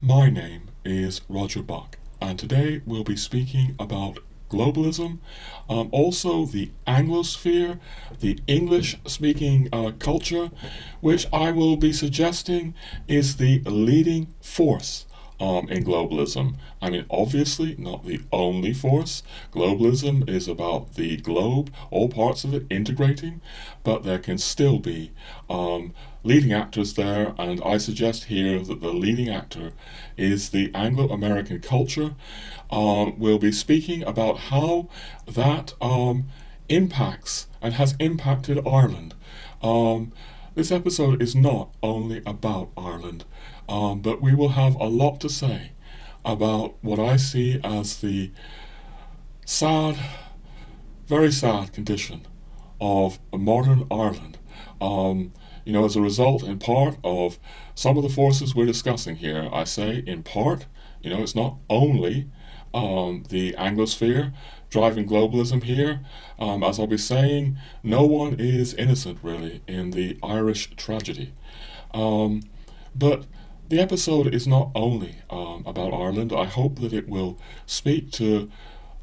My name is Roger Buck, and today we'll be speaking about globalism, also the Anglosphere, the English-speaking culture, which I will be suggesting is the leading force in globalism. I mean, obviously not the only force. Globalism is about the globe, all parts of it integrating, but there can still be leading actors there, and I suggest here that the leading actor is the Anglo-American culture. We'll be speaking about how that impacts and has impacted Ireland. This episode is not only about Ireland, but we will have a lot to say about what I see as the sad, very sad condition of modern Ireland. As a result, in part, of some of the forces we're discussing here. I say in part, it's not only the Anglosphere driving globalism here. As I'll be saying, no one is innocent, really, in the Irish tragedy. But the episode is not only about Ireland. I hope that it will speak to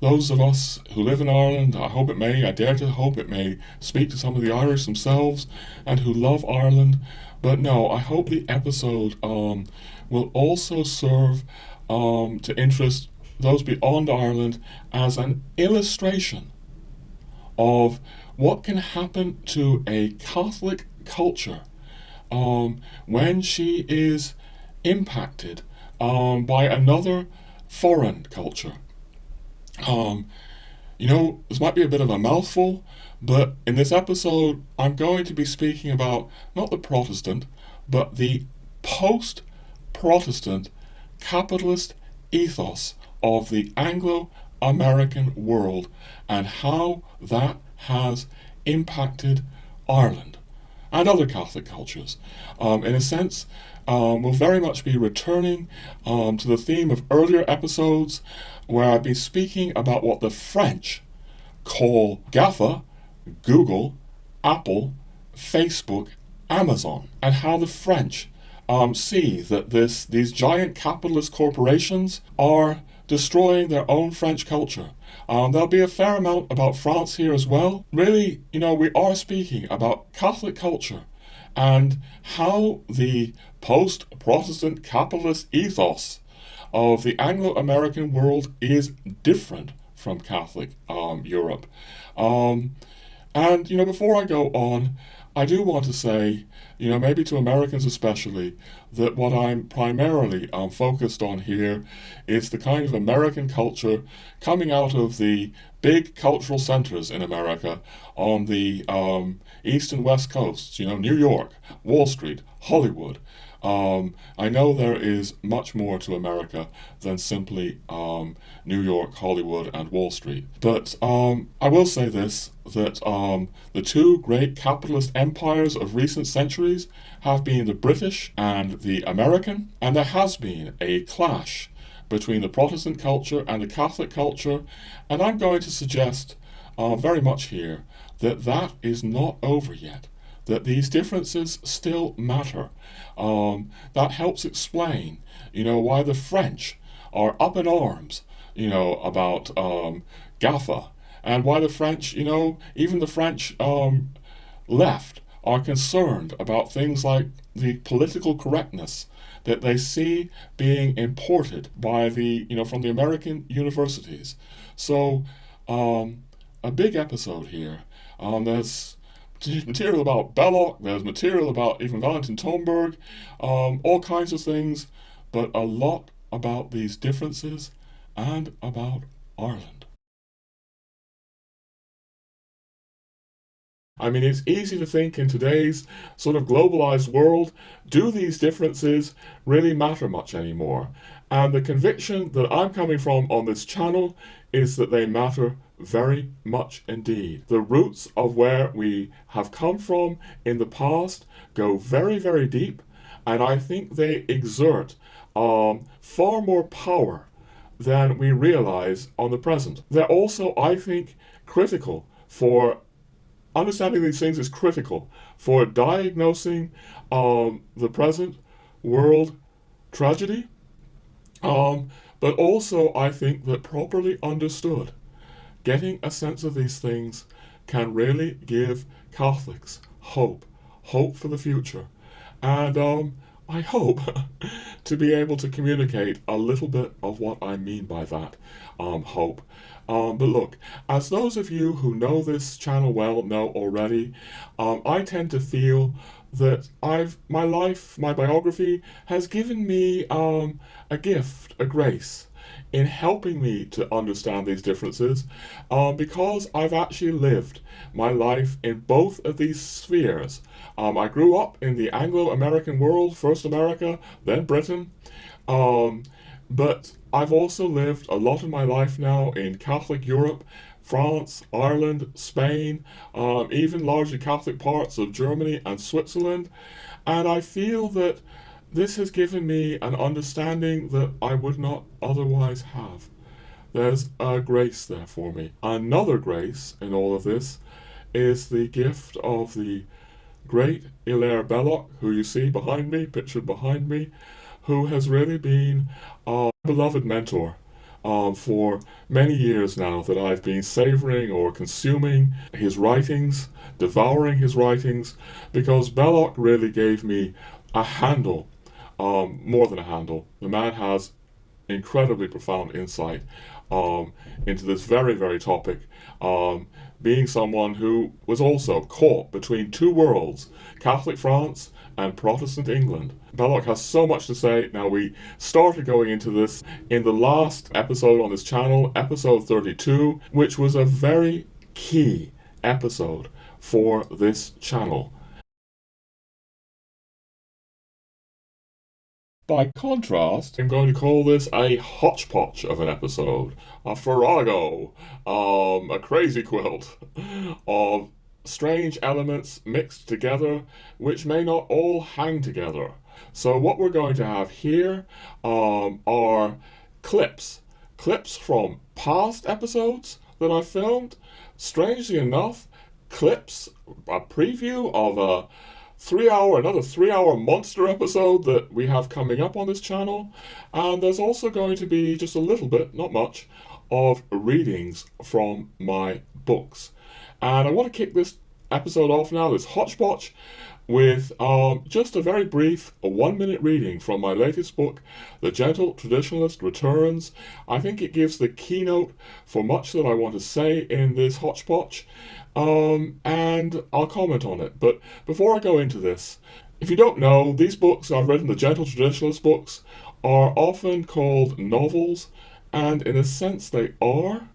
those of us who live in Ireland. I dare to hope it may speak to some of the Irish themselves and who love Ireland. But no, I hope the episode will also serve to interest those beyond Ireland as an illustration of what can happen to a Catholic culture when she is impacted by another foreign culture. This might be a bit of a mouthful, but in this episode I'm going to be speaking about not the Protestant, but the post-Protestant capitalist ethos of the Anglo-American world and how that has impacted Ireland and other Catholic cultures. In a sense, we'll very much be returning to the theme of earlier episodes where I've been speaking about what the French call GAFA, Google, Apple, Facebook, Amazon, and how the French see that these giant capitalist corporations are destroying their own French culture. There'll be a fair amount about France here as well. Really, we are speaking about Catholic culture and how the post-Protestant capitalist ethos of the Anglo-American world is different from Catholic Europe. Before I go on, I do want to say, maybe to Americans especially, that what I'm primarily focused on here is the kind of American culture coming out of the big cultural centers in America on the east and west coasts, New York, Wall Street, Hollywood. I know there is much more to America than simply New York, Hollywood, and Wall Street. But I will say this, that the two great capitalist empires of recent centuries have been the British and the American, and there has been a clash between the Protestant culture and the Catholic culture, and I'm going to suggest very much here that that is not over yet, that these differences still matter. That helps explain, why the French are up in arms, about GAFA, and why the French, even the French left are concerned about things like the political correctness that they see being imported by from the American universities. So, a big episode here. There's material about Belloc, there's material about even Valentin Tomberg, all kinds of things, but a lot about these differences and about Ireland. I mean, it's easy to think in today's sort of globalized world, do these differences really matter much anymore? And the conviction that I'm coming from on this channel is that they matter very much indeed. The roots of where we have come from in the past go very, very deep, and I think they exert far more power than we realize on the present. They're also, I think, critical for understanding these things is critical for diagnosing the present world tragedy Um, but also, I think that properly understood, getting a sense of these things can really give Catholics hope for the future. And I hope to be able to communicate a little bit of what I mean by that hope. But look, as those of you who know this channel well know already, I tend to feel that my life, my biography, has given me a gift, a grace, in helping me to understand these differences, because I've actually lived my life in both of these spheres. I grew up in the Anglo-American world, first America, then Britain, um, but I've also lived a lot of my life now in Catholic Europe, France, Ireland, Spain, even largely Catholic parts of Germany and Switzerland, and I feel that this has given me an understanding that I would not otherwise have. There's a grace there for me. Another grace in all of this is the gift of the great Hilaire Belloc, who you see behind me, pictured behind me, who has really been a beloved mentor for many years now, that I've been savoring or consuming his writings, devouring his writings, because Belloc really gave me a handle, more than a handle. The man has incredibly profound insight into this very, very topic, being someone who was also caught between two worlds, Catholic France and Protestant England. Belloc has so much to say. Now, we started going into this in the last episode on this channel, episode 32, which was a very key episode for this channel. By contrast, I'm going to call this a hodgepodge of an episode, a farrago, a crazy quilt of strange elements mixed together, which may not all hang together. So what we're going to have here are clips from past episodes that I filmed. Strangely enough, clips, a preview of another 3 hour monster episode that we have coming up on this channel. And there's also going to be just a little bit, not much, of readings from my books. And I want to kick this episode off now, this hodgepodge, with just a very brief 1 minute reading from my latest book, The Gentle Traditionalist Returns. I think it gives the keynote for much that I want to say in this hodgepodge, and I'll comment on it. But before I go into this, if you don't know, these books I've written, the Gentle Traditionalist books, are often called novels, and in a sense they are,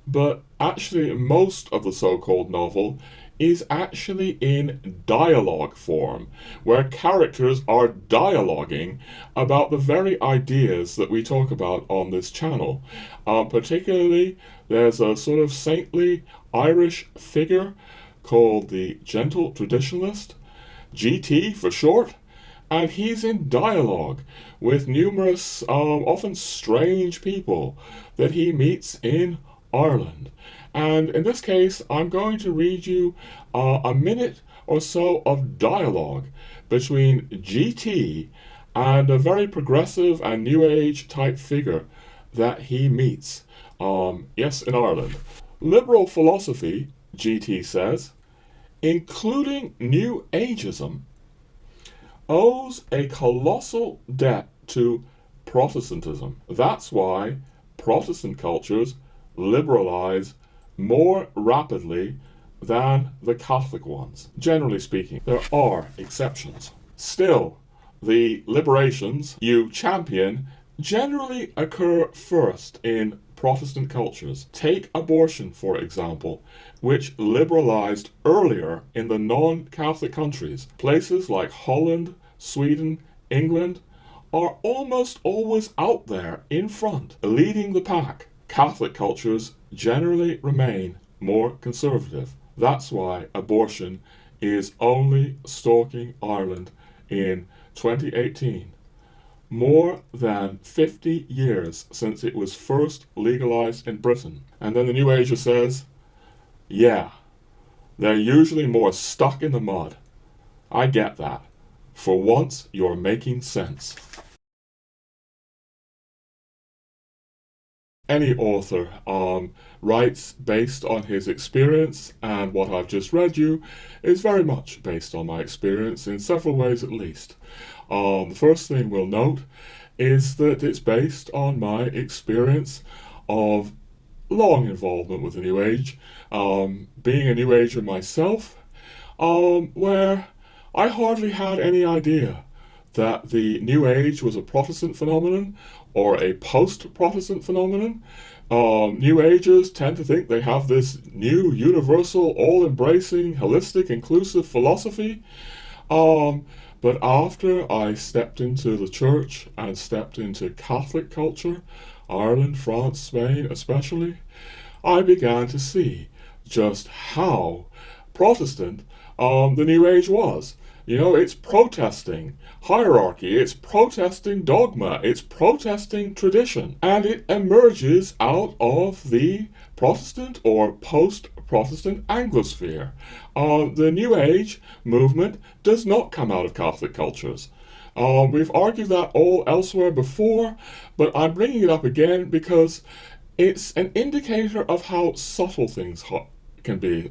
but actually most of the so-called novel is actually in dialogue form, where characters are dialoguing about the very ideas that we talk about on this channel. Particularly, there's a sort of saintly Irish figure called the Gentle Traditionalist, GT for short, and he's in dialogue with numerous, often strange people that he meets in Ireland. And in this case, I'm going to read you a minute or so of dialogue between GT and a very progressive and New Age type figure that he meets, yes, in Ireland. Liberal philosophy, GT says, including New Ageism, owes a colossal debt to Protestantism. That's why Protestant cultures liberalize more rapidly than the Catholic ones. Generally speaking, there are exceptions. Still, the liberations you champion generally occur first in Protestant cultures. Take abortion, for example, which liberalized earlier in the non-Catholic countries. Places like Holland, Sweden, England are almost always out there in front, leading the pack. Catholic cultures generally remain more conservative. That's why abortion is only stalking Ireland in 2018. More than 50 years since it was first legalized in Britain. And then the New Ager says, yeah, they're usually more stuck in the mud. I get that. For once, you're making sense. Any author writes based on his experience, and what I've just read you is very much based on my experience in several ways at least. The first thing we'll note is that it's based on my experience of long involvement with the New Age, being a New Ager myself, where I hardly had any idea that the New Age was a Protestant phenomenon or a post Protestant phenomenon. New Agers tend to think they have this new, universal, all embracing, holistic, inclusive philosophy. But after I stepped into the church and stepped into Catholic culture, Ireland, France, Spain especially, I began to see just how Protestant the New Age was. You know, it's protesting hierarchy, it's protesting dogma, it's protesting tradition, and it emerges out of the Protestant or post Protestant Anglosphere. The New Age movement does not come out of Catholic cultures. We've argued that all elsewhere before, but I'm bringing it up again because it's an indicator of how subtle things can be.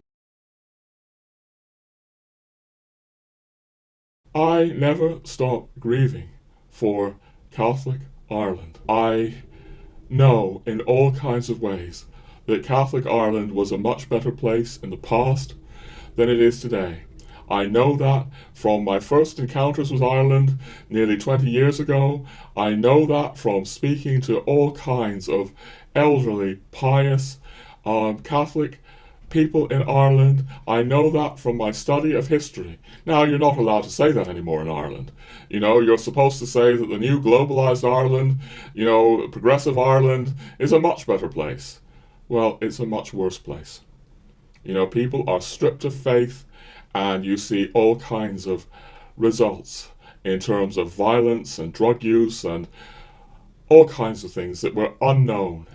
I never stopped grieving for Catholic Ireland. I know in all kinds of ways that Catholic Ireland was a much better place in the past than it is today. I know that from my first encounters with Ireland nearly 20 years ago. I know that from speaking to all kinds of elderly, pious, Catholic people in Ireland. I know that from my study of history. Now, you're not allowed to say that anymore in Ireland. You know, you're supposed to say that the new globalised Ireland, you know, progressive Ireland, is a much better place. Well, it's a much worse place. You know, people are stripped of faith, and you see all kinds of results in terms of violence and drug use and all kinds of things that were unknown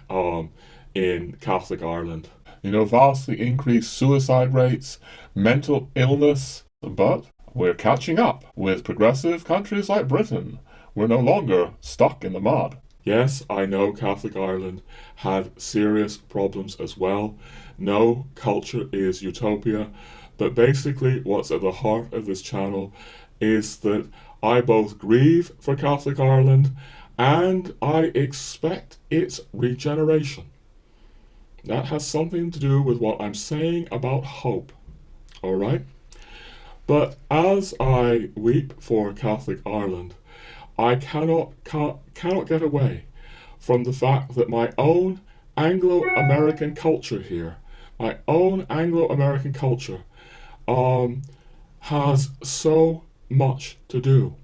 in Catholic Ireland. You know, vastly increased suicide rates, mental illness, but we're catching up with progressive countries like Britain. We're no longer stuck in the mud. Yes, I know Catholic Ireland had serious problems as well. No culture is utopia, but basically what's at the heart of this channel is that I both grieve for Catholic Ireland and I expect its regeneration. That has something to do with what I'm saying about hope. All right? But as I weep for Catholic Ireland, I cannot get away from the fact that my own Anglo-American culture here, my own Anglo-American culture, has so much to do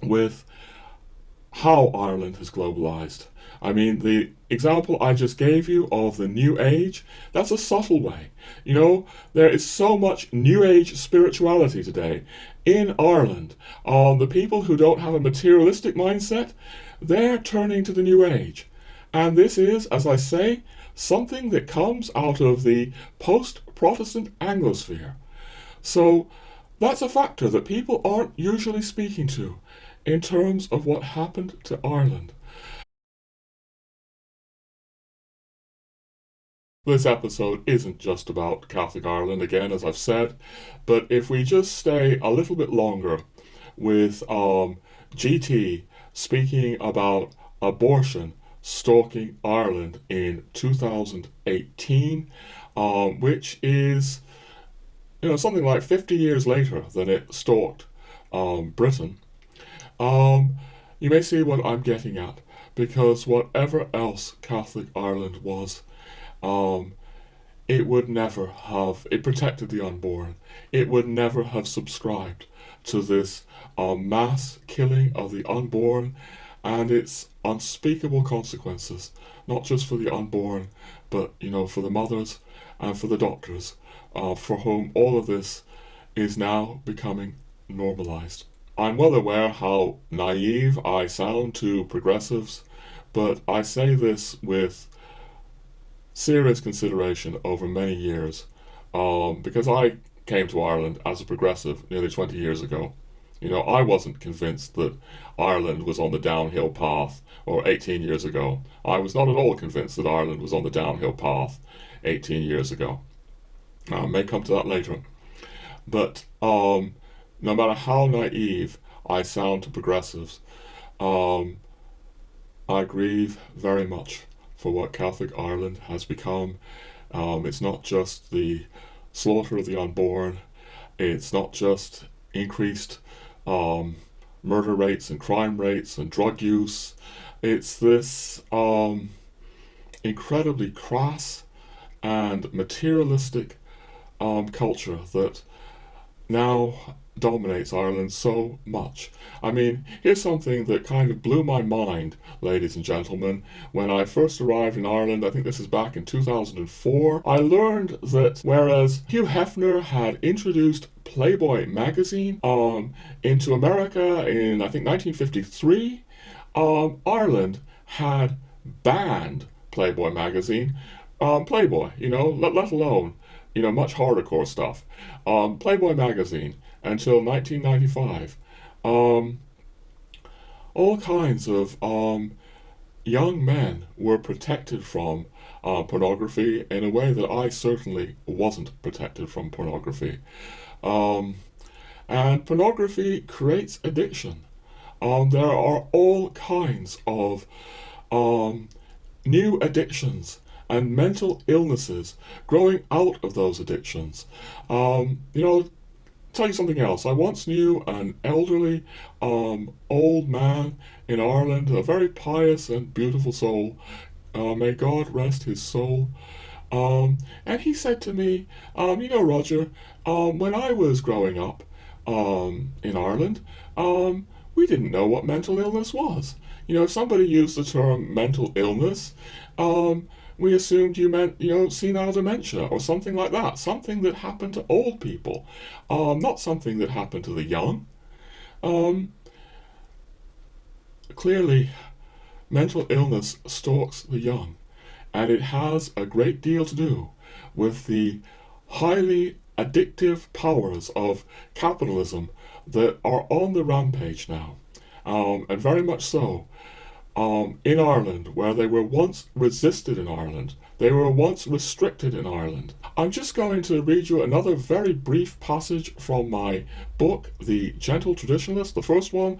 with how Ireland has globalised. I mean, the example I just gave you of the New Age, that's a subtle way. You know, there is so much New Age spirituality today in Ireland. The people who don't have a materialistic mindset, they're turning to the New Age. And this is, as I say, something that comes out of the post-Protestant Anglosphere. So that's a factor that people aren't usually speaking to in terms of what happened to Ireland. This episode isn't just about Catholic Ireland, again, as I've said, but if we just stay a little bit longer with GT speaking about abortion stalking Ireland in 2018, which is, you know, something like 50 years later than it stalked Britain, you may see what I'm getting at, because whatever else Catholic Ireland was, it would never have, it protected the unborn. It would never have subscribed to this mass killing of the unborn and its unspeakable consequences, not just for the unborn, but, you know, for the mothers and for the doctors, for whom all of this is now becoming normalized. I'm well aware how naive I sound to progressives, but I say this with serious consideration over many years, because I came to Ireland as a progressive nearly 20 years ago. I wasn't convinced that Ireland was on the downhill path, or 18 years ago. I was not at all convinced that Ireland was on the downhill path 18 years ago. I may come to that later. But no matter how naive I sound to progressives, I grieve very much for what Catholic Ireland has become. It's not just the slaughter of the unborn, it's not just increased murder rates and crime rates and drug use. It's this incredibly crass and materialistic culture that now dominates Ireland so much. I mean, here's something that kind of blew my mind, ladies and gentlemen. When I first arrived in Ireland, I think this is back in 2004, I learned that whereas Hugh Hefner had introduced Playboy magazine into America in, I think, 1953, Ireland had banned Playboy magazine. Playboy, let alone, much hardcore stuff. Playboy magazine until 1995. All kinds of young men were protected from pornography in a way that I certainly wasn't protected from pornography. And pornography creates addiction. There are all kinds of new addictions and mental illnesses growing out of those addictions. Tell you something else. I once knew an elderly old man in Ireland, a very pious and beautiful soul. May God rest his soul. And he said to me, Roger, when I was growing up in Ireland, we didn't know what mental illness was. If somebody used the term mental illness, we assumed you meant, senile dementia or something like that. Something that happened to old people, not something that happened to the young. Clearly, mental illness stalks the young, and it has a great deal to do with the highly addictive powers of capitalism that are on the rampage now, and very much so. In Ireland, where they were once resisted in Ireland, they were once restricted in Ireland. I'm just going to read you another very brief passage from my book, The Gentle Traditionalist, the first one.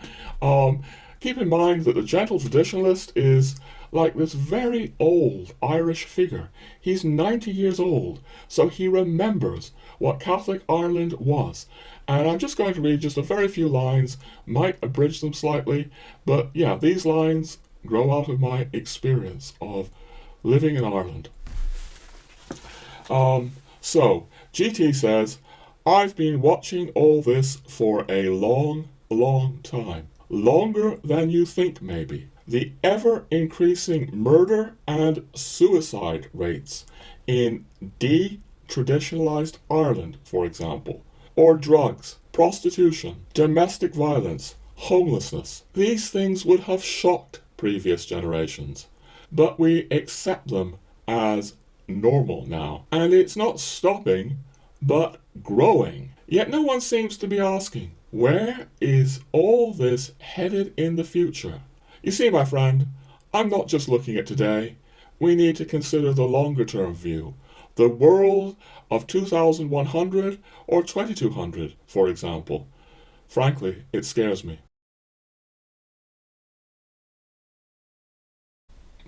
Keep in mind that the Gentle Traditionalist is like this very old Irish figure. He's 90 years old, so he remembers what Catholic Ireland was. And I'm just going to read just a very few lines, might abridge them slightly, but yeah, these lines grow out of my experience of living in Ireland. So, GT says, I've been watching all this for a long, long time. Longer than you think, maybe. The ever-increasing murder and suicide rates in de-traditionalised Ireland, for example. Or drugs, prostitution, domestic violence, homelessness. These things would have shocked previous generations, but we accept them as normal now. And it's not stopping, but growing. Yet no one seems to be asking, where is all this headed in the future? You see, my friend, I'm not just looking at today. We need to consider the longer-term view. The world of 2100 or 2200, for example. Frankly, it scares me.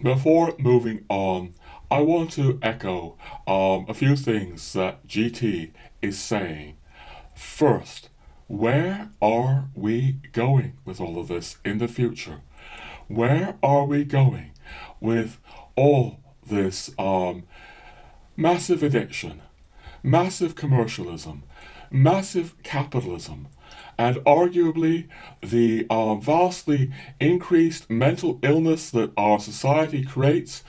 Before moving on, I want to echo a few things that GT is saying. First, where are we going with all of this in the future? Where are we going with all this massive addiction, massive commercialism, massive capitalism, and arguably the vastly increased mental illness that our society creates,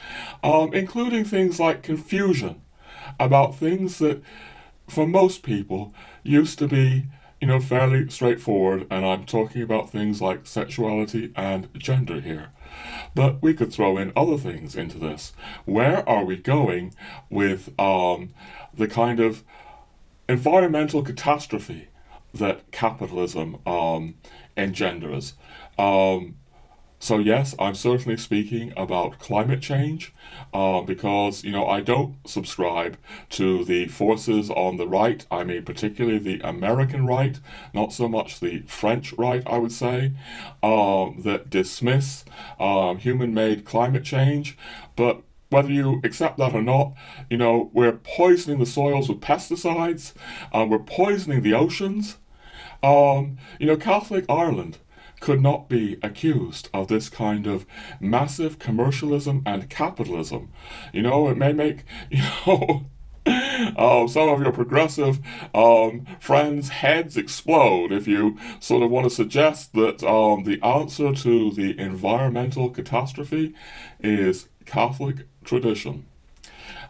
including things like confusion about things that, for most people, used to be, fairly straightforward, and I'm talking about things like sexuality and gender here. But we could throw in other things into this. Where are we going with the kind of environmental catastrophe that capitalism engenders. Um, so yes, I'm certainly speaking about climate change, because I don't subscribe to the forces on the right. I mean, particularly the American right, not so much the French right, I would say, that dismiss human-made climate change. But whether you accept that or not, we're poisoning the soils with pesticides. We're poisoning the oceans. Catholic Ireland could not be accused of this kind of massive commercialism and capitalism. It may make, some of your progressive friends' heads explode if you sort of want to suggest that the answer to the environmental catastrophe is Catholic tradition.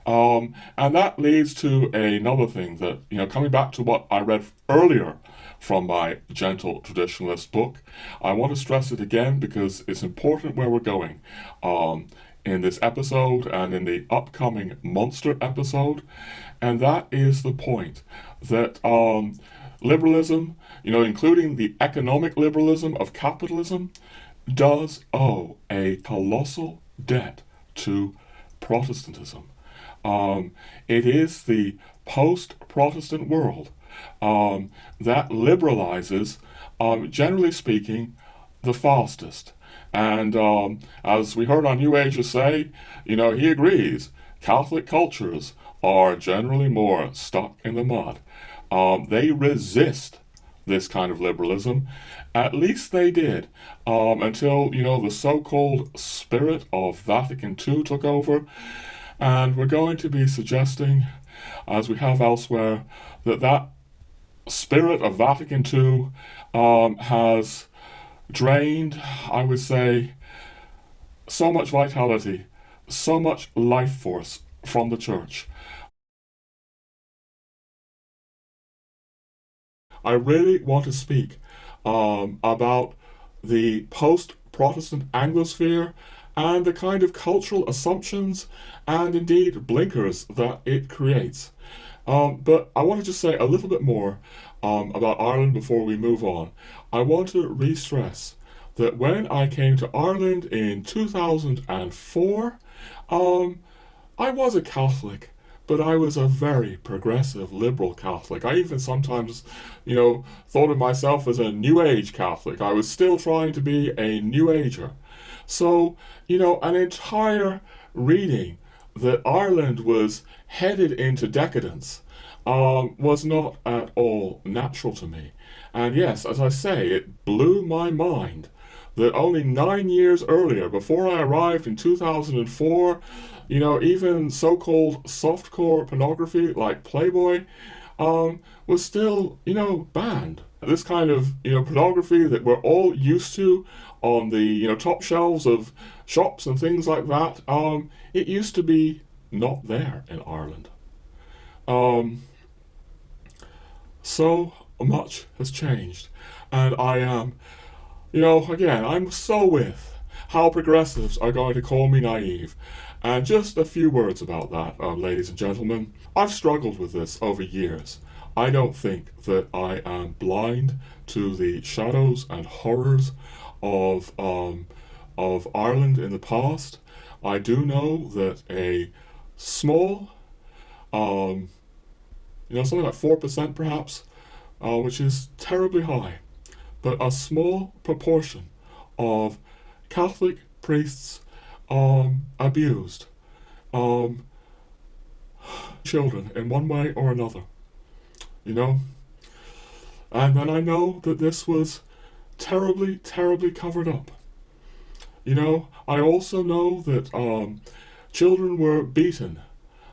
And that leads to another thing that, coming back to what I read earlier from my Gentle Traditionalist book, I want to stress it again because it's important where we're going in this episode and in the upcoming Monster episode. And that is the point that liberalism, including the economic liberalism of capitalism, does owe a colossal debt to Protestantism. It is the post-Protestant world that liberalizes, generally speaking, the fastest. And as we heard our New Agers say, he agrees, Catholic cultures are generally more stuck in the mud. They resist this kind of liberalism. At least they did, until, the so-called spirit of Vatican II took over. And we're going to be suggesting, as we have elsewhere, that spirit of Vatican II has drained, I would say, so much vitality, so much life force from the church. I really want to speak about the post-Protestant Anglosphere and the kind of cultural assumptions and indeed blinkers that it creates. But I want to just say a little bit more about Ireland before we move on. I want to re-stress that when I came to Ireland in 2004, I was a Catholic, but I was a very progressive liberal Catholic. I even sometimes, thought of myself as a New Age Catholic. I was still trying to be a New Ager. So, an entire reading that Ireland was headed into decadence was not at all natural to me. And yes, as I say, it blew my mind that only 9 years earlier, before I arrived in 2004, even so-called softcore pornography like Playboy was still, banned. This kind of, pornography that we're all used to on the, top shelves of shops and things like that, it used to be not there in Ireland. So much has changed. And I am, again, I'm so with how progressives are going to call me naive. And just a few words about that, ladies and gentlemen. I've struggled with this over years. I don't think that I am blind to the shadows and horrors of Ireland in the past. I do know that a small, something like 4% perhaps, which is terribly high, but a small proportion of Catholic priests abused children in one way or another, And then I know that this was terribly, terribly covered up. I also know that children were beaten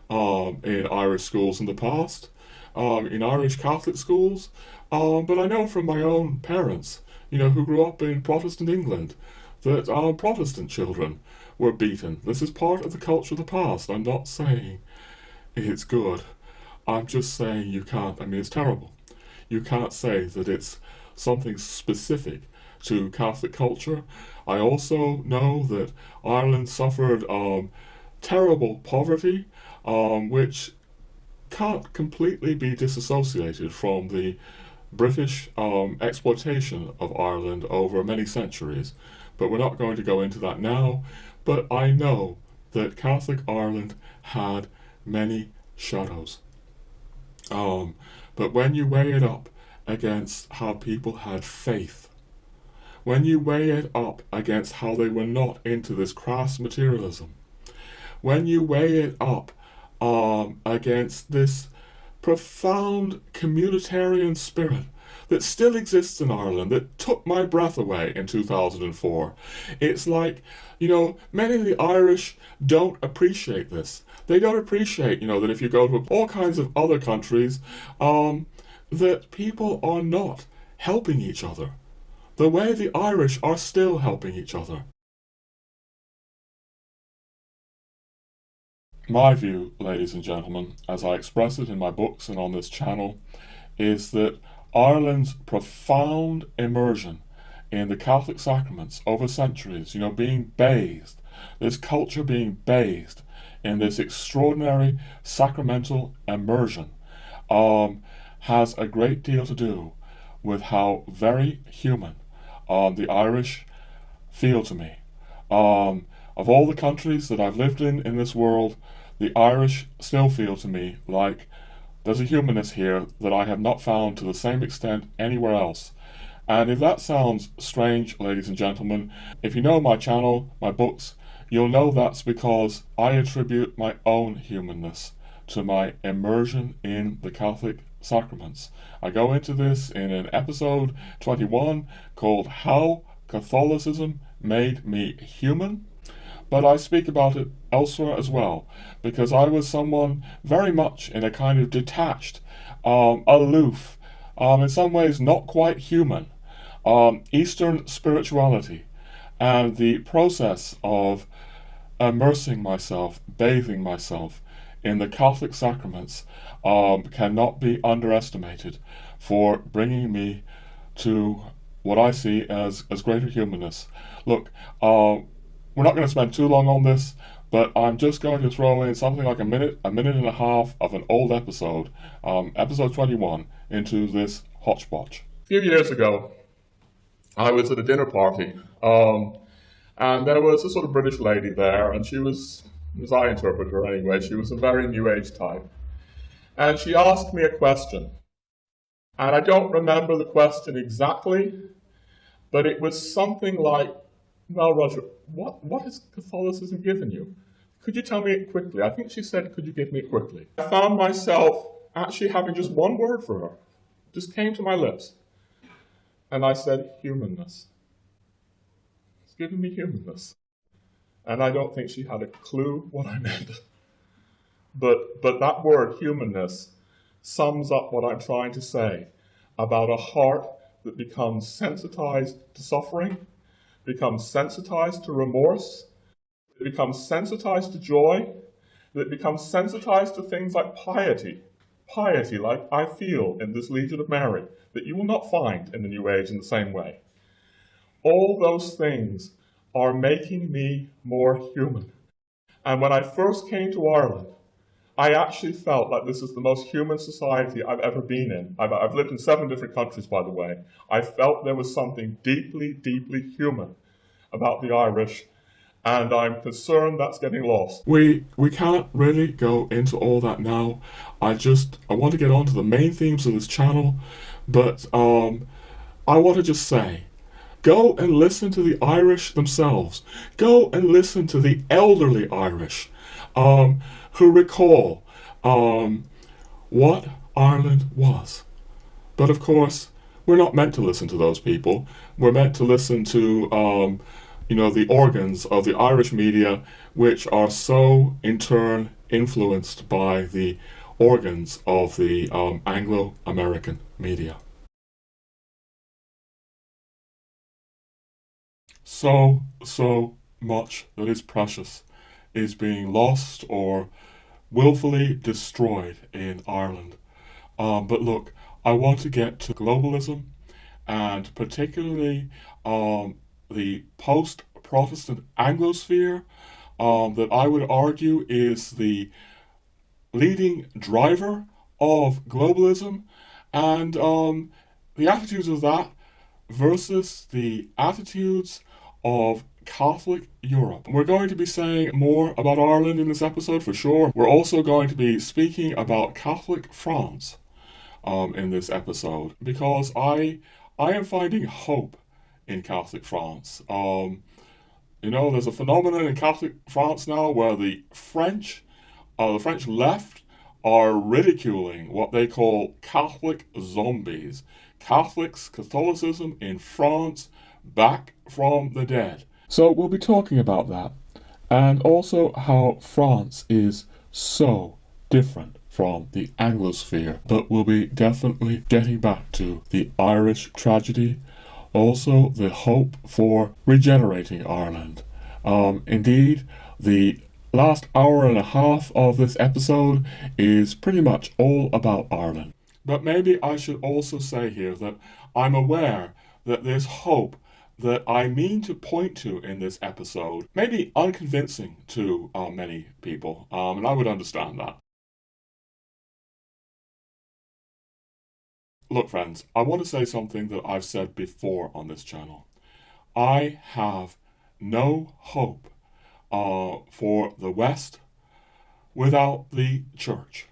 in Irish schools in the past, in Irish Catholic schools, but I know from my own parents, who grew up in Protestant England, that Protestant children were beaten. This is part of the culture of the past. I'm not saying it's good. I'm just saying it's terrible. You can't say that it's something specific to Catholic culture. I also know that Ireland suffered terrible poverty, which can't completely be disassociated from the British exploitation of Ireland over many centuries, but we're not going to go into that now. But I know that Catholic Ireland had many shadows. Um, but when you weigh it up against how people had faith, when you weigh it up against how they were not into this crass materialism, when you weigh it up against this profound communitarian spirit that still exists in Ireland, that took my breath away in 2004. It's like, many of the Irish don't appreciate this. They don't appreciate, that if you go to all kinds of other countries, that people are not helping each other the way the Irish are still helping each other. My view, ladies and gentlemen, as I express it in my books and on this channel, is that Ireland's profound immersion in the Catholic sacraments over centuries, being bathed, this culture being bathed in this extraordinary sacramental immersion, has a great deal to do with how very human the Irish feel to me. Of all the countries that I've lived in this world, the Irish still feel to me like there's a humanness here that I have not found to the same extent anywhere else. And if that sounds strange, ladies and gentlemen, if you know my channel, my books, you'll know that's because I attribute my own humanness to my immersion in the Catholic sacraments. I go into this in an episode 21 called How Catholicism Made Me Human, but I speak about it elsewhere as well, because I was someone very much in a kind of detached, aloof, in some ways not quite human, Eastern spirituality, and the process of immersing myself, bathing myself in the Catholic sacraments cannot be underestimated for bringing me to what I see as greater humanness. Look, we're not going to spend too long on this, but I'm just going to throw in something like a minute and a half of an old episode, episode 21, into this hodgepodge. A few years ago, I was at a dinner party, and there was a sort of British lady there, and she was, as I interpret her anyway, she was a very New Age type. And she asked me a question, and I don't remember the question exactly, but it was something like, well, Roger, what has Catholicism given you? Could you tell me it quickly? I think she said, could you give me it quickly? I found myself actually having just one word for her. It just came to my lips. And I said, humanness. It's given me humanness. And I don't think she had a clue what I meant. But that word, humanness, sums up what I'm trying to say about a heart that becomes sensitized to suffering, becomes sensitized to remorse, that becomes sensitized to joy, that becomes sensitized to things like piety like I feel in this Legion of Mary, that you will not find in the New Age in the same way. All those things are making me more human. And when I first came to Ireland, I actually felt like this is the most human society I've ever been in. I've lived in 7 different countries, by the way. I felt there was something deeply, deeply human about the Irish, and I'm concerned that's getting lost. We can't really go into all that now. I want to get on to the main themes of this channel, but I want to just say, go and listen to the Irish themselves. Go and listen to the elderly Irish who recall what Ireland was. But of course, we're not meant to listen to those people. We're meant to listen to the organs of the Irish media, which are so in turn influenced by the organs of the Anglo-American media. So much that is precious is being lost or willfully destroyed in Ireland. But look, I want to get to globalism, and particularly the post-Protestant Anglosphere that I would argue is the leading driver of globalism, and the attitudes of that versus the attitudes of Catholic Europe. We're going to be saying more about Ireland in this episode for sure. We're also going to be speaking about Catholic France in this episode because I am finding hope in Catholic France. There's a phenomenon in Catholic France now where the French left are ridiculing what they call Catholic zombies. Catholicism in France back from the dead. So we'll be talking about that and also how France is so different from the Anglosphere. But we'll be definitely getting back to the Irish tragedy, also the hope for regenerating Ireland. Indeed, the last hour and a half of this episode is pretty much all about Ireland. But maybe I should also say here that I'm aware that this hope that I mean to point to in this episode may be unconvincing to many people, and I would understand that. Look, friends, I want to say something that I've said before on this channel. I have no hope for the West without the Church.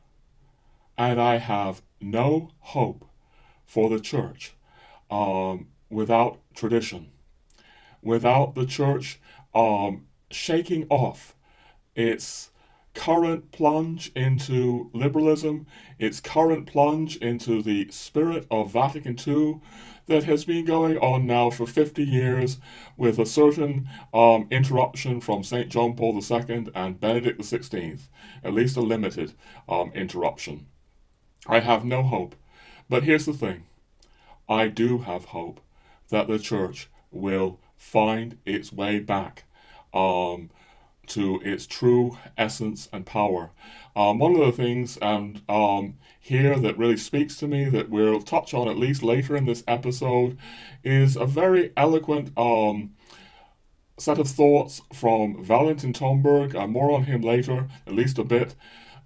And I have no hope for the Church without tradition. Without the Church shaking off its current plunge into liberalism, its current plunge into the spirit of Vatican II that has been going on now for 50 years with a certain interruption from St. John Paul II and Benedict XVI, at least a limited interruption. I have no hope. But here's the thing. I do have hope that the Church will find its way back to its true essence and power. One of the things here that really speaks to me that we'll touch on at least later in this episode is a very eloquent set of thoughts from Valentin Tomberg, more on him later, at least a bit,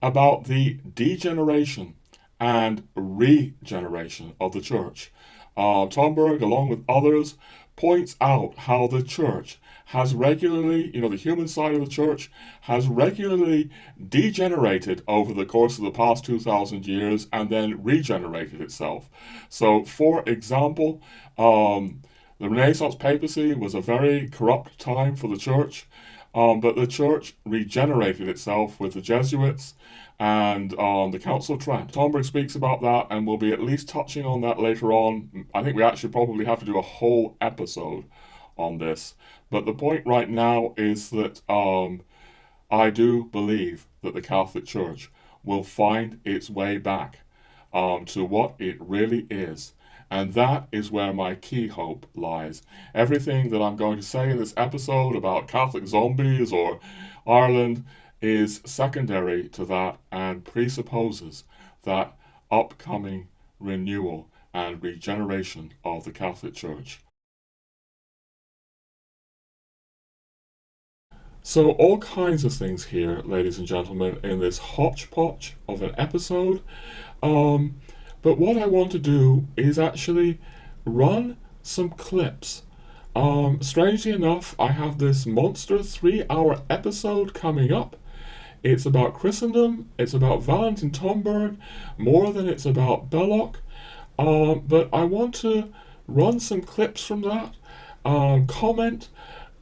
about the degeneration and regeneration of the Church. Tomberg, along with others, points out how the Church has regularly, the human side of the Church has regularly degenerated over the course of the past 2,000 years and then regenerated itself. So, for example, the Renaissance papacy was a very corrupt time for the Church, but the Church regenerated itself with the Jesuits and the Council of Trent. Tomberg speaks about that, and we'll be at least touching on that later on. I think we actually probably have to do a whole episode on this. But the point right now is that I do believe that the Catholic Church will find its way back to what it really is. And that is where my key hope lies. Everything that I'm going to say in this episode about Catholic zombies or Ireland is secondary to that and presupposes that upcoming renewal and regeneration of the Catholic Church. So all kinds of things here, ladies and gentlemen, in this hodgepodge of an episode. But what I want to do is actually run some clips. Strangely enough, I have this monster 3-hour episode coming up. It's about Christendom, it's about Valentin Tomberg, more than it's about Belloc. But I want to run some clips from that,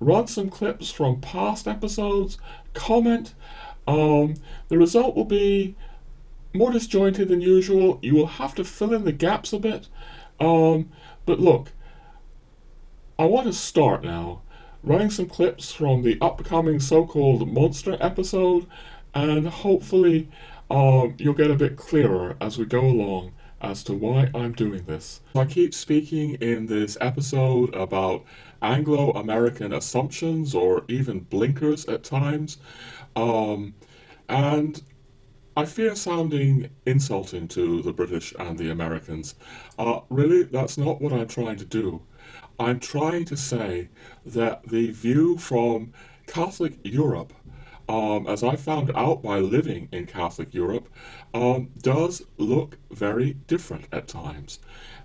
run some clips from past episodes, comment. The result will be more disjointed than usual. You will have to fill in the gaps a bit. But look, I want to start now running some clips from the upcoming so-called monster episode, and hopefully you'll get a bit clearer as we go along as to why I'm doing this. I keep speaking in this episode about Anglo-American assumptions or even blinkers at times, and I fear sounding insulting to the British and the Americans. Really, that's not what I'm trying to do. I'm trying to say that the view from Catholic Europe as I found out by living in Catholic Europe, does look very different at times.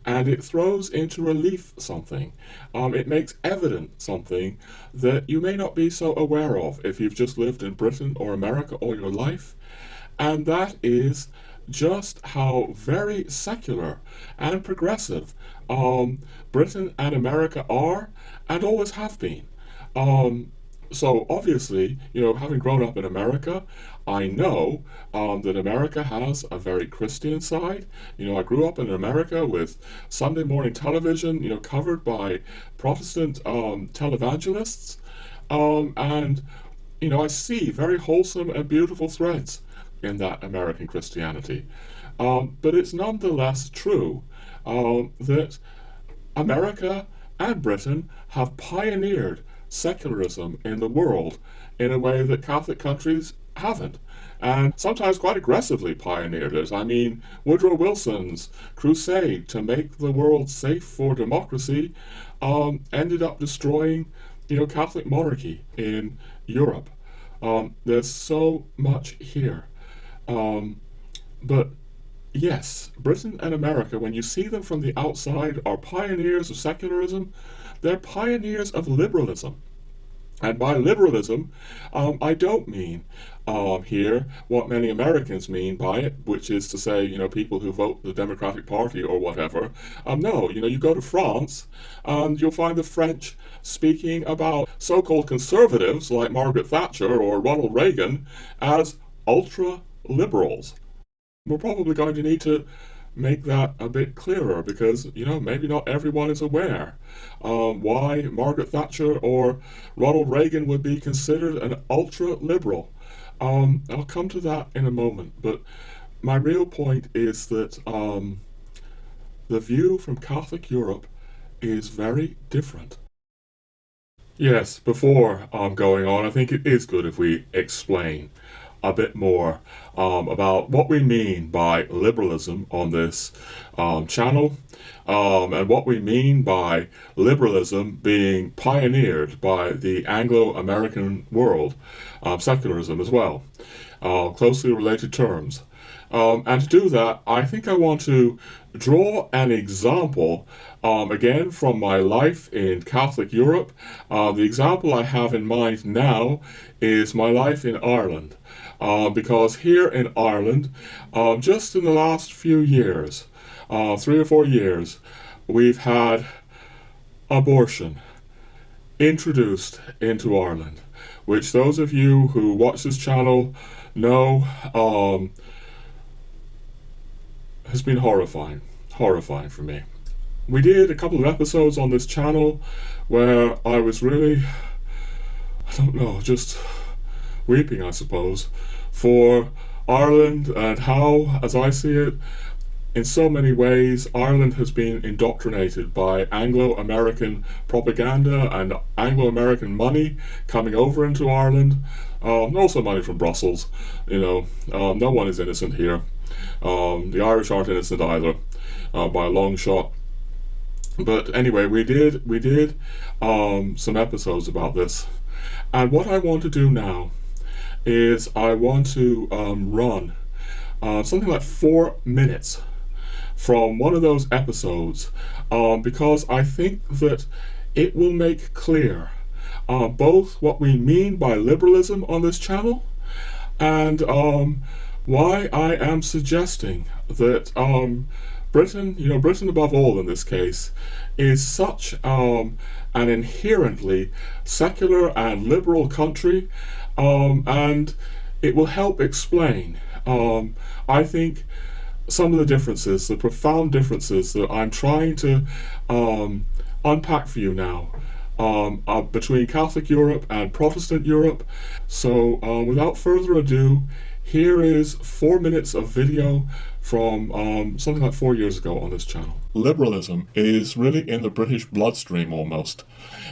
And it throws into relief something. It makes evident something that you may not be so aware of if you've just lived in Britain or America all your life. And that is just how very secular and progressive Britain and America are and always have been. Um, so obviously, having grown up in America, I know that America has a very Christian side. I grew up in America with Sunday morning television, covered by Protestant televangelists, and I see very wholesome and beautiful threads in that American Christianity. But it's nonetheless true that America and Britain have pioneered secularism in the world in a way that Catholic countries haven't. And sometimes quite aggressively pioneered it. I mean, Woodrow Wilson's crusade to make the world safe for democracy ended up destroying, Catholic monarchy in Europe. There's so much here. But yes, Britain and America, when you see them from the outside, are pioneers of secularism. They're pioneers of liberalism. And by liberalism, I don't mean here what many Americans mean by it, which is to say, people who vote the Democratic Party or whatever. No, you go to France, and you'll find the French speaking about so-called conservatives like Margaret Thatcher or Ronald Reagan as ultra-liberals. We're probably going to need to make that a bit clearer because, maybe not everyone is aware why Margaret Thatcher or Ronald Reagan would be considered an ultra-liberal. I'll come to that in a moment, but my real point is that the view from Catholic Europe is very different. Yes, before going on, I think it is good if we explain a bit more about what we mean by liberalism on this channel, and what we mean by liberalism being pioneered by the Anglo-American world, secularism as well, closely related terms. And to do that, I think I want to draw an example, again, from my life in Catholic Europe. The example I have in mind now is my life in Ireland. Because here in Ireland, just in the last few years, 3 or 4 years, we've had abortion introduced into Ireland, which those of you who watch this channel know has been horrifying for me. We did a couple of episodes on this channel where I was really, I don't know, just weeping, I suppose, for Ireland and how, as I see it, in so many ways, Ireland has been indoctrinated by Anglo-American propaganda and Anglo-American money coming over into Ireland. Also money from Brussels. No one is innocent here. The Irish aren't innocent either, by a long shot. But anyway, we did some episodes about this. And what I want to do now is I want to run something like 4 minutes from one of those episodes, because I think that it will make clear both what we mean by liberalism on this channel and why I am suggesting that Britain above all in this case, is such an inherently secular and liberal country, and it will help explain, I think, some of the differences, the profound differences that I'm trying to unpack for you now between Catholic Europe and Protestant Europe. So without further ado, here is 4 minutes of video from something like 4 years ago on this channel. Liberalism is really in the British bloodstream almost,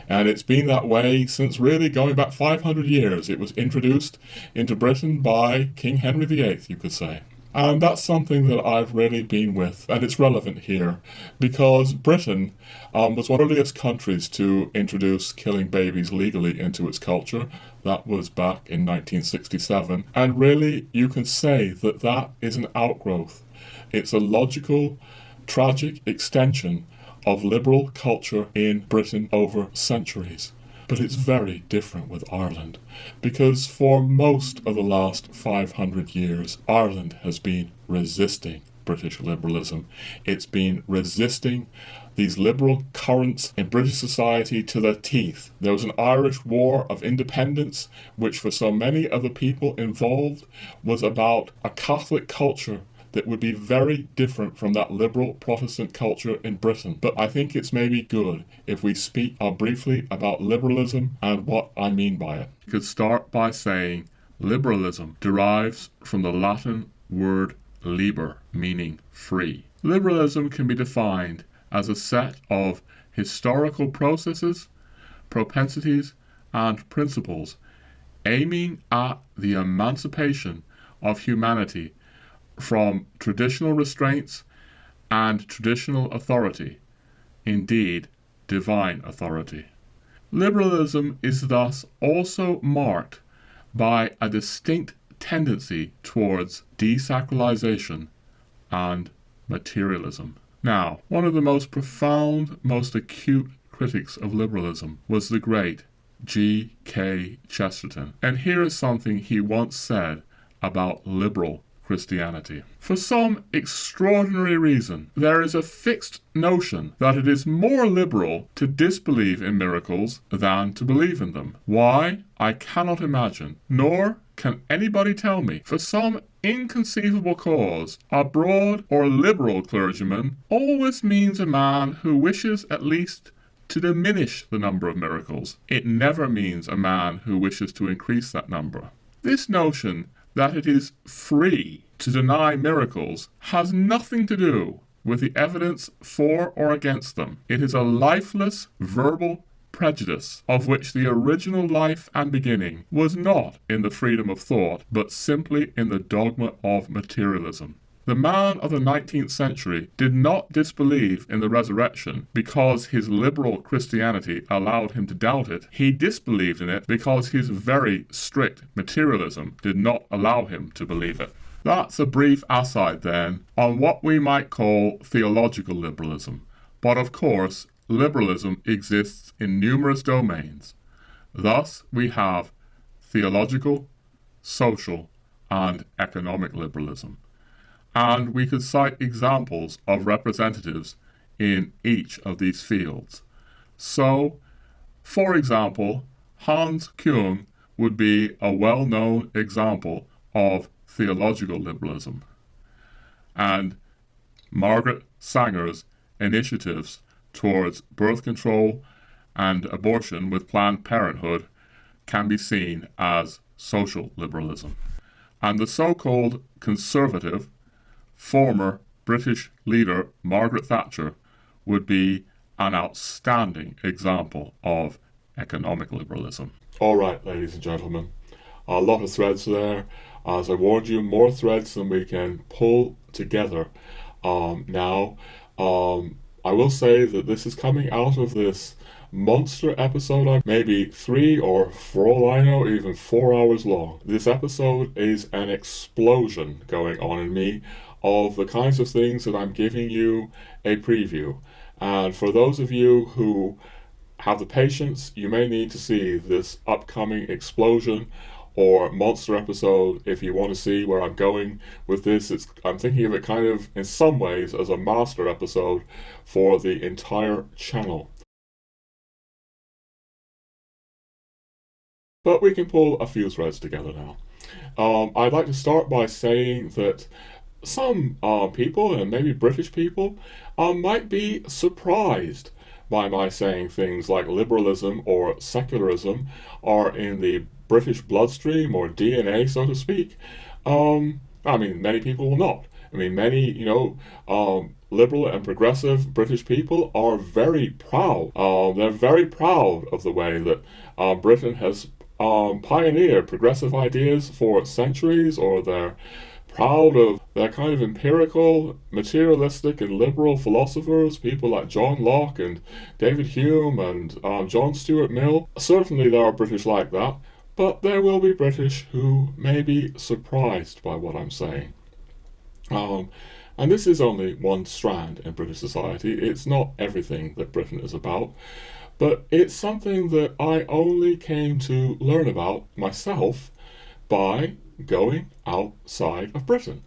and it's been that way since really going back 500 years. It was introduced into Britain by King Henry VIII, you could say. And that's something that I've really been with, and it's relevant here, because Britain was one of the earliest countries to introduce killing babies legally into its culture. That was back in 1967. And really, you can say that that is an outgrowth. It's a logical, tragic extension of liberal culture in Britain over centuries. But it's very different with Ireland, because for most of the last 500 years, Ireland has been resisting British liberalism. It's been resisting these liberal currents in British society to the teeth. There was an Irish War of Independence, which for so many of the people involved was about a Catholic culture that would be very different from that liberal Protestant culture in Britain. But I think it's maybe good if we speak briefly about liberalism and what I mean by it. You could start by saying liberalism derives from the Latin word liber, meaning free. Liberalism can be defined as a set of historical processes, propensities, and principles aiming at the emancipation of humanity from traditional restraints and traditional authority, indeed divine authority. Liberalism is thus also marked by a distinct tendency towards desacralization and materialism. Now, one of the most profound, most acute critics of liberalism was the great G.K. Chesterton. And here is something he once said about liberal Christianity. For some extraordinary reason, there is a fixed notion that it is more liberal to disbelieve in miracles than to believe in them. Why? I cannot imagine, nor can anybody tell me. For some inconceivable cause, a broad or liberal clergyman always means a man who wishes at least to diminish the number of miracles. It never means a man who wishes to increase that number. This notion that it is free to deny miracles has nothing to do with the evidence for or against them. It is a lifeless, verbal prejudice of which the original life and beginning was not in the freedom of thought, but simply in the dogma of materialism. The man of the 19th century did not disbelieve in the resurrection because his liberal Christianity allowed him to doubt it. He disbelieved in it because his very strict materialism did not allow him to believe it. That's a brief aside then on what we might call theological liberalism. But of course, liberalism exists in numerous domains. Thus, we have theological, social, and economic liberalism. And we could cite examples of representatives in each of these fields. So, for example, Hans Küng would be a well-known example of theological liberalism. And Margaret Sanger's initiatives towards birth control and abortion with Planned Parenthood can be seen as social liberalism. And the so-called conservative former British leader Margaret Thatcher would be an outstanding example of economic liberalism. All right, ladies and gentlemen, a lot of threads there. As I warned you, more threads than we can pull together now. I will say that this is coming out of this monster episode, maybe 3 or, for all I know, even 4 hours long. This episode is an explosion going on in me of the kinds of things that I'm giving you a preview. And for those of you who have the patience, you may need to see this upcoming explosion or monster episode if you want to see where I'm going with this. I'm thinking of it kind of in some ways as a master episode for the entire channel. But we can pull a few threads together now. I'd like to start by saying that some people, and maybe British people, might be surprised by my saying things like liberalism or secularism are in the British bloodstream or DNA, so to speak. Many people will not. Many, liberal and progressive British people are very proud. They're very proud of the way that Britain has pioneered progressive ideas for centuries, or they're proud of their kind of empirical, materialistic, and liberal philosophers, people like John Locke and David Hume and John Stuart Mill. Certainly there are British like that, but there will be British who may be surprised by what I'm saying. And this is only one strand in British society. It's not everything that Britain is about, but it's something that I only came to learn about myself by going outside of Britain.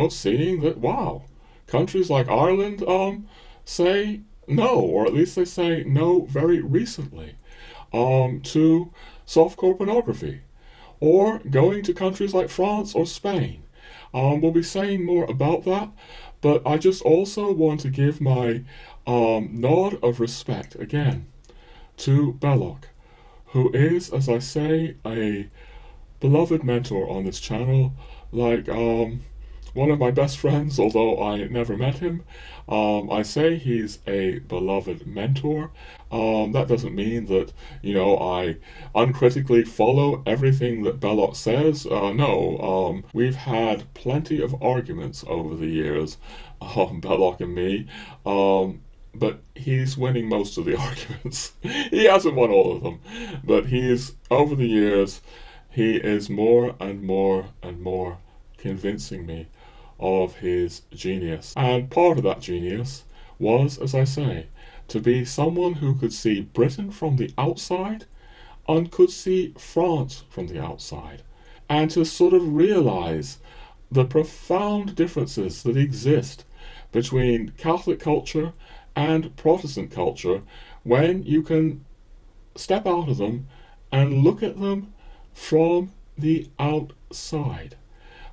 Seeing that, wow, countries like Ireland say no, or at least they say no very recently, to softcore pornography. Or going to countries like France or Spain. We'll be saying more about that, but I just also want to give my nod of respect again to Belloc, who is, as I say, a beloved mentor on this channel, like one of my best friends, although I never met him. I say he's a beloved mentor. That doesn't mean that, I uncritically follow everything that Belloc says. No, we've had plenty of arguments over the years, Belloc and me. But he's winning most of the arguments. He hasn't won all of them, but over the years, he is more and more and more convincing me of his genius. And part of that genius was, as I say, to be someone who could see Britain from the outside and could see France from the outside, and to sort of realize the profound differences that exist between Catholic culture and Protestant culture when you can step out of them and look at them from the outside.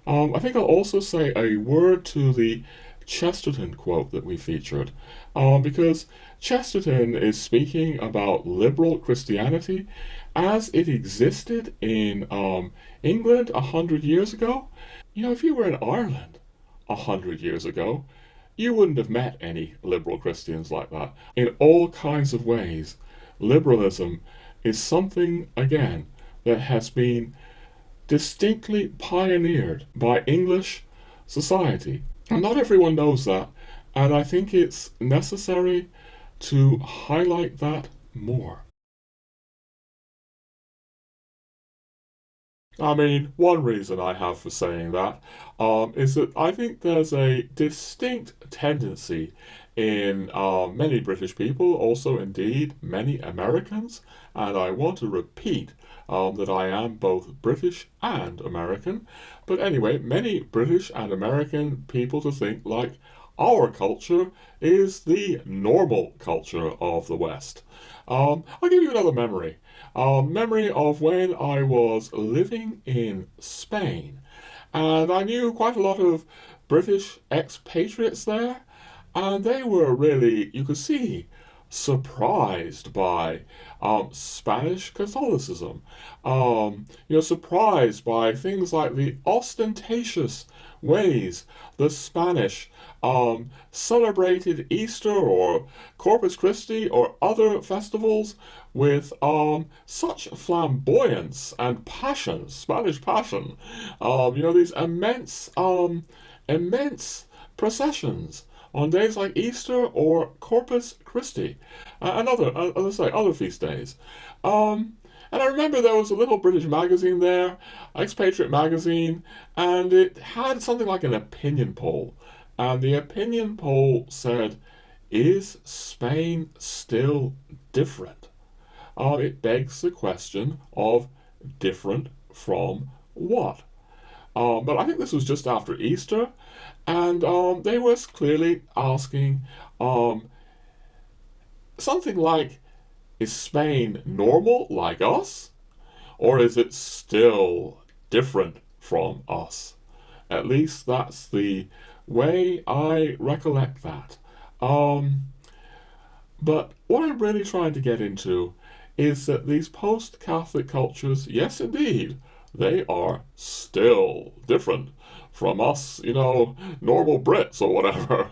I think I'll also say a word to the Chesterton quote that we featured, because Chesterton is speaking about liberal Christianity as it existed in England 100 years ago. If you were in Ireland 100 years ago, you wouldn't have met any liberal Christians like that. In all kinds of ways, liberalism is something, again, that has been distinctly pioneered by English society. And not everyone knows that, and I think it's necessary to highlight that more. One reason I have for saying that is that I think there's a distinct tendency in many British people, also indeed many Americans, and I want to repeat that I am both British and American, but anyway, many British and American people to think like our culture is the normal culture of the West. I'll give you another memory. Memory of when I was living in Spain, and I knew quite a lot of British expatriates there, and they were really, you could see, surprised by Spanish Catholicism. Surprised by things like the ostentatious ways the Spanish celebrated Easter or Corpus Christi or other festivals with such flamboyance and passion, Spanish passion. These immense processions on days like Easter or Corpus Christi, and other feast days. And I remember there was a little British magazine there, Expatriate Magazine, and it had something like an opinion poll. And the opinion poll said, is Spain still different? It begs the question of different from what? But I think this was just after Easter, and they were clearly asking something like, is Spain normal like us? Or is it still different from us? At least that's the way I recollect that. But what I'm really trying to get into is that these post-Catholic cultures, yes indeed, they are still different from us, normal Brits or whatever.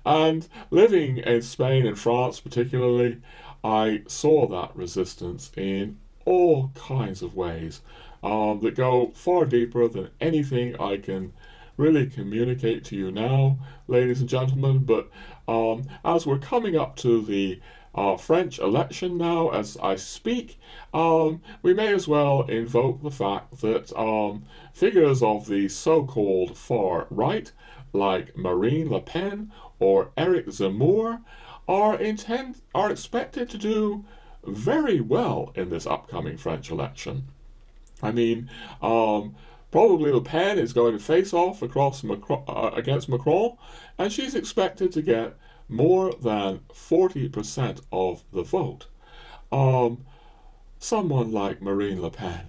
And living in Spain and France particularly, I saw that resistance in all kinds of ways. that go far deeper than anything I can really communicate to you now, ladies and gentlemen. But as we're coming up to the French election now, as I speak, we may as well invoke the fact that figures of the so-called far right, like Marine Le Pen or Eric Zemmour, are expected to do very well in this upcoming French election. I mean, probably Le Pen is going to face off against Macron, and she's expected to get more than 40% of the vote. Someone like Marine Le Pen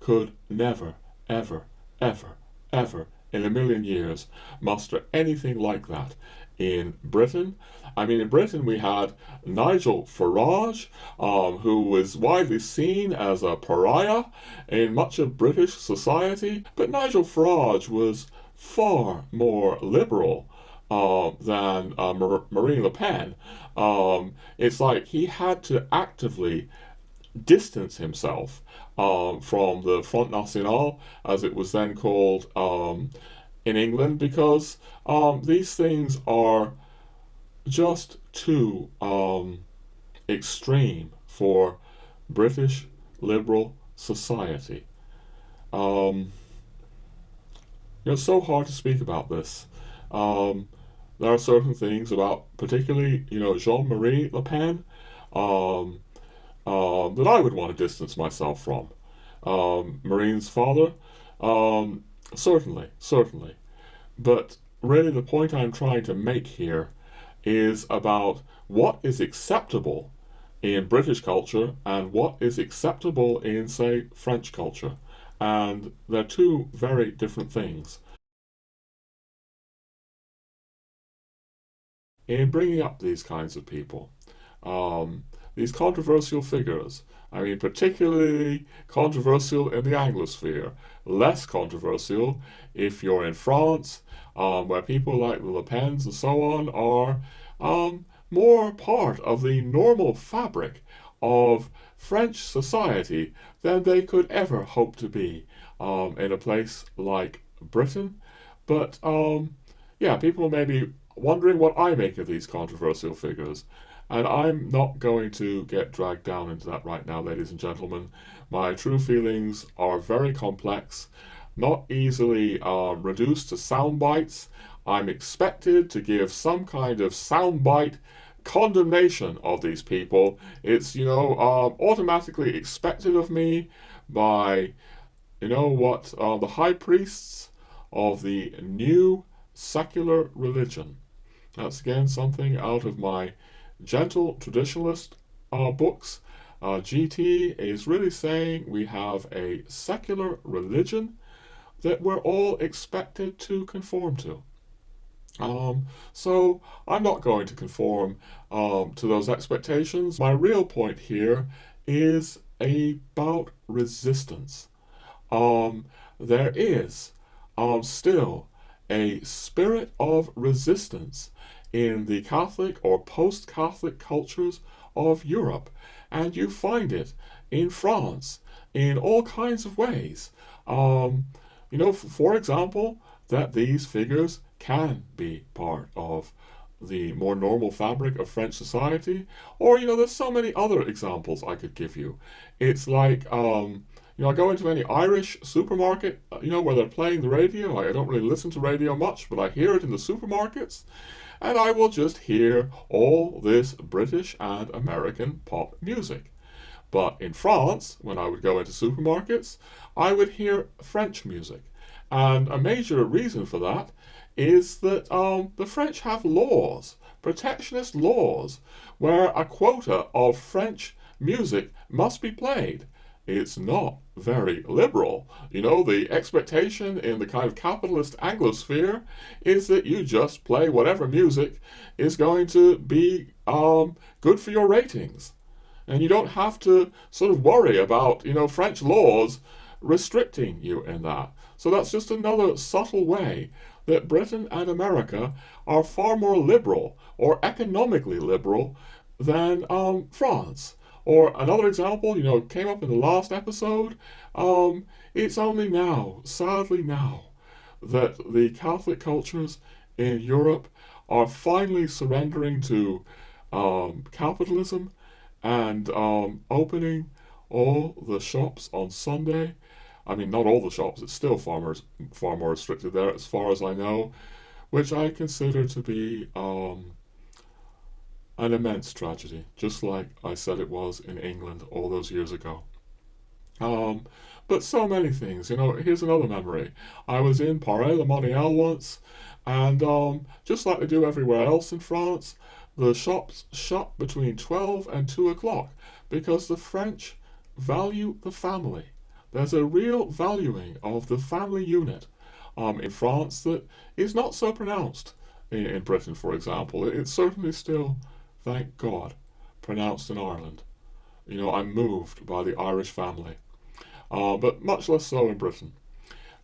could never, ever, ever, ever in a million years muster anything like that in Britain. I mean, in Britain we had Nigel Farage, who was widely seen as a pariah in much of British society, but Nigel Farage was far more liberal than Marine Le Pen. It's like he had to actively distance himself from the Front National, as it was then called in England, because these things are just too extreme for British liberal society. It's so hard to speak about this. There are certain things about, particularly, Jean-Marie Le Pen, that I would want to distance myself from. Marine's father, certainly. But really, the point I'm trying to make here is about what is acceptable in British culture and what is acceptable in, say, French culture. And they're two very different things. In bringing up these kinds of people, these controversial figures, I mean, particularly controversial in the Anglosphere, less controversial if you're in France, where people like the Le Pens and so on are more part of the normal fabric of French society than they could ever hope to be in a place like Britain. But people may be wondering what I make of these controversial figures. And I'm not going to get dragged down into that right now, ladies and gentlemen. My true feelings are very complex, not easily reduced to sound bites. I'm expected to give some kind of soundbite condemnation of these people. It's, automatically expected of me by, the high priests of the new secular religion. That's again something out of my Gentle Traditionalist books. GT is really saying we have a secular religion that we're all expected to conform to. So I'm not going to conform to those expectations. My real point here is about resistance. There is still a spirit of resistance in the Catholic or post-Catholic cultures of Europe, and you find it in France in all kinds of ways. For example, that these figures can be part of the more normal fabric of French society, or there's so many other examples I could give you. It's like I go into any Irish supermarket, where they're playing the radio. I don't really listen to radio much, but I hear it in the supermarkets. And I will just hear all this British and American pop music. But in France, when I would go into supermarkets, I would hear French music. And a major reason for that is that the French have laws, protectionist laws, where a quota of French music must be played. It's not very liberal. The expectation in the kind of capitalist Anglosphere is that you just play whatever music is going to be good for your ratings. And you don't have to sort of worry about, French laws restricting you in that. So that's just another subtle way that Britain and America are far more liberal or economically liberal than France Or another example, came up in the last episode. It's only now, sadly now, that the Catholic cultures in Europe are finally surrendering to capitalism and opening all the shops on Sunday. I mean, not all the shops, it's still far more restricted there as far as I know, which I consider to be an immense tragedy, just like I said it was in England all those years ago. Um, but so many things, here's another memory. I was in Paray-le-Monial once, and just like they do everywhere else in France, the shops shut between 12 and 2 o'clock because the French value the family. There's a real valuing of the family unit in France that is not so pronounced in Britain, for example. It's certainly still, thank God, pronounced in Ireland. I'm moved by the Irish family, but much less so in Britain.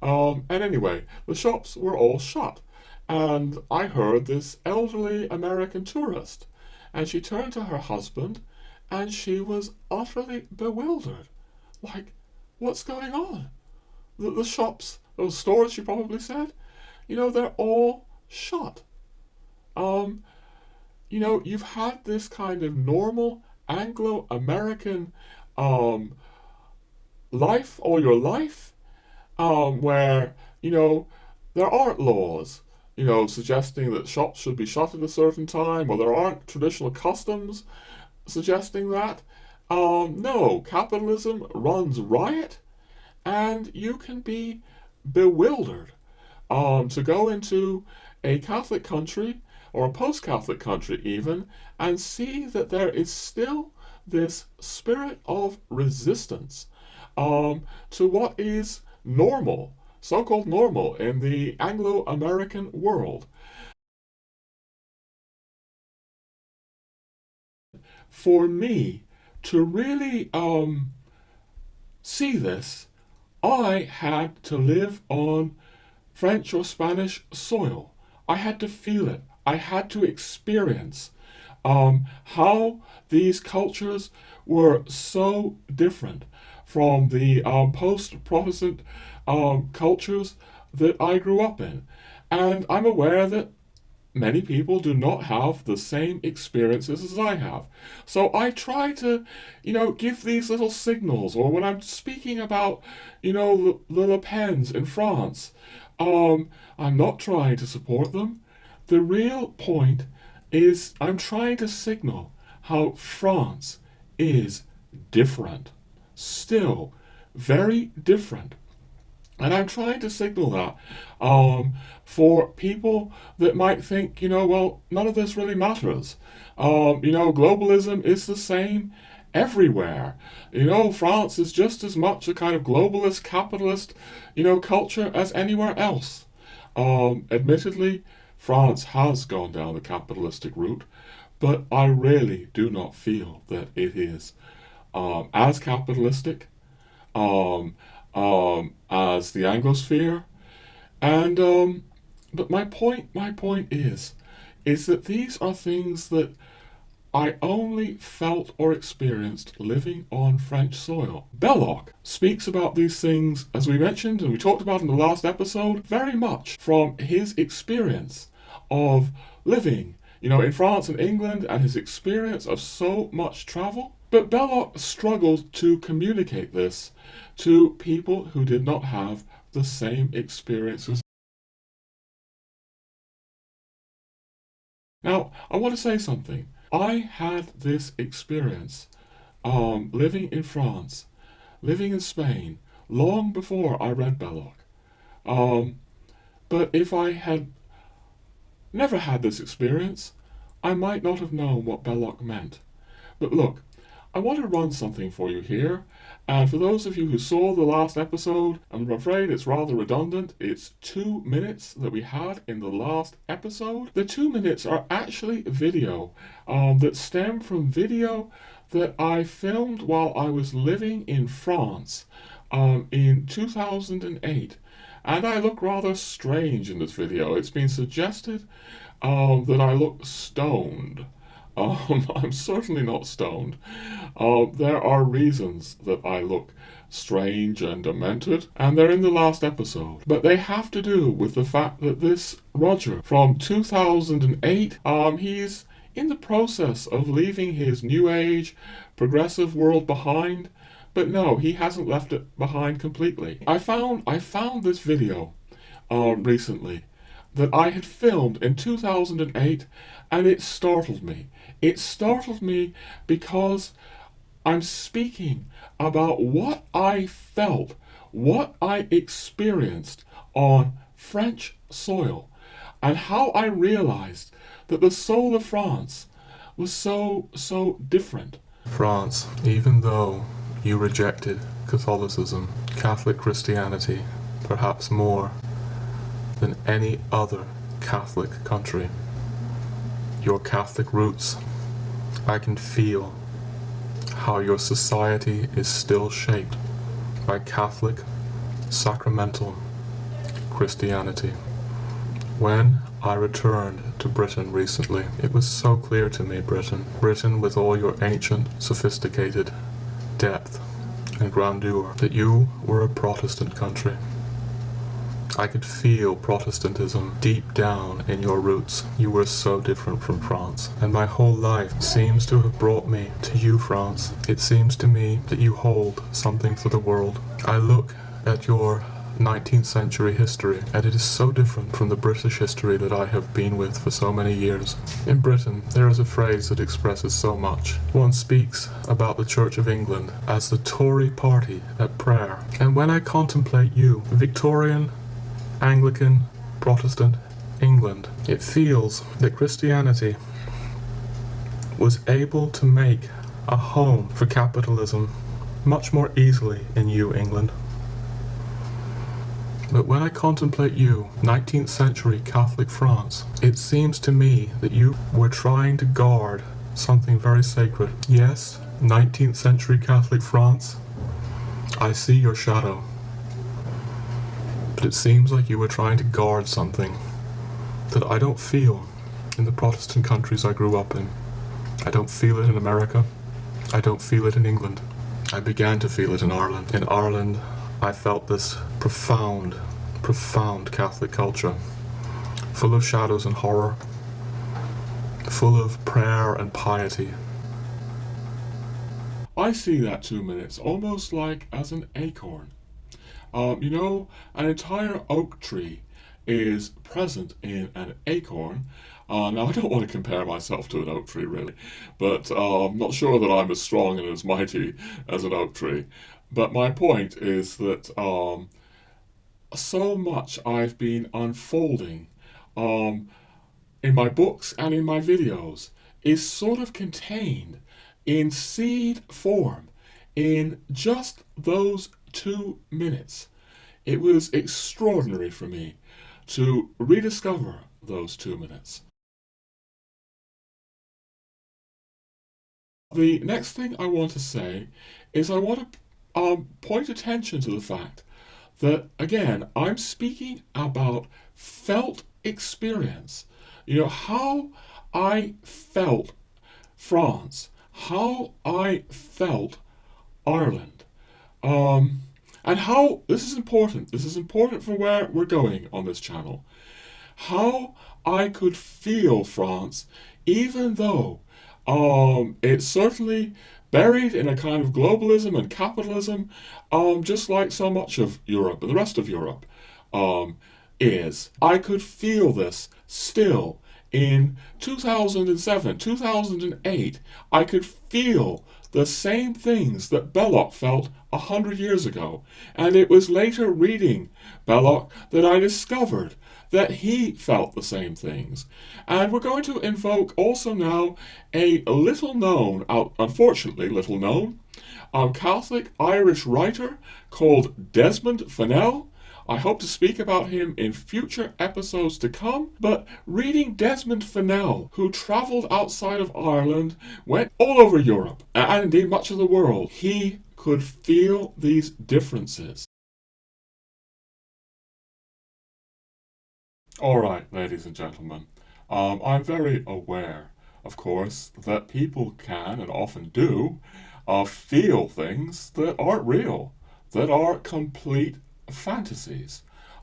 And anyway, the shops were all shut, and I heard this elderly American tourist, and she turned to her husband, and she was utterly bewildered. Like, what's going on? The shops, those stores, she probably said, they're all shut. Um, you've had this kind of normal Anglo-American um, life all your life, where, there aren't laws, suggesting that shops should be shut at a certain time, or there aren't traditional customs suggesting that. No, capitalism runs riot, and you can be bewildered to go into a Catholic country or a post-Catholic country even and see that there is still this spirit of resistance to what is normal, so-called normal in the Anglo-American world. For me to really see this, I had to live on French or Spanish soil. I had to feel it. I had to experience how these cultures were so different from the post-Protestant cultures that I grew up in. And I'm aware that many people do not have the same experiences as I have. So I try to, give these little signals, or when I'm speaking about, the Le Pens in France, I'm not trying to support them. The real point is I'm trying to signal how France is different, still very different. And I'm trying to signal that for people that might think, well, none of this really matters. Globalism is the same everywhere. France is just as much a kind of globalist, capitalist, culture as anywhere else. Admittedly, France has gone down the capitalistic route, but I really do not feel that it is as capitalistic as the Anglosphere. And but my point is that these are things that I only felt or experienced living on French soil. Belloc speaks about these things, as we mentioned and we talked about in the last episode, very much from his experience of living, in France and England, and his experience of so much travel. But Belloc struggled to communicate this to people who did not have the same experiences. Now, I want to say something. I had this experience living in France, living in Spain, long before I read Belloc. Um, but if I had never had this experience, I might not have known what Belloc meant. But look, I want to run something for you here, and for those of you who saw the last episode, I'm afraid it's rather redundant. It's 2 minutes that we had in the last episode. The 2 minutes are actually video that stem from video that I filmed while I was living in France in 2008. And I look rather strange in this video. It's been suggested that I look stoned. I'm certainly not stoned. There are reasons that I look strange and demented, and they're in the last episode. But they have to do with the fact that this Roger from 2008, he's in the process of leaving his new age progressive world behind. But no, he hasn't left it behind completely. I found this video recently that I had filmed in 2008, and it startled me. It startled me because I'm speaking about what I felt, what I experienced on French soil, and how I realized that the soul of France was so different. France, even though you rejected Catholicism, Catholic Christianity, perhaps more than any other Catholic country, your Catholic roots, I can feel how your society is still shaped by Catholic, sacramental Christianity. When I returned to Britain recently, it was so clear to me, Britain with all your ancient, sophisticated depth and grandeur, that you were a Protestant country. I could feel Protestantism deep down in your roots. You were so different from France, and my whole life seems to have brought me to you, France. It seems to me that you hold something for the world. I look at your 19th century history, and it is so different from the British history that I have been with for so many years. In Britain, there is a phrase that expresses so much. One speaks about the Church of England as the Tory party at prayer. And when I contemplate you, Victorian, Anglican, Protestant, England, it feels that Christianity was able to make a home for capitalism much more easily in you, England. But when I contemplate you, 19th century Catholic France, it seems to me that you were trying to guard something very sacred. Yes, 19th century Catholic France, I see your shadow. But it seems like you were trying to guard something that I don't feel in the Protestant countries I grew up in. I don't feel it in America. I don't feel it in England. I began to feel it in Ireland. In Ireland, I felt this profound Catholic culture, full of shadows and horror, full of prayer and piety. I see that 2 minutes almost like as an acorn. An entire oak tree is present in an acorn. Now, I don't want to compare myself to an oak tree, really, but I'm not sure that I'm as strong and as mighty as an oak tree. But my point is that so much I've been unfolding in my books and in my videos is sort of contained in seed form in just those 2 minutes. It was extraordinary for me to rediscover those 2 minutes. The next thing I want to say is I want to point attention to the fact that, again, I'm speaking about felt experience. How I felt France, how I felt Ireland. And how, this is important for where we're going on this channel, how I could feel France, even though it's certainly buried in a kind of globalism and capitalism, just like so much of Europe and the rest of Europe is. I could feel this still in 2007, 2008. I could feel the same things that Belloc felt 100 years ago. And it was later reading Belloc that I discovered that he felt the same things. And we're going to invoke also now a little known, unfortunately little known, Catholic Irish writer called Desmond Fennell. I hope to speak about him in future episodes to come, but reading Desmond Fennell, who travelled outside of Ireland, went all over Europe, and indeed much of the world, he could feel these differences. Alright, ladies and gentlemen, I'm very aware of course, that people can and often do feel things that aren't real, that are complete fantasies.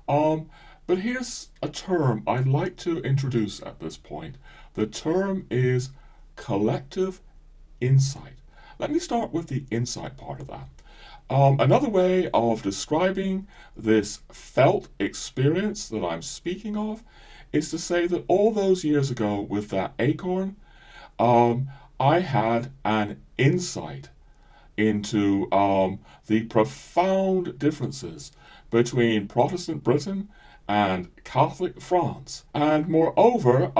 Um, but here's a term I'd like to introduce at this point. The term is collective insight. Let me start with the insight part of that. Another way of describing this felt experience that I'm speaking of is to say that all those years ago with that acorn, I had an insight into the profound differences between Protestant Britain and Catholic France. And moreover,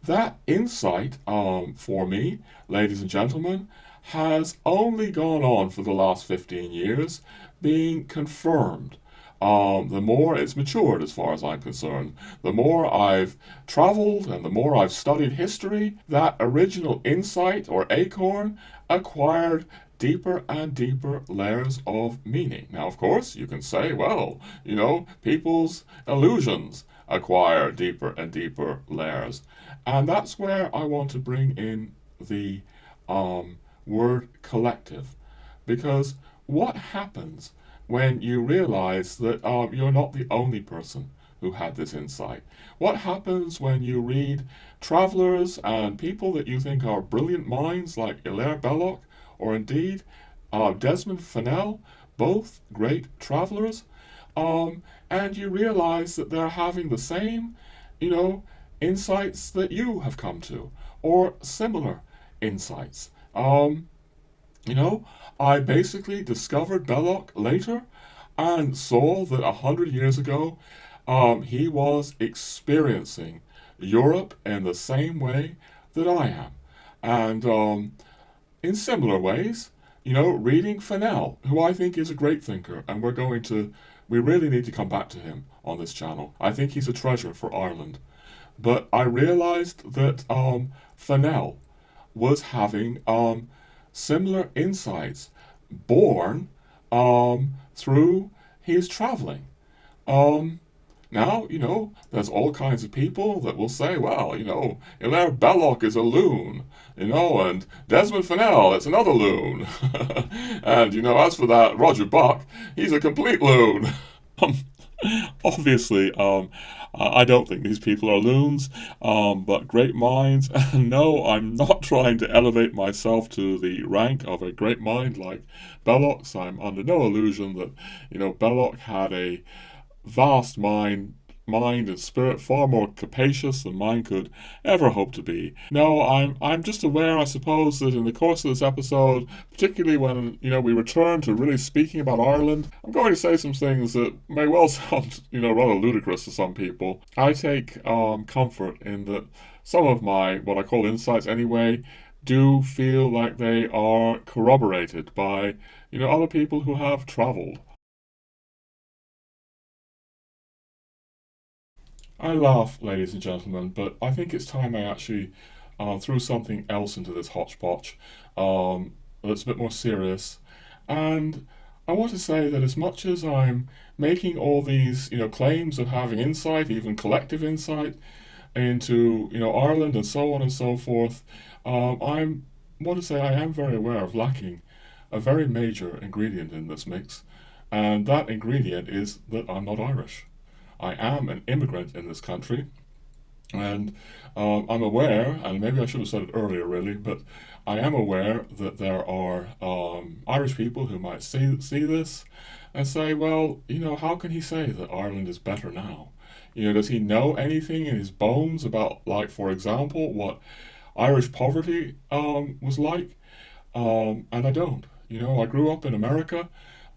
that insight for me, ladies and gentlemen, has only gone on for the last 15 years, being confirmed. The more it's matured, as far as I'm concerned, the more I've traveled and the more I've studied history, that original insight or acorn acquired deeper and deeper layers of meaning. Now, of course, you can say, well, people's illusions acquire deeper and deeper layers. And that's where I want to bring in the word collective. Because what happens when you realize that you're not the only person who had this insight? What happens when you read travelers and people that you think are brilliant minds like Hilaire Belloc or indeed Desmond Fennell, both great travelers, and you realize that they're having the same, insights that you have come to, or similar insights. I basically discovered Belloc later and saw that 100 years ago he was experiencing Europe in the same way that I am. And in similar ways, reading Fennell, who I think is a great thinker, and we really need to come back to him on this channel. I think he's a treasure for Ireland. But I realized that Fennell was having similar insights born through his traveling. Now, there's all kinds of people that will say, well, Hilaire Belloc is a loon, and Desmond Fennell is another loon. And, as for that Roger Buck, he's a complete loon. Obviously, I don't think these people are loons, but great minds. No, I'm not trying to elevate myself to the rank of a great mind like Belloc's. I'm under no illusion that, Belloc had a vast mind and spirit far more capacious than mine could ever hope to be. No, I'm just aware, I suppose, that in the course of this episode, particularly when we return to really speaking about Ireland, I'm going to say some things that may well sound rather ludicrous to some people. I take comfort in that some of my what I call insights anyway do feel like they are corroborated by other people who have travelled. I laugh, ladies and gentlemen, but I think it's time I actually threw something else into this hodgepodge that's a bit more serious. And I want to say that as much as I'm making all these, claims of having insight, even collective insight, into, Ireland and so on and so forth, I want to say I am very aware of lacking a very major ingredient in this mix, and that ingredient is that I'm not Irish. I am an immigrant in this country, and I'm aware, and maybe I should have said it earlier really, but I am aware that there are Irish people who might see this and say, well, how can he say that Ireland is better now? Does he know anything in his bones about, like, for example, what Irish poverty was like? And I don't. I grew up in America.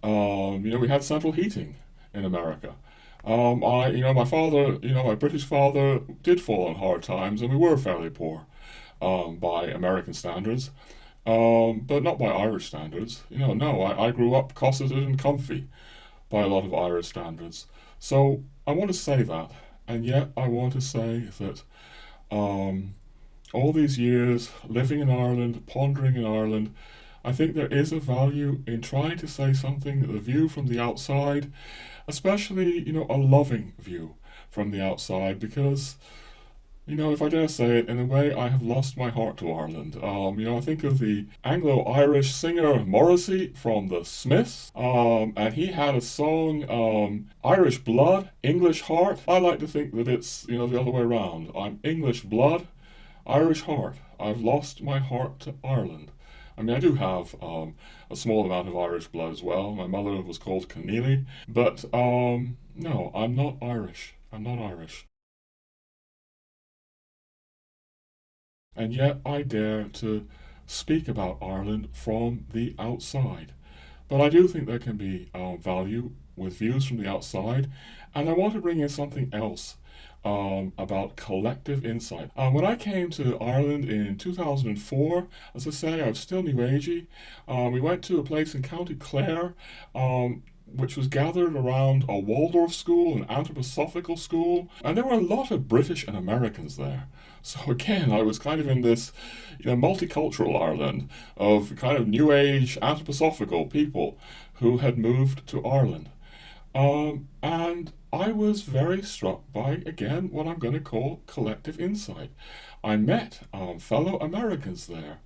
We had central heating in America. My father, my British father did fall on hard times, and we were fairly poor, by American standards, but not by Irish standards. No, I grew up cosseted and comfy by a lot of Irish standards. So I want to say that, and yet I want to say that, all these years living in Ireland, pondering in Ireland, I think there is a value in trying to say something, the view from the outside, especially, a loving view from the outside, because, If I dare say it, in a way, I have lost my heart to Ireland. I think of the Anglo-Irish singer Morrissey from the Smiths, and he had a song, Irish Blood, English Heart. I like to think that it's, the other way around. I'm English blood, Irish heart. I've lost my heart to Ireland. I do have a small amount of Irish blood as well. My mother was called Keneally, but no, I'm not Irish. I'm not Irish. And yet I dare to speak about Ireland from the outside. But I do think there can be value with views from the outside, and I want to bring in something else about collective insight. When I came to Ireland in 2004, as I say, I was still new agey. We went to a place in County Clare, which was gathered around a Waldorf school, an anthroposophical school, and there were a lot of British and Americans there. So again, I was kind of in this, multicultural Ireland of kind of new age anthroposophical people who had moved to Ireland. And I was very struck by, again, what I'm going to call collective insight. I met fellow Americans there,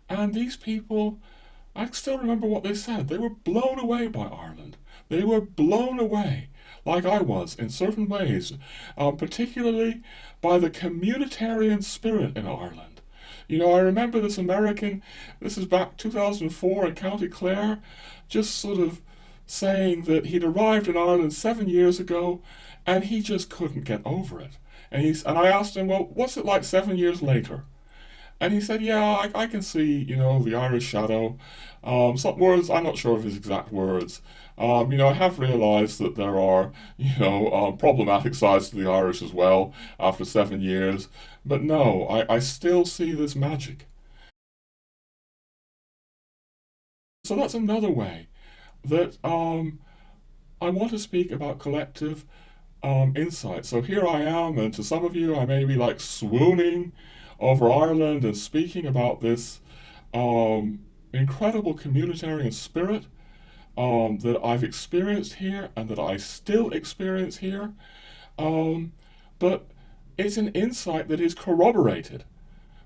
and these people, I still remember what they said. They were blown away by Ireland. They were blown away, like I was in certain ways, particularly by the communitarian spirit in Ireland. I remember this American, this is back 2004 in County Clare, just sort of saying that he'd arrived in Ireland 7 years ago and he just couldn't get over it. And I asked him, well, what's it like 7 years later? And he said, yeah, I can see, the Irish shadow. Some words, I'm not sure of his exact words. I have realised that there are, problematic sides to the Irish as well after 7 years. But no, I still see this magic. So that's another way that I want to speak about collective insight. So here I am, and to some of you, I may be like swooning over Ireland and speaking about this incredible communitarian spirit that I've experienced here and that I still experience here. But it's an insight that is corroborated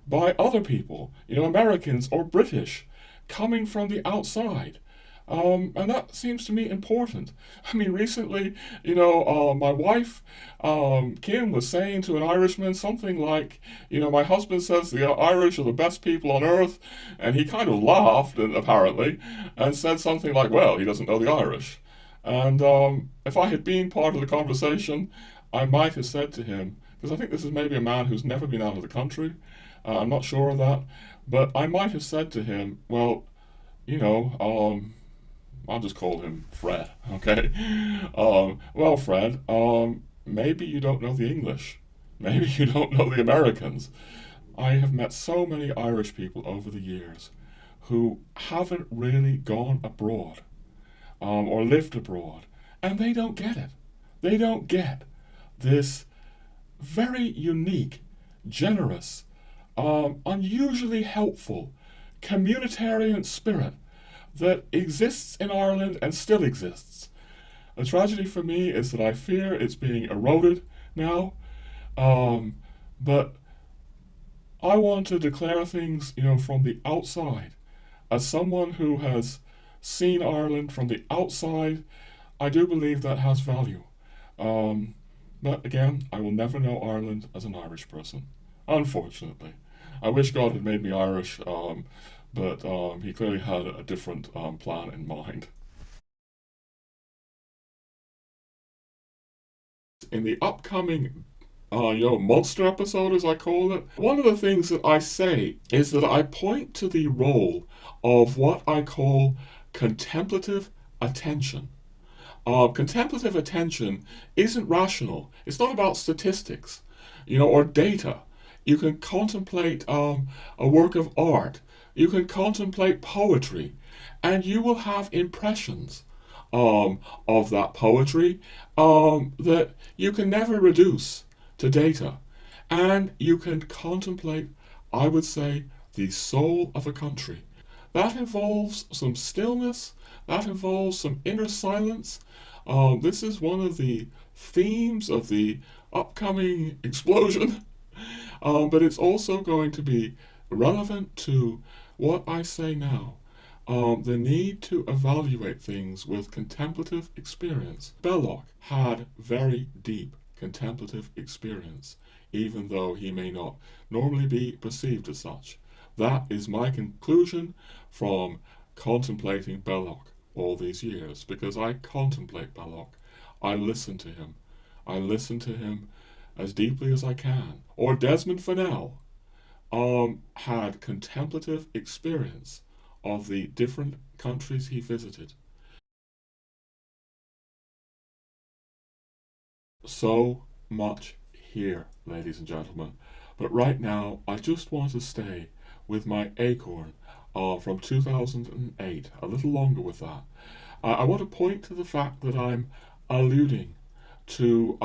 by other people, Americans or British, coming from the outside. And that seems to me important. Recently, my wife, Kim, was saying to an Irishman something like, my husband says the Irish are the best people on earth, and he kind of laughed, apparently, and said something like, well, he doesn't know the Irish. And if I had been part of the conversation, I might have said to him, because I think this is maybe a man who's never been out of the country, I'm not sure of that, but I might have said to him, well, I'll just call him Fred, okay? Well, Fred, maybe you don't know the English. Maybe you don't know the Americans. I have met so many Irish people over the years who haven't really gone abroad or lived abroad, and they don't get it. They don't get this very unique, generous, unusually helpful, communitarian spirit that exists in Ireland and still exists. The tragedy for me is that I fear it's being eroded now, but I want to declare things, from the outside. As someone who has seen Ireland from the outside, I do believe that has value. But again, I will never know Ireland as an Irish person, unfortunately. I wish God had made me Irish, but he clearly had a different plan in mind. In the upcoming, monster episode, as I call it, one of the things that I say is that I point to the role of what I call contemplative attention. Contemplative attention isn't rational. It's not about statistics, or data. You can contemplate a work of art. You can contemplate poetry, and you will have impressions of that poetry that you can never reduce to data. And you can contemplate, I would say, the soul of a country. That involves some stillness, that involves some inner silence. This is one of the themes of the upcoming explosion. But it's also going to be relevant to what I say now. The need to evaluate things with contemplative experience. Belloc had very deep contemplative experience, even though he may not normally be perceived as such. That is my conclusion from contemplating Belloc all these years, because I contemplate Belloc. I listen to him. I listen to him as deeply as I can. Or Desmond Fennell had contemplative experience of the different countries he visited. So much here, ladies and gentlemen. But right now, I just want to stay with my acorn from 2008, a little longer with that. I want to point to the fact that I'm alluding to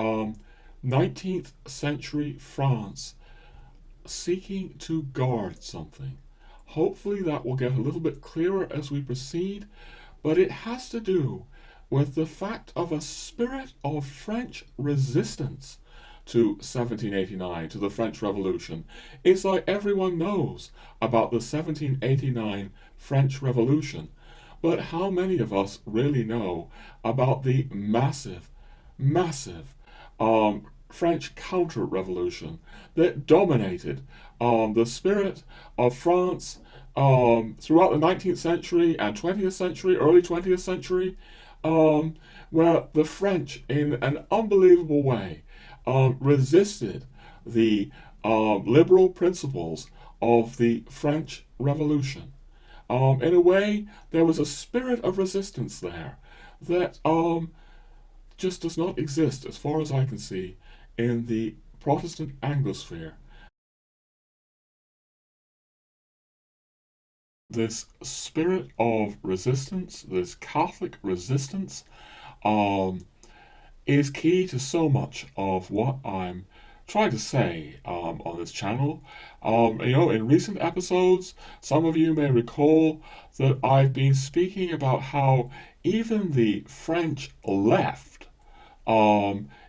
19th century France seeking to guard something. Hopefully that will get a little bit clearer as we proceed, but it has to do with the fact of a spirit of French resistance to 1789, to the French Revolution. It's like everyone knows about the 1789 French Revolution, but how many of us really know about the massive, massive French counter-revolution that dominated the spirit of France throughout the 19th century and 20th century, early 20th century, where the French, in an unbelievable way, resisted the liberal principles of the French Revolution. In a way, there was a spirit of resistance there that just does not exist, as far as I can see, in the Protestant Anglosphere. This spirit of resistance, this Catholic resistance, is key to so much of what I'm trying to say on this channel. In recent episodes, some of you may recall that I've been speaking about how even the French left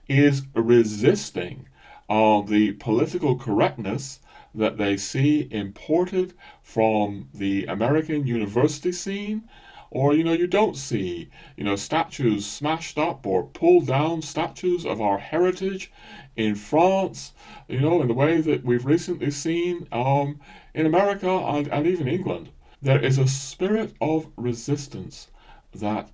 is resisting the political correctness that they see imported from the American university scene. Or, you don't see, statues smashed up or pulled down, statues of our heritage in France, in the way that we've recently seen in America and even England. There is a spirit of resistance that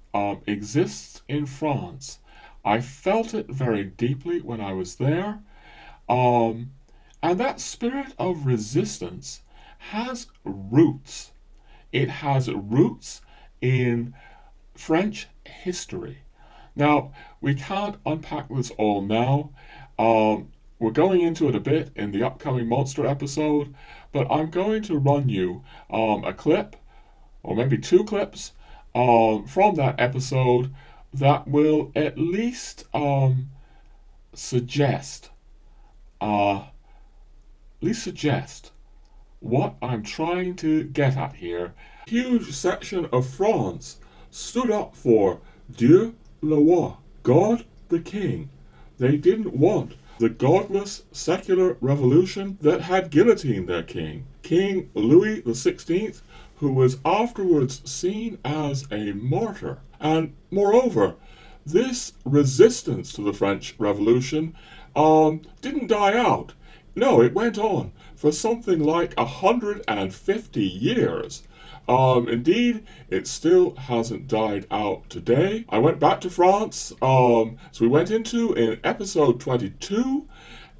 exists in France. I felt it very deeply when I was there. And that spirit of resistance has roots. It has roots in French history. Now, we can't unpack this all now. We're going into it a bit in the upcoming Monster episode, but I'm going to run you a clip, or maybe two clips, from that episode that will at least suggest what I'm trying to get at here. A huge section of France stood up for Dieu le roi, God the King. They didn't want the godless secular revolution that had guillotined their king, King Louis XVI, who was afterwards seen as a martyr. And moreover, this resistance to the French Revolution didn't die out. No, it went on for something like 150 years. Indeed, it still hasn't died out today. I went back to France, so we went into in episode 22,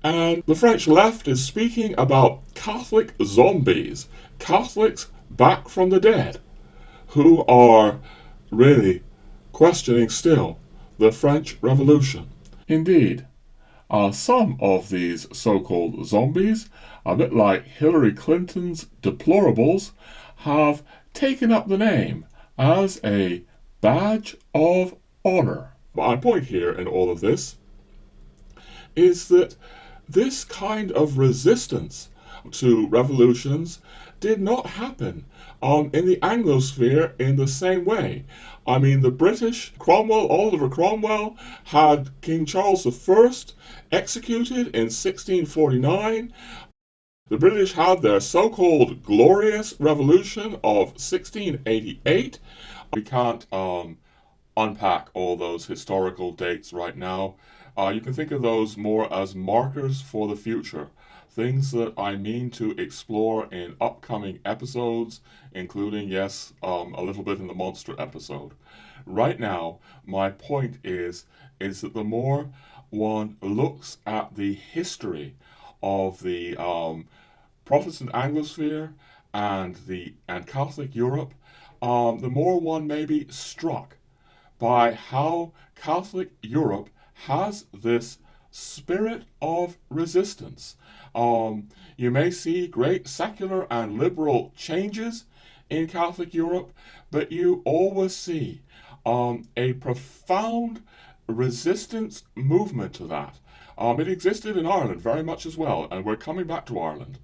and the French left is speaking about Catholic zombies, Catholics back from the dead, who are really questioning still the French Revolution. Indeed, some of these so-called zombies, a bit like Hillary Clinton's deplorables, have taken up the name as a badge of honor. My point here in all of this is that this kind of resistance to revolutions did not happen in the Anglosphere in the same way. I mean, the British, Oliver Cromwell, had King Charles I executed in 1649. The British had their so-called glorious revolution of 1688. We can't unpack all those historical dates right now. You can think of those more as markers for the future, things that I mean to explore in upcoming episodes, including, yes, a little bit in the monster episode. Right now, my point is that the more one looks at the history of the Protestant Anglosphere and Catholic Europe, the more one may be struck by how Catholic Europe has this spirit of resistance. You may see great secular and liberal changes in Catholic Europe, but you always see a profound resistance movement to that. It existed in Ireland very much as well, and we're coming back to Ireland.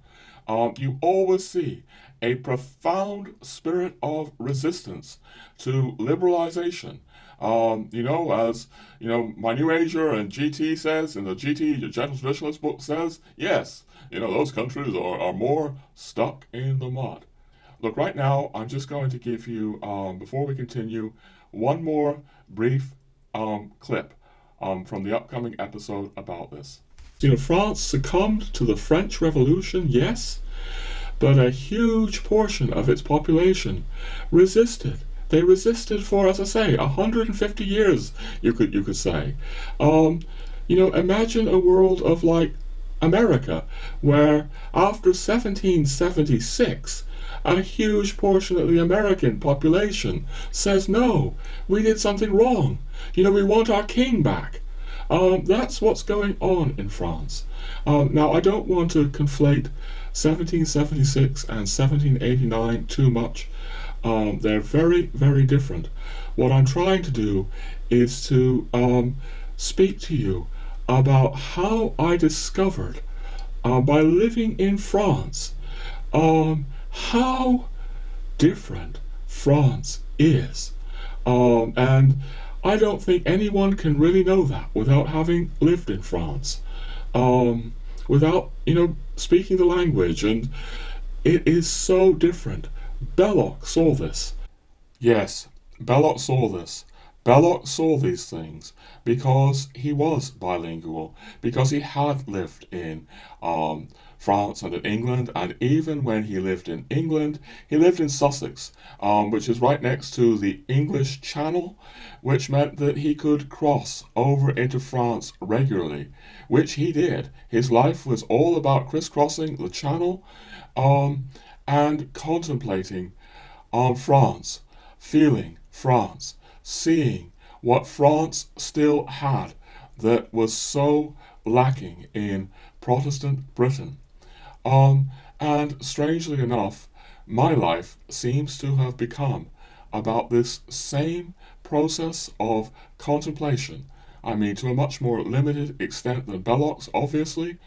You always see a profound spirit of resistance to liberalization. As my New Ager and GT says, in the GT, the Gentle Traditionalist book says, yes, those countries are more stuck in the mud. Look, right now, I'm just going to give you, before we continue, one more brief clip from the upcoming episode about this. France succumbed to the French Revolution, yes, but a huge portion of its population resisted. They resisted for, as I say, 150 years, you could say. Imagine a world of like America, where after 1776, a huge portion of the American population says, no, we did something wrong. We want our king back. That's what's going on in France. Now, I don't want to conflate 1776 and 1789 too much. They're very, very different. What I'm trying to do is to speak to you about how I discovered, by living in France, how different France is. And I don't think anyone can really know that without having lived in France, without, speaking the language. And it is so different. Belloc saw this. Yes, Belloc saw this. Belloc saw these things because he was bilingual, because he had lived in France and in England, and even when he lived in England, he lived in Sussex, which is right next to the English Channel, which meant that he could cross over into France regularly, which he did. His life was all about crisscrossing the Channel and contemplating France, feeling France, seeing what France still had that was so lacking in Protestant Britain. And strangely enough, my life seems to have become about this same process of contemplation. I mean, to a much more limited extent than Belloc's, obviously,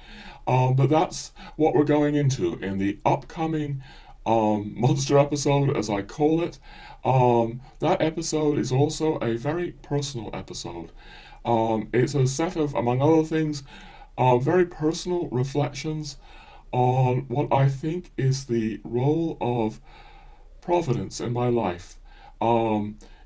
but that's what we're going into in the upcoming monster episode, as I call it. That episode is also a very personal episode. It's a set of, among other things, very personal reflections on what I think is the role of Providence in my life,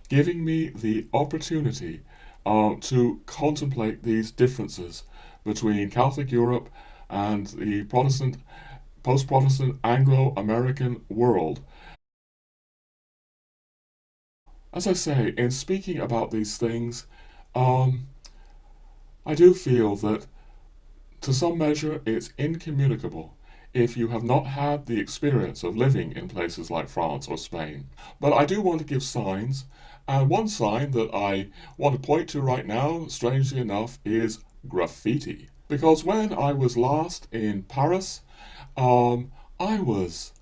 giving me the opportunity to contemplate these differences between Catholic Europe and the Protestant, post-Protestant Anglo-American world. As I say, in speaking about these things, I do feel that to some measure it's incommunicable if you have not had the experience of living in places like France or Spain. But I do want to give signs, and one sign that I want to point to right now, strangely enough, is graffiti. Because when I was last in Paris, I was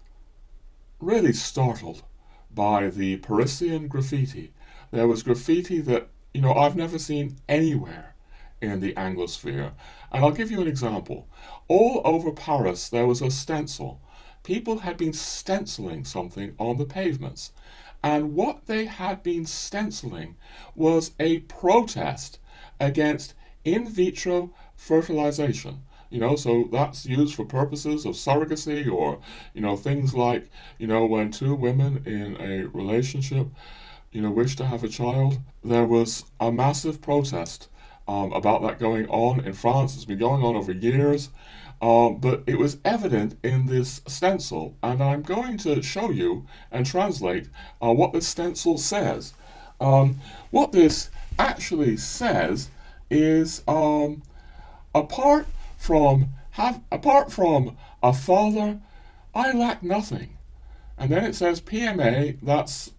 really startled by the Parisian graffiti. There was graffiti that, I've never seen anywhere in the Anglosphere. And I'll give you an example. All over Paris there was a stencil. People had been stenciling something on the pavements. And what they had been stenciling was a protest against in vitro fertilization. So that's used for purposes of surrogacy or, things like, when two women in a relationship, wish to have a child. There was a massive protest about that going on in France. It's been going on over years. But it was evident in this stencil, and I'm going to show you and translate what this stencil says. What this actually says is apart apart from a father, I lack nothing. And then it says PMA, that's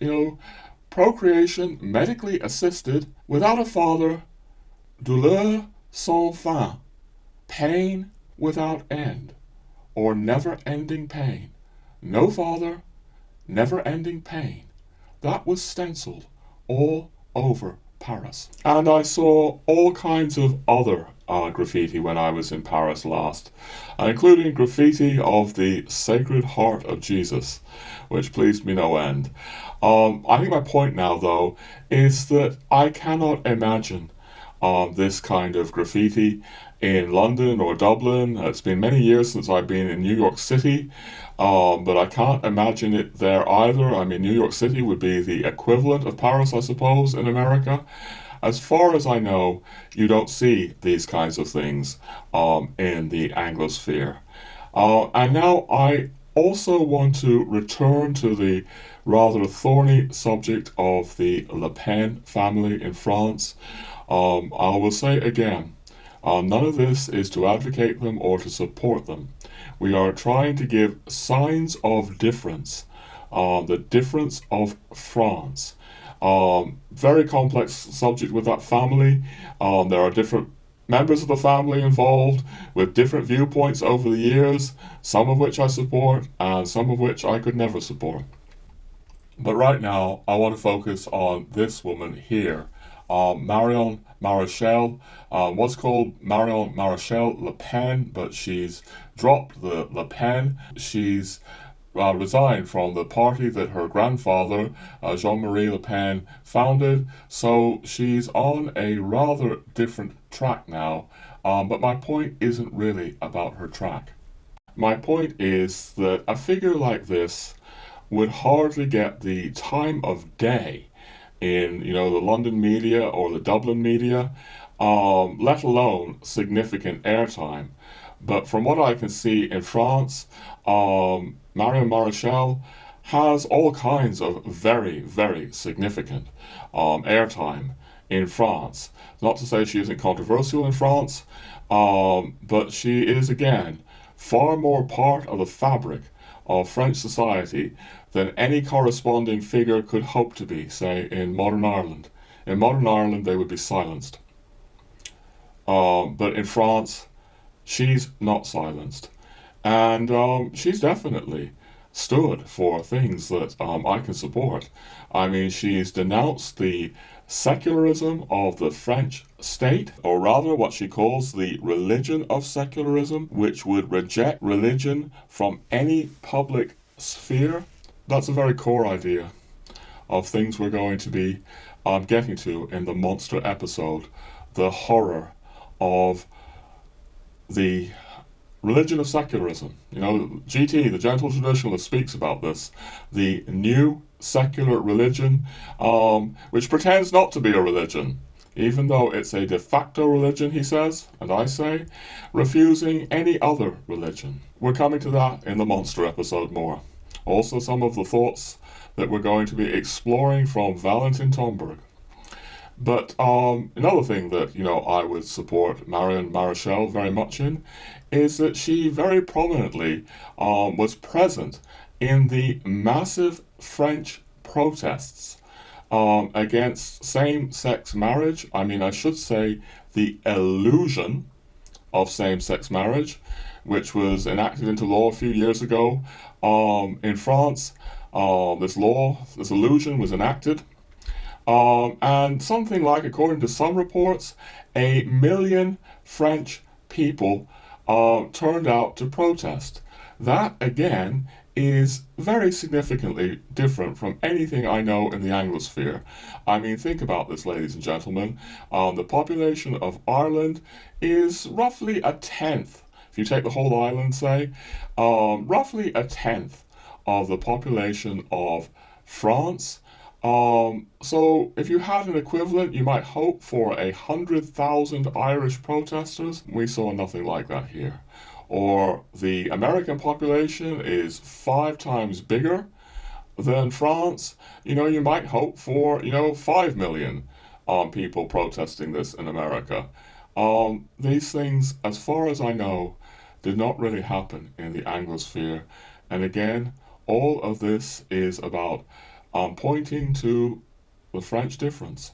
procreation medically assisted without a father, douleur sans fin, pain without end, or never-ending pain. No father, never-ending pain. That was stenciled all over Paris. And I saw all kinds of other graffiti when I was in Paris last, including graffiti of the Sacred Heart of Jesus, which pleased me no end. I think my point now, though, is that I cannot imagine this kind of graffiti in London or Dublin. It's been many years since I've been in New York City, but I can't imagine it there either. I mean, New York City would be the equivalent of Paris, I suppose, in America. As far as I know, you don't see these kinds of things in the Anglosphere. And now I also want to return to the rather thorny subject of the Le Pen family in France. I will say again, none of this is to advocate them or to support them. We are trying to give signs of difference, the difference of France. Very complex subject with that family. There are different members of the family involved with different viewpoints over the years, some of which I support and some of which I could never support. But right now, I want to focus on this woman here, Marion Maréchal, what's called Marion Maréchal Le Pen, but she's dropped the Le Pen. She's resigned from the party that her grandfather, Jean-Marie Le Pen, founded, so she's on a rather different track now, but my point isn't really about her track. My point is that a figure like this would hardly get the time of day in the London media or the Dublin media, let alone significant airtime. But from what I can see in France, Marion Maréchal has all kinds of very, very significant airtime in France. Not to say she isn't controversial in France, but she is, again, far more part of the fabric of French society than any corresponding figure could hope to be, say, in modern Ireland. In modern Ireland, they would be silenced. But in France, she's not silenced. And she's definitely stood for things that I can support. I mean, she's denounced the secularism of the French state, or rather what she calls the religion of secularism, which would reject religion from any public sphere. That's a very core idea of things we're going to be getting to in the monster episode, the horror of the religion of secularism. GT, the Gentle Traditionalist, speaks about this. The new secular religion, which pretends not to be a religion, even though it's a de facto religion, he says, and I say, refusing any other religion. We're coming to that in the monster episode more. Also some of the thoughts that we're going to be exploring from Valentin Tomberg. But another thing that, I would support Marion Maréchal very much in is that she very prominently was present in the massive French protests against same-sex marriage. I mean, I should say the illusion of same-sex marriage, which was enacted into law a few years ago in France. This illusion was enacted. And something like, according to some reports, 1 million French people turned out to protest. That, again, is very significantly different from anything I know in the Anglosphere. I mean, think about this, ladies and gentlemen. The population of Ireland is roughly a tenth if you take the whole island, say, roughly a tenth of the population of France. So if you had an equivalent, you might hope for 100,000 Irish protesters. We saw nothing like that here. Or the American population is 5 times bigger than France. You might hope for, 5 million people protesting this in America. These things, as far as I know, did not really happen in the Anglosphere. And again, all of this is about pointing to the French difference.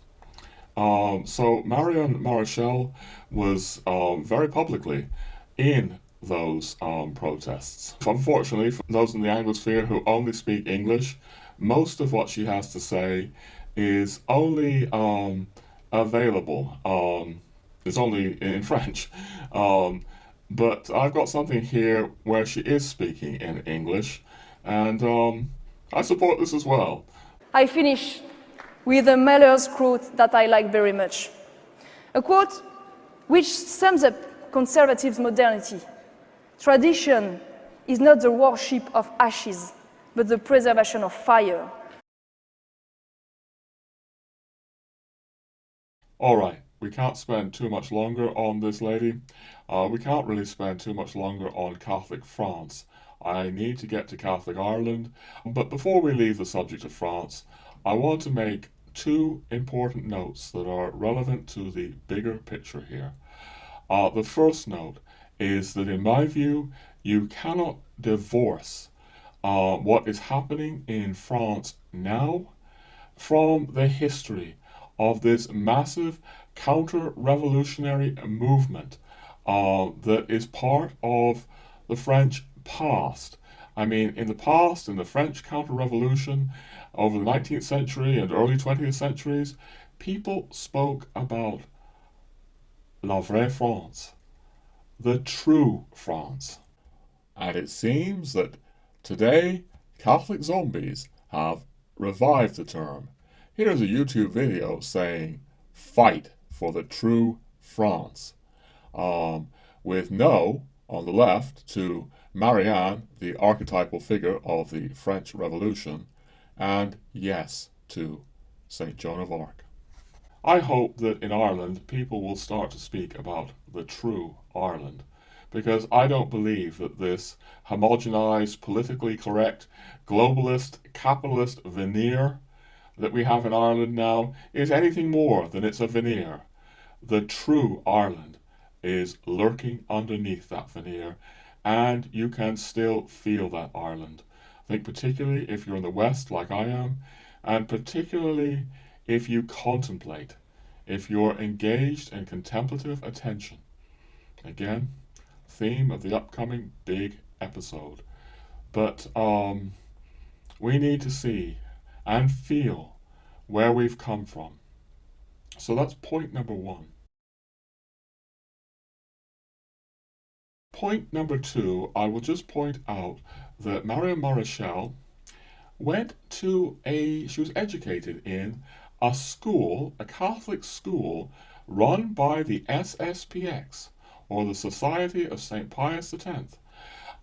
So Marion Maréchal was very publicly in those protests. Unfortunately, for those in the Anglosphere who only speak English, most of what she has to say is only available, is only in French. But I've got something here where she is speaking in English, and I support this as well. I finish with a Mahler's quote that I like very much. A quote which sums up conservative modernity. Tradition is not the worship of ashes, but the preservation of fire. All right, we can't spend too much longer on this lady. We can't really spend too much longer on Catholic France. I need to get to Catholic Ireland. But before we leave the subject of France, I want to make 2 important notes that are relevant to the bigger picture here. The first note is that in my view, you cannot divorce what is happening in France now from the history of this massive counter-revolutionary movement that is part of the French past. I mean, in the past, in the French counter-revolution over the 19th century and early 20th centuries, people spoke about la vraie France, the true France. And it seems that today, Catholic zombies have revived the term. Here's a YouTube video saying, fight for the true France. With no on the left to Marianne, the archetypal figure of the French Revolution, and yes to St. Joan of Arc. I hope that in Ireland people will start to speak about the true Ireland, because I don't believe that this homogenized, politically correct, globalist, capitalist veneer that we have in Ireland now is anything more than it's a veneer. The true Ireland is lurking underneath that veneer, and you can still feel that Ireland. I think particularly if you're in the West like I am, and particularly if you contemplate, if you're engaged in contemplative attention. Again, theme of the upcoming big episode. But we need to see and feel where we've come from. So that's point number 1. Point number 2, I will just point out that Marion Maréchal she was educated in a school, a Catholic school, run by the SSPX, or the Society of St. Pius X.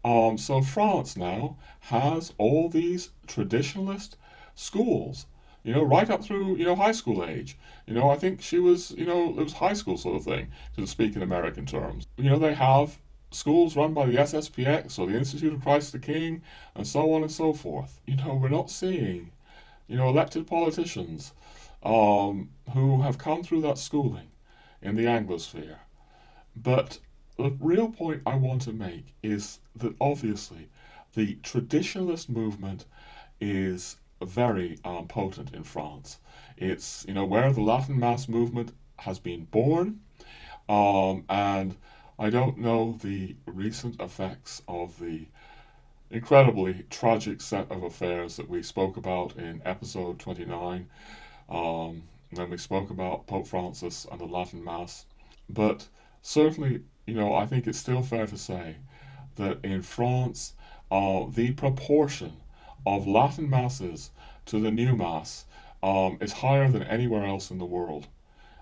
So France now has all these traditionalist schools, right up through, high school age. I think she was, it was high school sort of thing, to speak in American terms. They have schools run by the SSPX or the Institute of Christ the King, and so on and so forth. We're not seeing, elected politicians who have come through that schooling in the Anglosphere. But the real point I want to make is that obviously the traditionalist movement is very potent in France. It's, where the Latin Mass movement has been born, and I don't know the recent effects of the incredibly tragic set of affairs that we spoke about in episode 29, when we spoke about Pope Francis and the Latin Mass. But certainly, I think it's still fair to say that in France, the proportion of Latin Masses to the new Mass is higher than anywhere else in the world.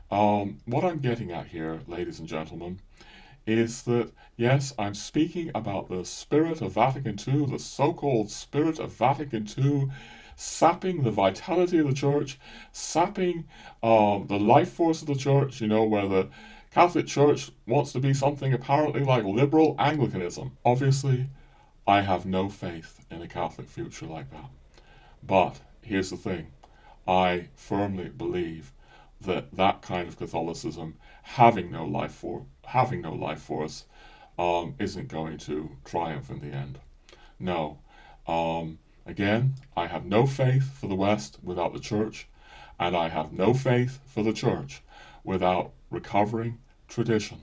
What I'm getting at here, ladies and gentlemen, is that, yes, I'm speaking about the spirit of Vatican II, the so-called spirit of Vatican II, sapping the vitality of the church, sapping the life force of the church, where the Catholic Church wants to be something apparently like liberal Anglicanism. Obviously, I have no faith in a Catholic future like that. But here's the thing. I firmly believe that that kind of Catholicism, having no life force, isn't going to triumph in the end. No. Again, I have no faith for the West without the Church, and I have no faith for the Church without recovering tradition.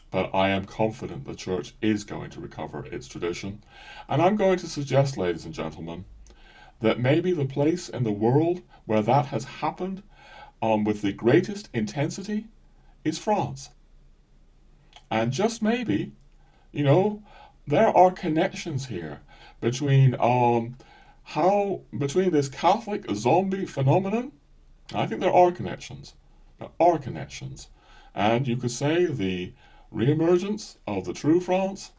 But I am confident the Church is going to recover its tradition, and I'm going to suggest, ladies and gentlemen, that maybe the place in the world where that has happened with the greatest intensity is France. And just maybe, there are connections here between between this Catholic zombie phenomenon. I think there are connections. And you could say the reemergence of the true France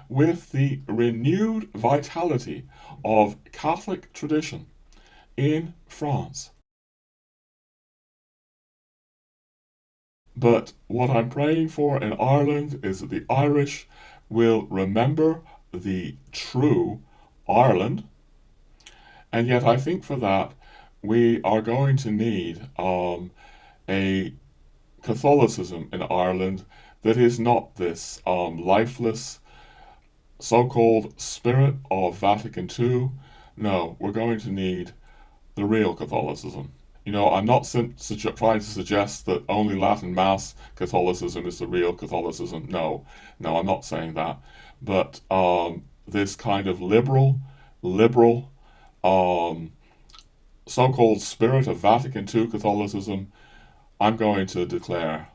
with the renewed vitality of Catholic tradition in France. But what I'm praying for in Ireland is that the Irish will remember the true Ireland, and yet I think for that we are going to need a Catholicism in Ireland that is not this lifeless so-called spirit of Vatican II. No, we're going to need the real Catholicism. I'm not trying to suggest that only Latin Mass Catholicism is the real Catholicism. No, I'm not saying that. But this kind of liberal, so-called spirit of Vatican II Catholicism, I'm going to declare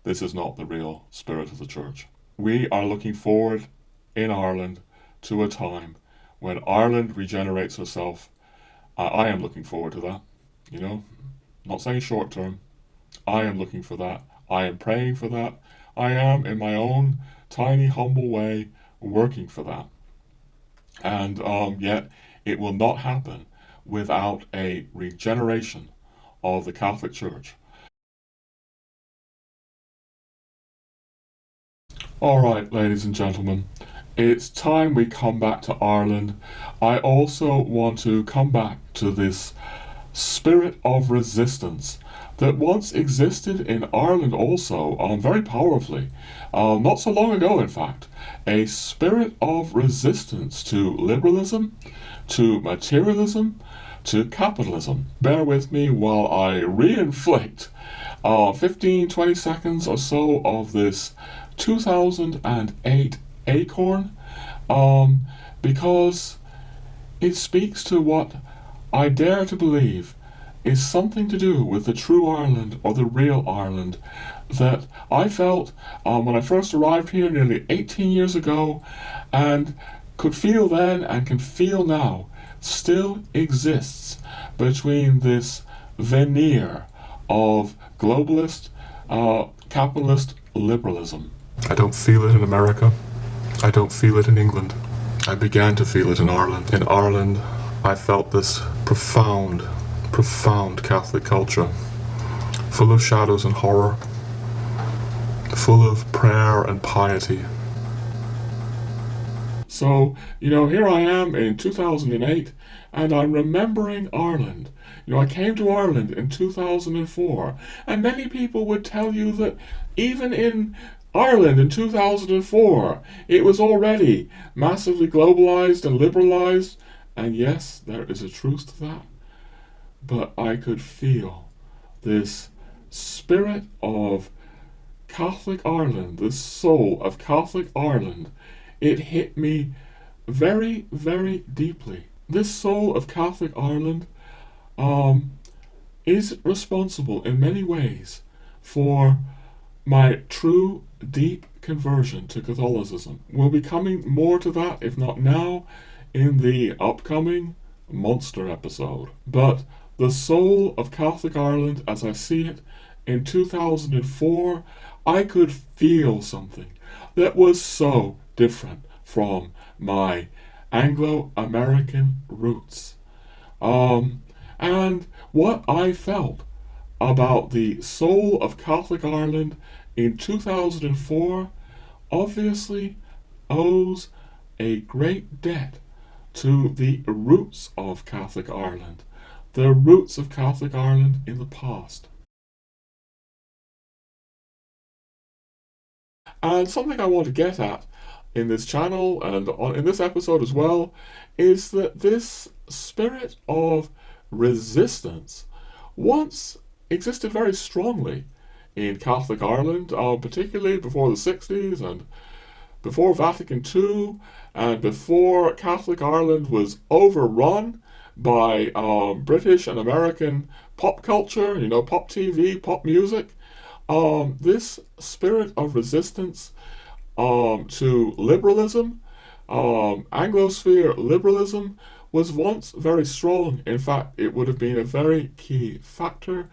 this is not the real spirit of the Church. We are looking forward in Ireland to a time when Ireland regenerates herself. I am looking forward to that. Not saying short term. I am looking for that. I am praying for that. I am, in my own tiny, humble way, working for that. And yet, it will not happen without a regeneration of the Catholic Church. All right, ladies and gentlemen, it's time we come back to Ireland. I also want to come back to this spirit of resistance that once existed in Ireland also, very powerfully, not so long ago in fact, a spirit of resistance to liberalism, to materialism, to capitalism. Bear with me while I reinflict 15-20 seconds or so of this 2008 acorn, because it speaks to what I dare to believe is something to do with the true Ireland or the real Ireland that I felt when I first arrived here nearly 18 years ago, and could feel then and can feel now still exists between this veneer of globalist, capitalist liberalism. I don't feel it in America. I don't feel it in England. I began to feel it in Ireland. In Ireland, I felt this profound Catholic culture, full of shadows and horror, full of prayer and piety. So, here I am in 2008, and I'm remembering Ireland. I came to Ireland in 2004, and many people would tell you that even in Ireland in 2004, it was already massively globalized and liberalized, and yes, there is a truth to that. But I could feel this spirit of Catholic Ireland, this soul of Catholic Ireland. It hit me very, very deeply. This soul of Catholic Ireland is responsible in many ways for my true, deep conversion to Catholicism. We'll be coming more to that, if not now, in the upcoming Monster episode. But the soul of Catholic Ireland, as I see it, in 2004, I could feel something that was so different from my Anglo-American roots. And what I felt about the soul of Catholic Ireland in 2004 obviously owes a great debt to the roots of Catholic Ireland, the roots of Catholic Ireland in the past. And something I want to get at in this channel and in this episode as well is that this spirit of resistance once existed very strongly in Catholic Ireland, particularly before the 60s and before Vatican II and before Catholic Ireland was overrun by British and American pop culture, pop TV, pop music. This spirit of resistance to liberalism, Anglosphere liberalism, was once very strong. In fact, it would have been a very key factor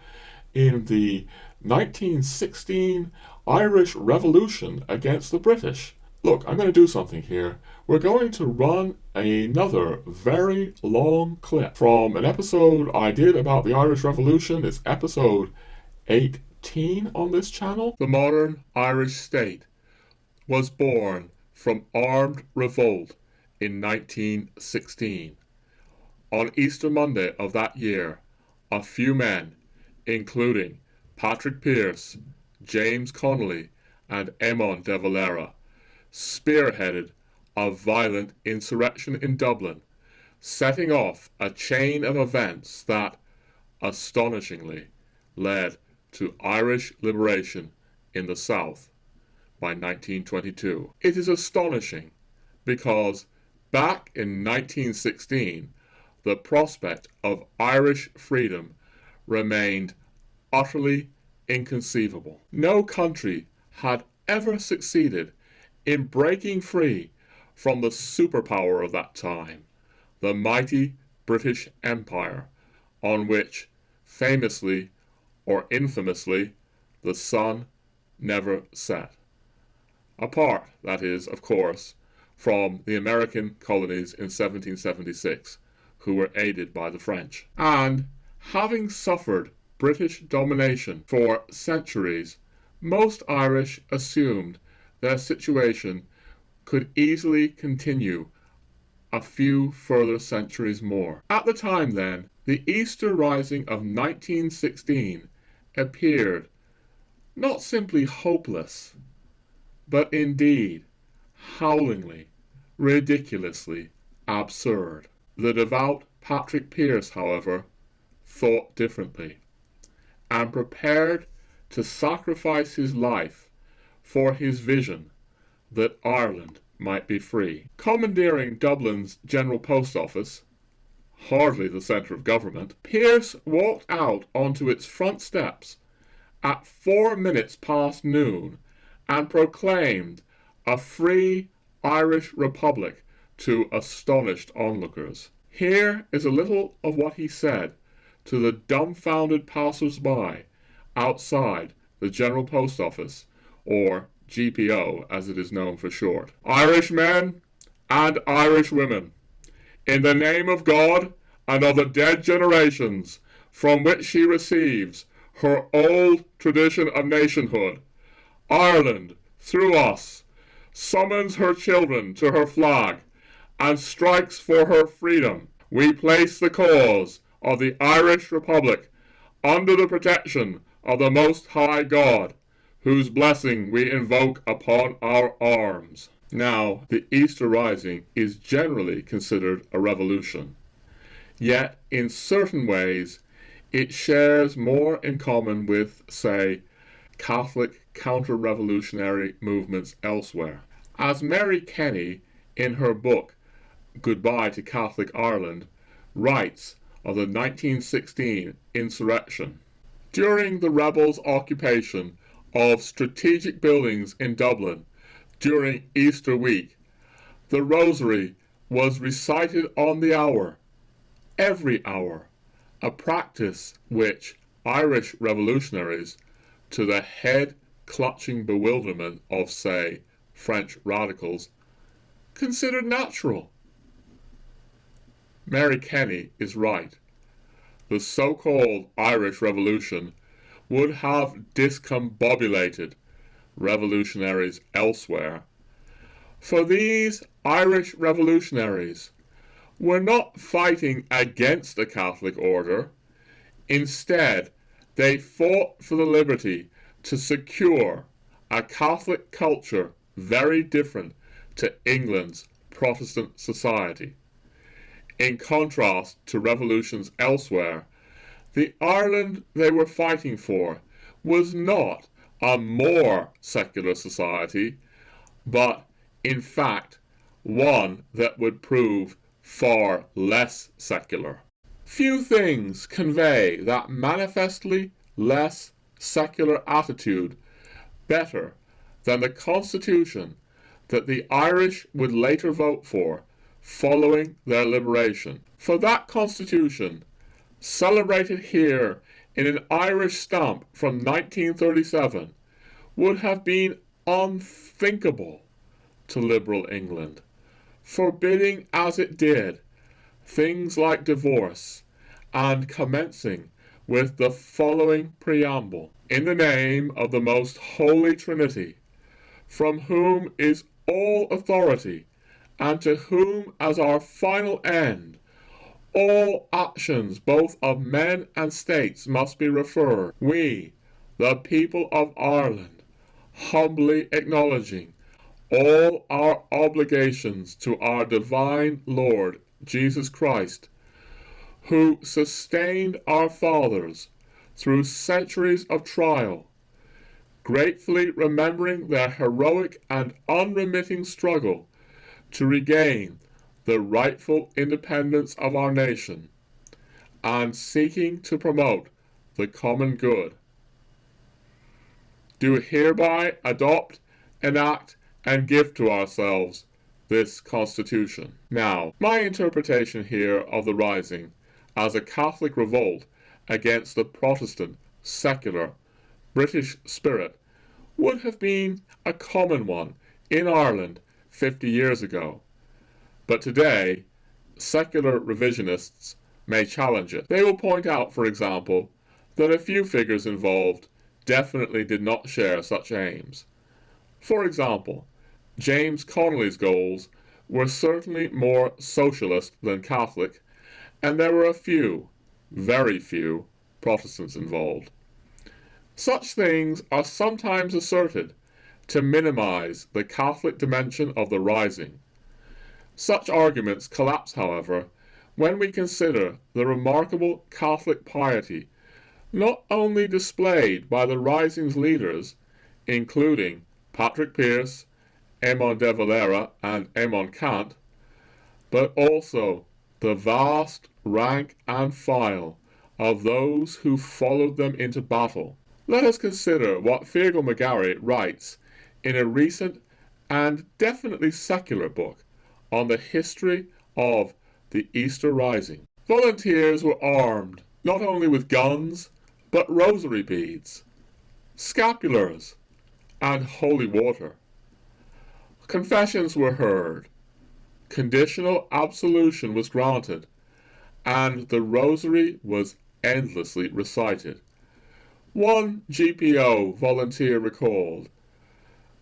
in the 1916 Irish Revolution against the British. Look, I'm going to do something here. We're going to run another very long clip from an episode I did about the Irish Revolution. It's episode 18 on this channel. The modern Irish state was born from armed revolt in 1916. On Easter Monday of that year, a few men, including Patrick Pearse, James Connolly, and Eamon de Valera, spearheaded a violent insurrection in Dublin, setting off a chain of events that, astonishingly, led to Irish liberation in the South by 1922. It is astonishing because back in 1916, the prospect of Irish freedom remained utterly inconceivable. No country had ever succeeded in breaking free from the superpower of that time, the mighty British Empire, on which, famously or infamously, the sun never set. Apart, that is, of course, from the American colonies in 1776, who were aided by the French. And, having suffered British domination for centuries, most Irish assumed their situation could easily continue a few further centuries more. At the time then, the Easter Rising of 1916 appeared not simply hopeless, but indeed howlingly, ridiculously absurd. The devout Patrick Pearse, however, thought differently and prepared to sacrifice his life for his vision that Ireland might be free. Commandeering Dublin's General Post Office, hardly the centre of government, Pearse walked out onto its front steps at 4 minutes past noon and proclaimed a free Irish Republic to astonished onlookers. Here is a little of what he said to the dumbfounded passers-by outside the General Post Office, or GPO as it is known for short. Irish men and Irish women, in the name of God and of the dead generations from which she receives her old tradition of nationhood, Ireland, through us, summons her children to her flag and strikes for her freedom. We place the cause of the Irish Republic under the protection of the Most High God, whose blessing we invoke upon our arms. Now, the Easter Rising is generally considered a revolution, yet in certain ways it shares more in common with, say, Catholic counter-revolutionary movements elsewhere. As Mary Kenny, in her book Goodbye to Catholic Ireland, writes of the 1916 insurrection, during the rebels' occupation of strategic buildings in Dublin during Easter week, the Rosary was recited on the hour, every hour, a practice which Irish revolutionaries, to the head clutching bewilderment of, say, French radicals, considered natural. Mary Kenny is right. The so-called Irish Revolution would have discombobulated revolutionaries elsewhere. For these Irish revolutionaries were not fighting against the Catholic order. Instead, they fought for the liberty to secure a Catholic culture very different to England's Protestant society. In contrast to revolutions elsewhere, the Ireland they were fighting for was not a more secular society, but, in fact, one that would prove far less secular. Few things convey that manifestly less secular attitude better than the constitution that the Irish would later vote for following their liberation. For that constitution, celebrated here in an Irish stamp from 1937, would have been unthinkable to liberal England, forbidding as it did things like divorce, and commencing with the following preamble: "In the name of the most holy Trinity, from whom is all authority, and to whom as our final end all actions both of men and states must be referred, we, the people of Ireland, humbly acknowledging all our obligations to our divine Lord Jesus Christ, who sustained our fathers through centuries of trial, gratefully remembering their heroic and unremitting struggle to regain the rightful independence of our nation, and seeking to promote the common good, do hereby adopt, enact, and give to ourselves this Constitution." Now, my interpretation here of the Rising as a Catholic revolt against the Protestant, secular, British spirit would have been a common one in Ireland 50 years ago. But today, secular revisionists may challenge it. They will point out, for example, that a few figures involved definitely did not share such aims. For example, James Connolly's goals were certainly more socialist than Catholic, and there were a few, very few, Protestants involved. Such things are sometimes asserted to minimize the Catholic dimension of the Rising. Such arguments collapse, however, when we consider the remarkable Catholic piety not only displayed by the Rising's leaders, including Patrick Pearse, Eamon de Valera, and Eamon Kant, but also the vast rank and file of those who followed them into battle. Let us consider what Feargal McGarry writes in a recent and definitely secular book on the history of the Easter Rising. Volunteers were armed not only with guns, but rosary beads, scapulars, and holy water. Confessions were heard, conditional absolution was granted, and the rosary was endlessly recited. One GPO volunteer recalled,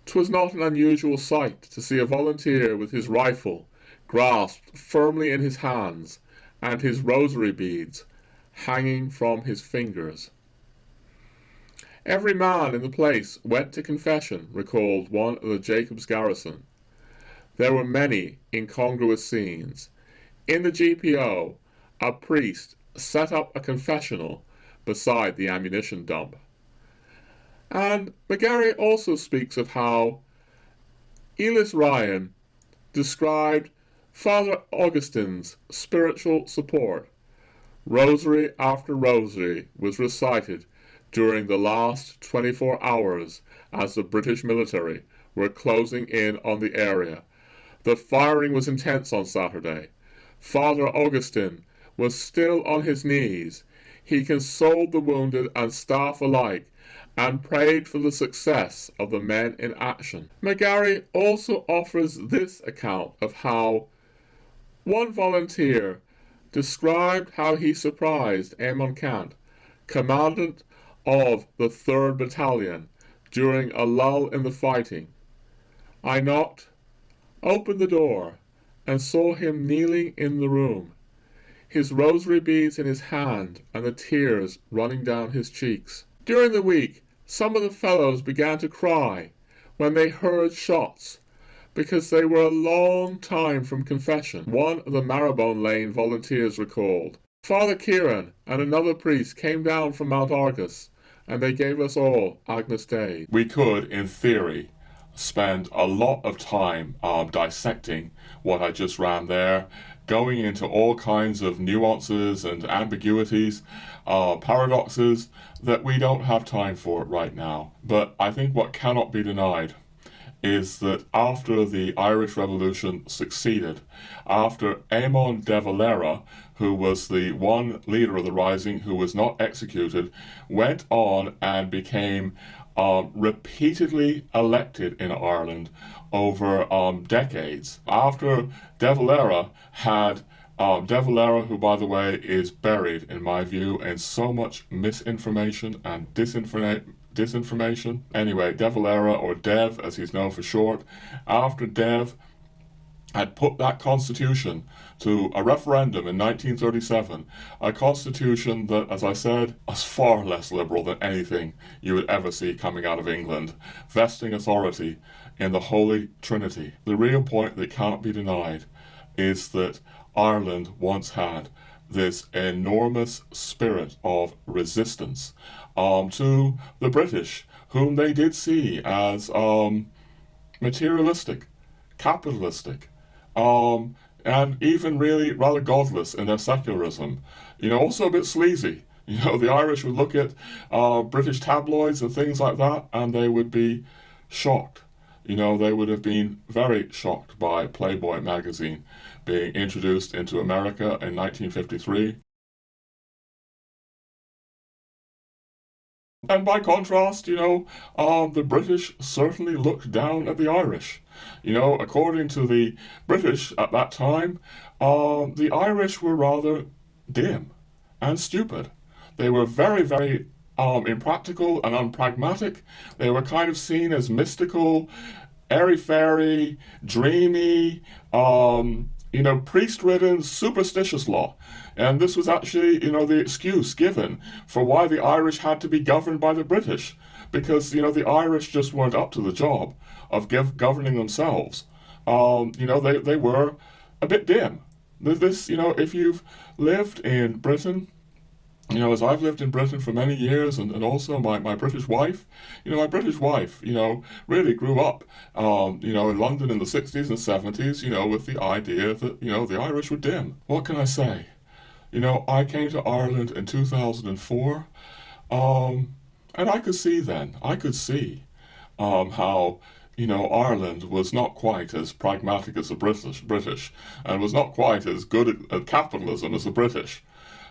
"'Twas not an unusual sight to see a volunteer with his rifle grasped firmly in his hands and his rosary beads hanging from his fingers." "Every man in the place went to confession," recalled one of the Jacob's garrison. There were many incongruous scenes. In the GPO, a priest set up a confessional beside the ammunition dump. And McGarry also speaks of how Elis Ryan described Father Augustine's spiritual support. Rosary after rosary was recited during the last 24 hours as the British military were closing in on the area. The firing was intense on Saturday. Father Augustine was still on his knees. He consoled the wounded and staff alike, and prayed for the success of the men in action. McGarry also offers this account of how one volunteer described how he surprised Amon Kant, commandant of the 3rd Battalion, during a lull in the fighting. I knocked, opened the door, and saw him kneeling in the room, his rosary beads in his hand and the tears running down his cheeks. During the week, some of the fellows began to cry when they heard shots, because they were a long time from confession, one of the Marrowbone Lane volunteers recalled. Father Kieran and another priest came down from Mount Argus, and they gave us all Agnus Dei. We could, in theory, spend a lot of time dissecting what I just ran there, going into all kinds of nuances and ambiguities, paradoxes that we don't have time for right now. But I think what cannot be denied is that after the Irish Revolution succeeded, after Éamon de Valera, who was the one leader of the rising who was not executed, went on and became repeatedly elected in Ireland over decades. After de Valera had de Valera, who, by the way, is buried, in my view, in so much misinformation and disinformation. Anyway, de Valera, or Dev as he's known for short, after Dev had put that constitution to a referendum in 1937, a constitution that, as I said, was far less liberal than anything you would ever see coming out of England, vesting authority in the Holy Trinity. The real point that can't be denied is that Ireland once had this enormous spirit of resistance to the British, whom they did see as materialistic, capitalistic, and even really rather godless in their secularism. Also a bit sleazy. The Irish would look at British tabloids and things like that, and they would be shocked. They would have been very shocked by Playboy magazine being introduced into America in 1953. And by contrast, the British certainly looked down at the Irish. According to the British at that time, the Irish were rather dim and stupid. They were very, very impractical and unpragmatic. They were kind of seen as mystical, airy-fairy, dreamy, priest-ridden, superstitious law. And this was actually, the excuse given for why the Irish had to be governed by the British, because, the Irish just weren't up to the job of governing themselves. They were a bit dim. If you've lived in Britain, as I've lived in Britain for many years, and also my British wife, really grew up, in London in the 60s and 70s, with the idea that, the Irish were dim. What can I say? I came to Ireland in 2004, and I could see how, Ireland was not quite as pragmatic as the British, and was not quite as good at capitalism as the British,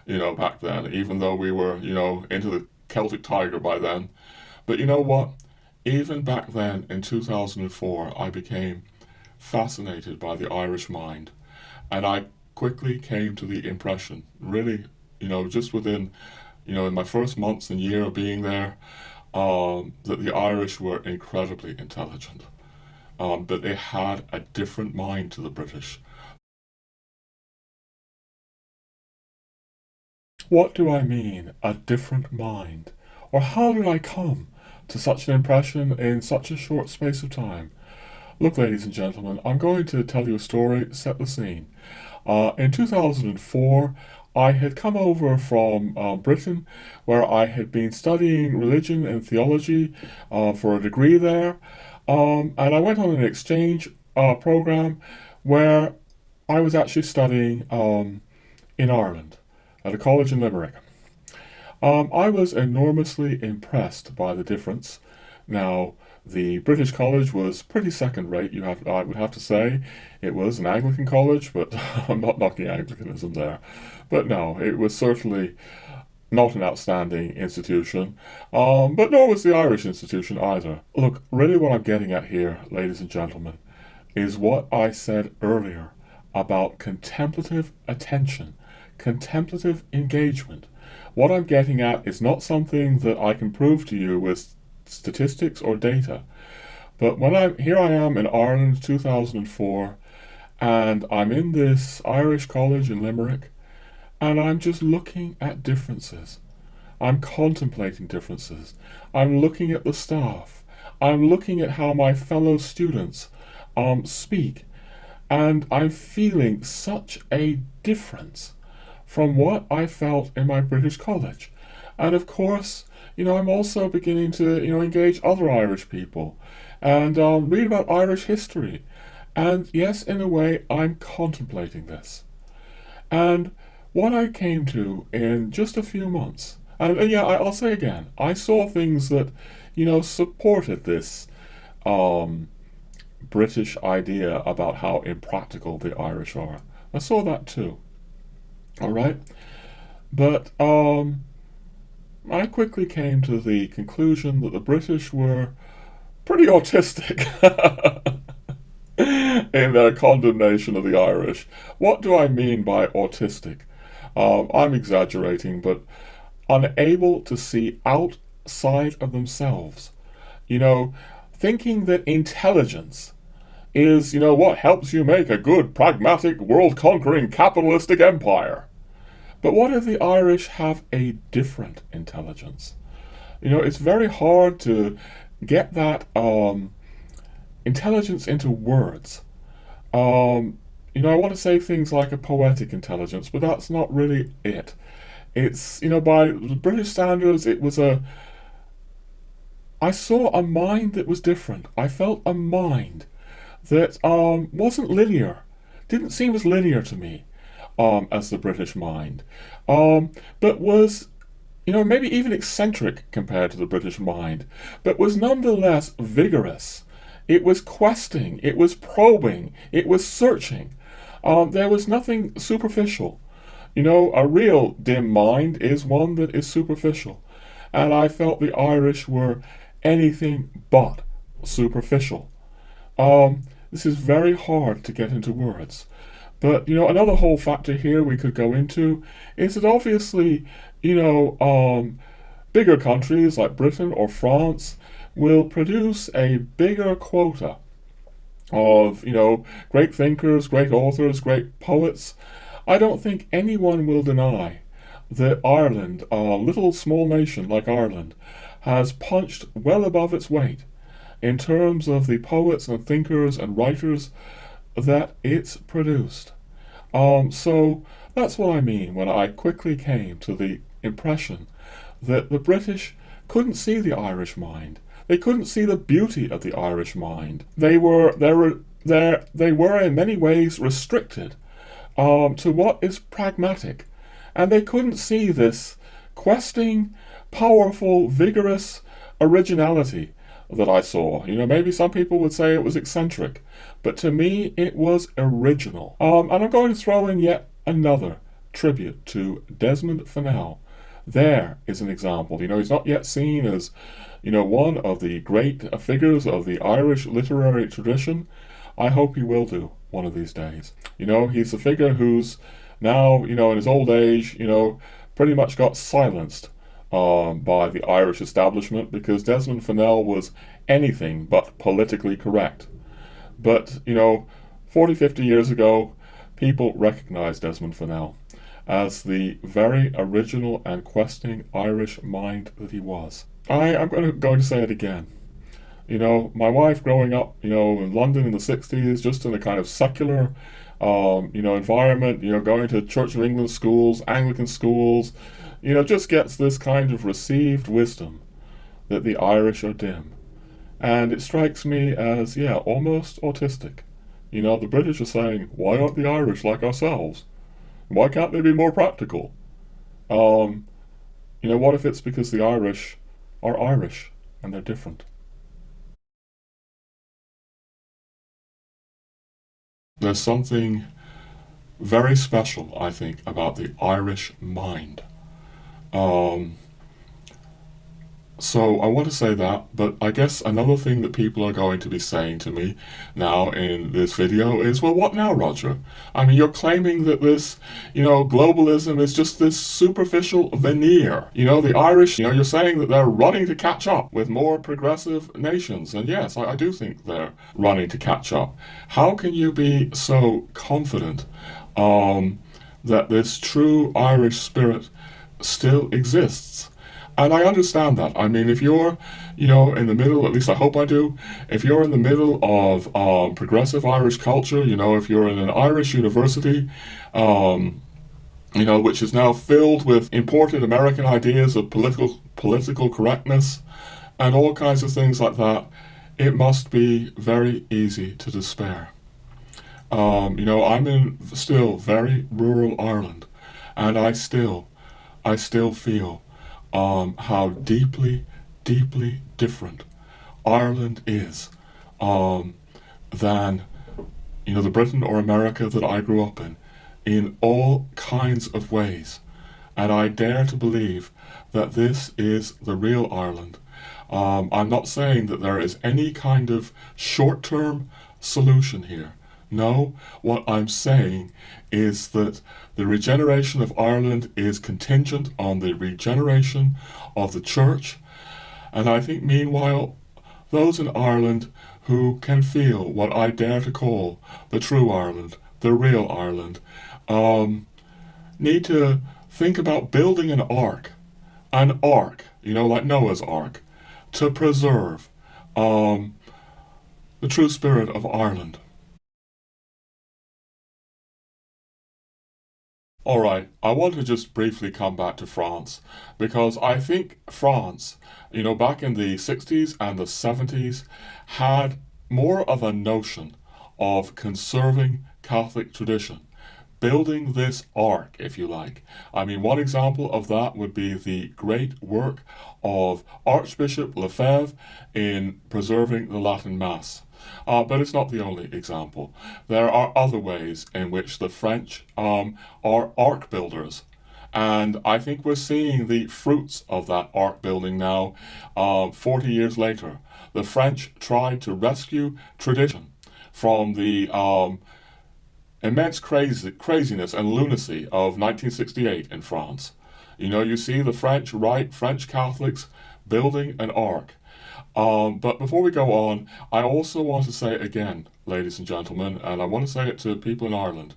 back then, even though we were, into the Celtic Tiger by then. But you know what? Even back then, in 2004, I became fascinated by the Irish mind. And I quickly came to the impression, really, just within, in my first months and year of being there, that the Irish were incredibly intelligent. That they had a different mind to the British. What do I mean, a different mind? Or how did I come to such an impression in such a short space of time? Look, ladies and gentlemen, I'm going to tell you a story, set the scene. In 2004, I had come over from Britain, where I had been studying religion and theology for a degree there, and I went on an exchange program where I was actually studying in Ireland, at a college in Limerick. I was enormously impressed by the difference. Now, the British college was pretty second-rate, I would have to say. It was an Anglican college, but I'm not knocking Anglicanism there. But no, it was certainly not an outstanding institution, but nor was the Irish institution either. Look, really what I'm getting at here, ladies and gentlemen, is what I said earlier about contemplative attention, contemplative engagement. What I'm getting at is not something that I can prove to you with statistics or data, but here I am in Ireland 2004, and I'm in this Irish college in Limerick, and I'm just looking at differences. I'm contemplating differences. I'm looking at the staff. I'm looking at how my fellow students speak, and I'm feeling such a difference from what I felt in my British college. And of course, I'm also beginning to, engage other Irish people and read about Irish history. And yes, in a way, I'm contemplating this. And what I came to in just a few months, and yeah, I'll say again, I saw things that, supported this British idea about how impractical the Irish are. I saw that too. All right? But I quickly came to the conclusion that the British were pretty autistic in their condemnation of the Irish. What do I mean by autistic? I'm exaggerating, but unable to see outside of themselves. Thinking that intelligence is, what helps you make a good, pragmatic, world-conquering, capitalistic empire. But what if the Irish have a different intelligence? It's very hard to get that intelligence into words. I want to say things like a poetic intelligence, but that's not really it. It's, by the British standards, I saw a mind that was different. I felt a mind that wasn't linear, didn't seem as linear to me as the British mind, but was, maybe even eccentric compared to the British mind, but was nonetheless vigorous. It was questing, it was probing, it was searching. There was nothing superficial. A real dim mind is one that is superficial, and I felt the Irish were anything but superficial. This is very hard to get into words. But, another whole factor here we could go into is that obviously, bigger countries like Britain or France will produce a bigger quota of, great thinkers, great authors, great poets. I don't think anyone will deny that Ireland, a little small nation like Ireland, has punched well above its weight in terms of the poets and thinkers and writers that it's produced. So that's what I mean when I quickly came to the impression that the British couldn't see the Irish mind. They couldn't see the beauty of the Irish mind. They were in many ways restricted to what is pragmatic, and they couldn't see this questing, powerful, vigorous originality that I saw. Maybe some people would say it was eccentric, but to me it was original. And I'm going to throw in yet another tribute to Desmond Fennell. There is an example. He's not yet seen as, one of the great figures of the Irish literary tradition. I hope he will do one of these days. He's a figure who's now, in his old age, pretty much got silenced by the Irish establishment because Desmond Fennell was anything but politically correct. But, 40, 50 years ago, people recognized Desmond Fennell as the very original and questing Irish mind that he was. I'm going to say it again. My wife growing up, in London in the 60s, just in a kind of secular, environment, going to Church of England schools, Anglican schools, just gets this kind of received wisdom that the Irish are dim. And it strikes me as, almost autistic. The British are saying, why aren't the Irish like ourselves? Why can't they be more practical? What if it's because the Irish are Irish and they're different? There's something very special, I think, about the Irish mind. Um, So I want to say that, but I guess another thing that people are going to be saying to me now in this video is, well, what now, Roger? I mean, you're claiming that this, globalism is just this superficial veneer. The Irish, you're saying that they're running to catch up with more progressive nations. And yes, I do think they're running to catch up. How can you be so confident that this true Irish spirit still exists? And I understand that. I mean, if you're, in the middle, at least I hope I do, if you're in the middle of progressive Irish culture, if you're in an Irish university, which is now filled with imported American ideas of political correctness and all kinds of things like that, it must be very easy to despair. I'm in still very rural Ireland, and I still feel how deeply, deeply different Ireland is than, the Britain or America that I grew up in all kinds of ways. And I dare to believe that this is the real Ireland. I'm not saying that there is any kind of short-term solution here. No, what I'm saying is that the regeneration of Ireland is contingent on the regeneration of the church. And I think, meanwhile, those in Ireland who can feel what I dare to call the true Ireland, the real Ireland, need to think about building an ark, like Noah's Ark, to preserve the true spirit of Ireland. All right, I want to just briefly come back to France, because I think France, back in the 60s and the 70s, had more of a notion of conserving Catholic tradition, building this ark, if you like. I mean, one example of that would be the great work of Archbishop Lefebvre in preserving the Latin Mass. But it's not the only example. There are other ways in which the French are ark builders. And I think we're seeing the fruits of that ark building now, 40 years later. The French tried to rescue tradition from the immense craziness and lunacy of 1968 in France. You see the French Catholics building an ark. But before we go on, I also want to say again, ladies and gentlemen, and I want to say it to people in Ireland,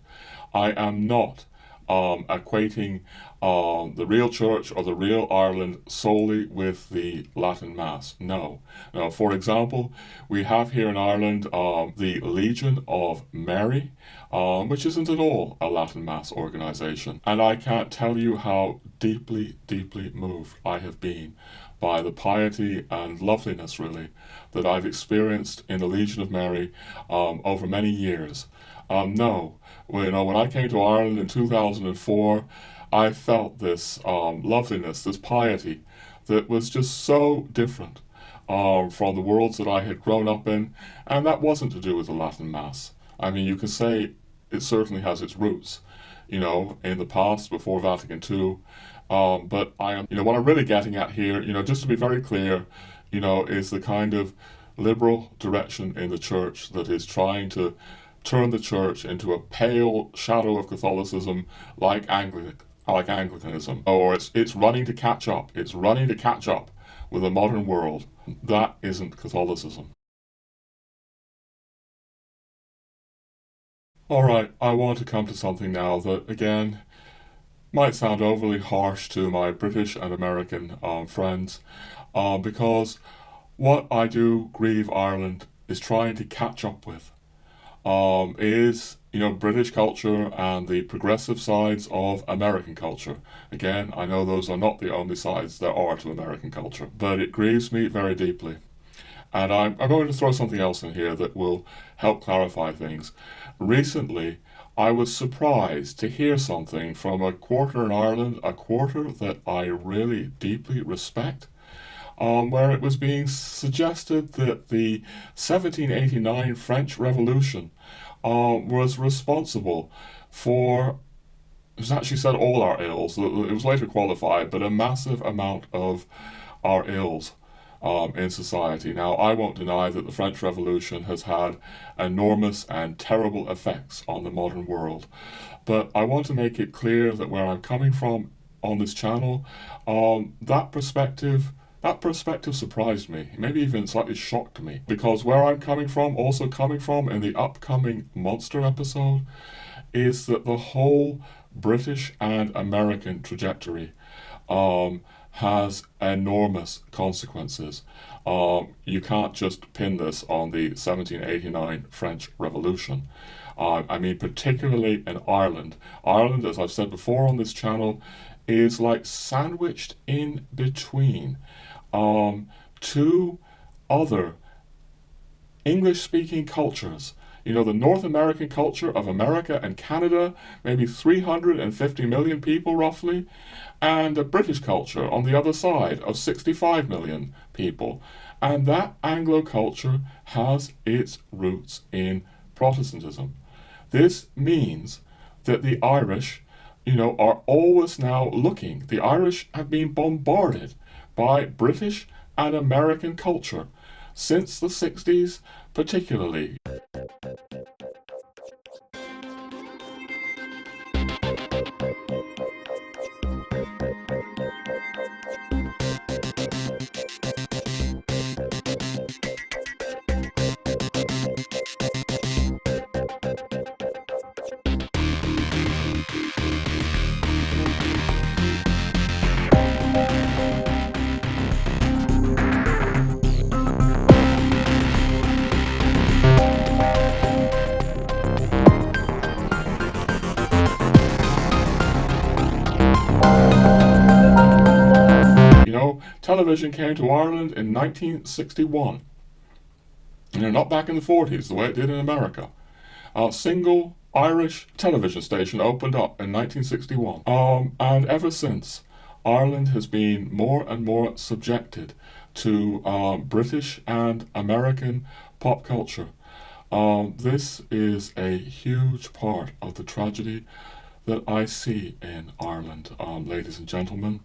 I am not equating the real church or the real Ireland solely with the Latin Mass. No. Now, for example, we have here in Ireland the Legion of Mary, which isn't at all a Latin Mass organization. And I can't tell you how deeply, deeply moved I have been by the piety and loveliness, really, that I've experienced in the Legion of Mary over many years. When I came to Ireland in 2004, I felt this loveliness, this piety that was just so different from the worlds that I had grown up in, and that wasn't to do with the Latin Mass. I mean, you can say it certainly has its roots, in the past, before Vatican II, but what I'm really getting at here, just to be very clear, is the kind of liberal direction in the church that is trying to turn the church into a pale shadow of Catholicism like Anglicanism. Or it's running to catch up. It's running to catch up with the modern world. That isn't Catholicism. All right, I want to come to something now that, again, might sound overly harsh to my British and American friends, because what I do, Grieve Ireland, is trying to catch up with is, British culture and the progressive sides of American culture. Again, I know those are not the only sides there are to American culture, but it grieves me very deeply. And I'm going to throw something else in here that will help clarify things. Recently, I was surprised to hear something from a quarter in Ireland, a quarter that I really deeply respect, where it was being suggested that the 1789 French Revolution was responsible for it's actually said all our ills. It was later qualified, but a massive amount of our ills in society. Now, I won't deny that the French Revolution has had enormous and terrible effects on the modern world, but I want to make it clear that where I'm coming from on this channel, that perspective surprised me, maybe even slightly shocked me, because where I'm coming from, also coming from in the upcoming Monster episode, is that the whole British and American trajectory has enormous consequences. You can't just pin this on the 1789 French Revolution. I mean, particularly in Ireland. Ireland, as I've said before on this channel, is like sandwiched in between two other English-speaking cultures. You know, the North American culture of America and Canada, maybe 350 million people roughly, and a British culture on the other side of 65 million people. And that Anglo culture has its roots in Protestantism. This means that the Irish, are always now looking. The Irish have been bombarded by British and American culture since the 60s particularly. Television came to Ireland in 1961. Not back in the 40s, the way it did in America. A single Irish television station opened up in 1961. And ever since, Ireland has been more and more subjected to British and American pop culture. This is a huge part of the tragedy that I see in Ireland, ladies and gentlemen.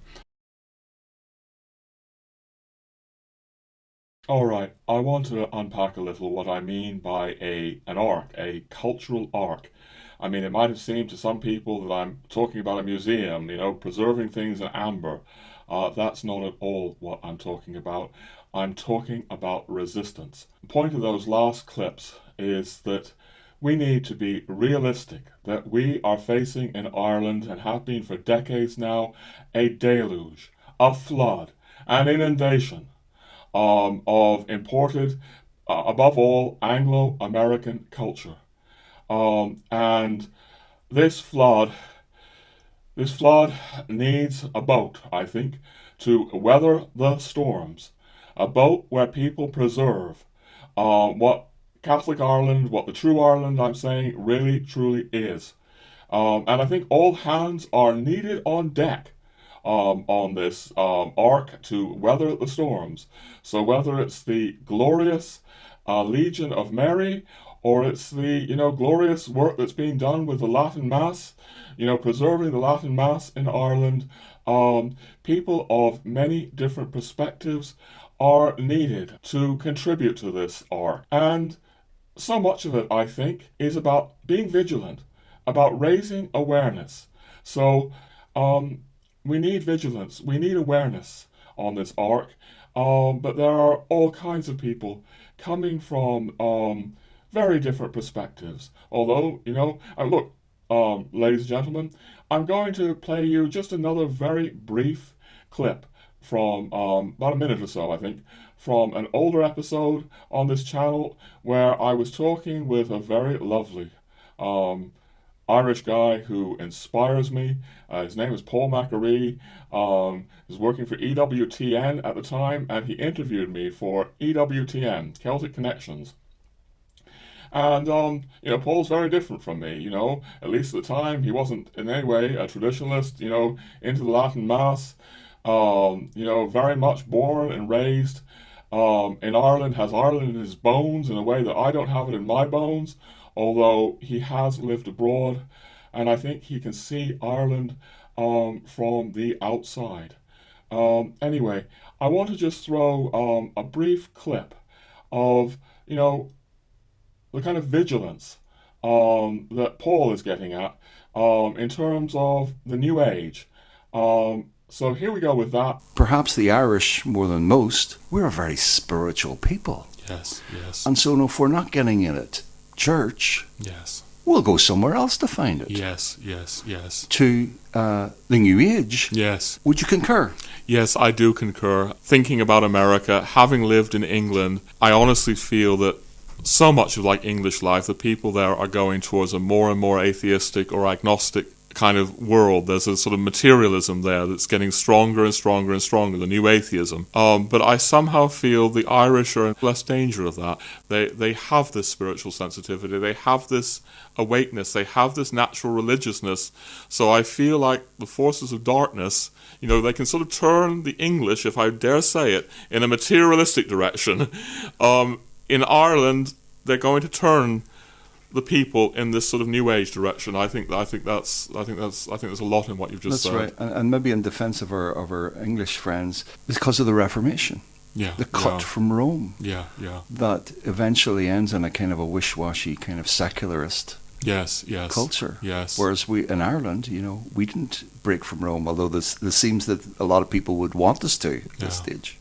Alright, I want to unpack a little what I mean by an arc, a cultural arc. I mean, it might have seemed to some people that I'm talking about a museum, preserving things in amber. That's not at all what I'm talking about. I'm talking about resistance. The point of those last clips is that we need to be realistic, that we are facing in Ireland, and have been for decades now, a deluge, a flood, an inundation of imported, above all, Anglo-American culture. And this flood needs a boat, I think, to weather the storms. A boat where people preserve what Catholic Ireland, what the true Ireland, I'm saying, really, truly is. And I think all hands are needed on deck on this arc to weather the storms. So whether it's the glorious Legion of Mary, or it's the glorious work that's being done with the Latin Mass, preserving the Latin Mass in Ireland, people of many different perspectives are needed to contribute to this arc. And so much of it, I think, is about being vigilant, about raising awareness. So we need vigilance, we need awareness on this arc, but there are all kinds of people coming from very different perspectives. Although, look, ladies and gentlemen, I'm going to play you just another very brief clip from about a minute or so, I think, from an older episode on this channel where I was talking with a very lovely Irish guy who inspires me. His name is Paul Macquarie. He was working for EWTN at the time, and he interviewed me for EWTN, Celtic Connections. And, Paul's very different from me, at least at the time. He wasn't in any way a traditionalist, into the Latin Mass, very much born and raised in Ireland, has Ireland in his bones in a way that I don't have it in my bones, although he has lived abroad and I think he can see Ireland from the outside. Anyway, I want to just throw a brief clip of, the kind of vigilance that Paul is getting at in terms of the New Age. So here we go with that. Perhaps the Irish, more than most, we're a very spiritual people. Yes, yes. And so if we're not getting in it, church, Yes. we'll go somewhere else to find it. Yes, yes, yes. To the New Age. Yes. Would you concur? Yes, I do concur. Thinking about America, having lived in England, I honestly feel that so much of English life, the people there are going towards a more and more atheistic or agnostic kind of world. There's a sort of materialism there that's getting stronger and stronger and stronger, the new atheism. But I somehow feel the Irish are in less danger of that. They have this spiritual sensitivity, they have this awakeness, they have this natural religiousness. So I feel like the forces of darkness, they can sort of turn the English, if I dare say it, in a materialistic direction. In Ireland, they're going to turn the people in this sort of new age direction. I think there's a lot in what you've just said. That's right, and maybe in defence of our English friends, because of the Reformation, the cut from Rome, that eventually ends in a kind of a wish-washy kind of secularist culture. Yes. Whereas we in Ireland, we didn't break from Rome, although this seems that a lot of people would want us to at this stage.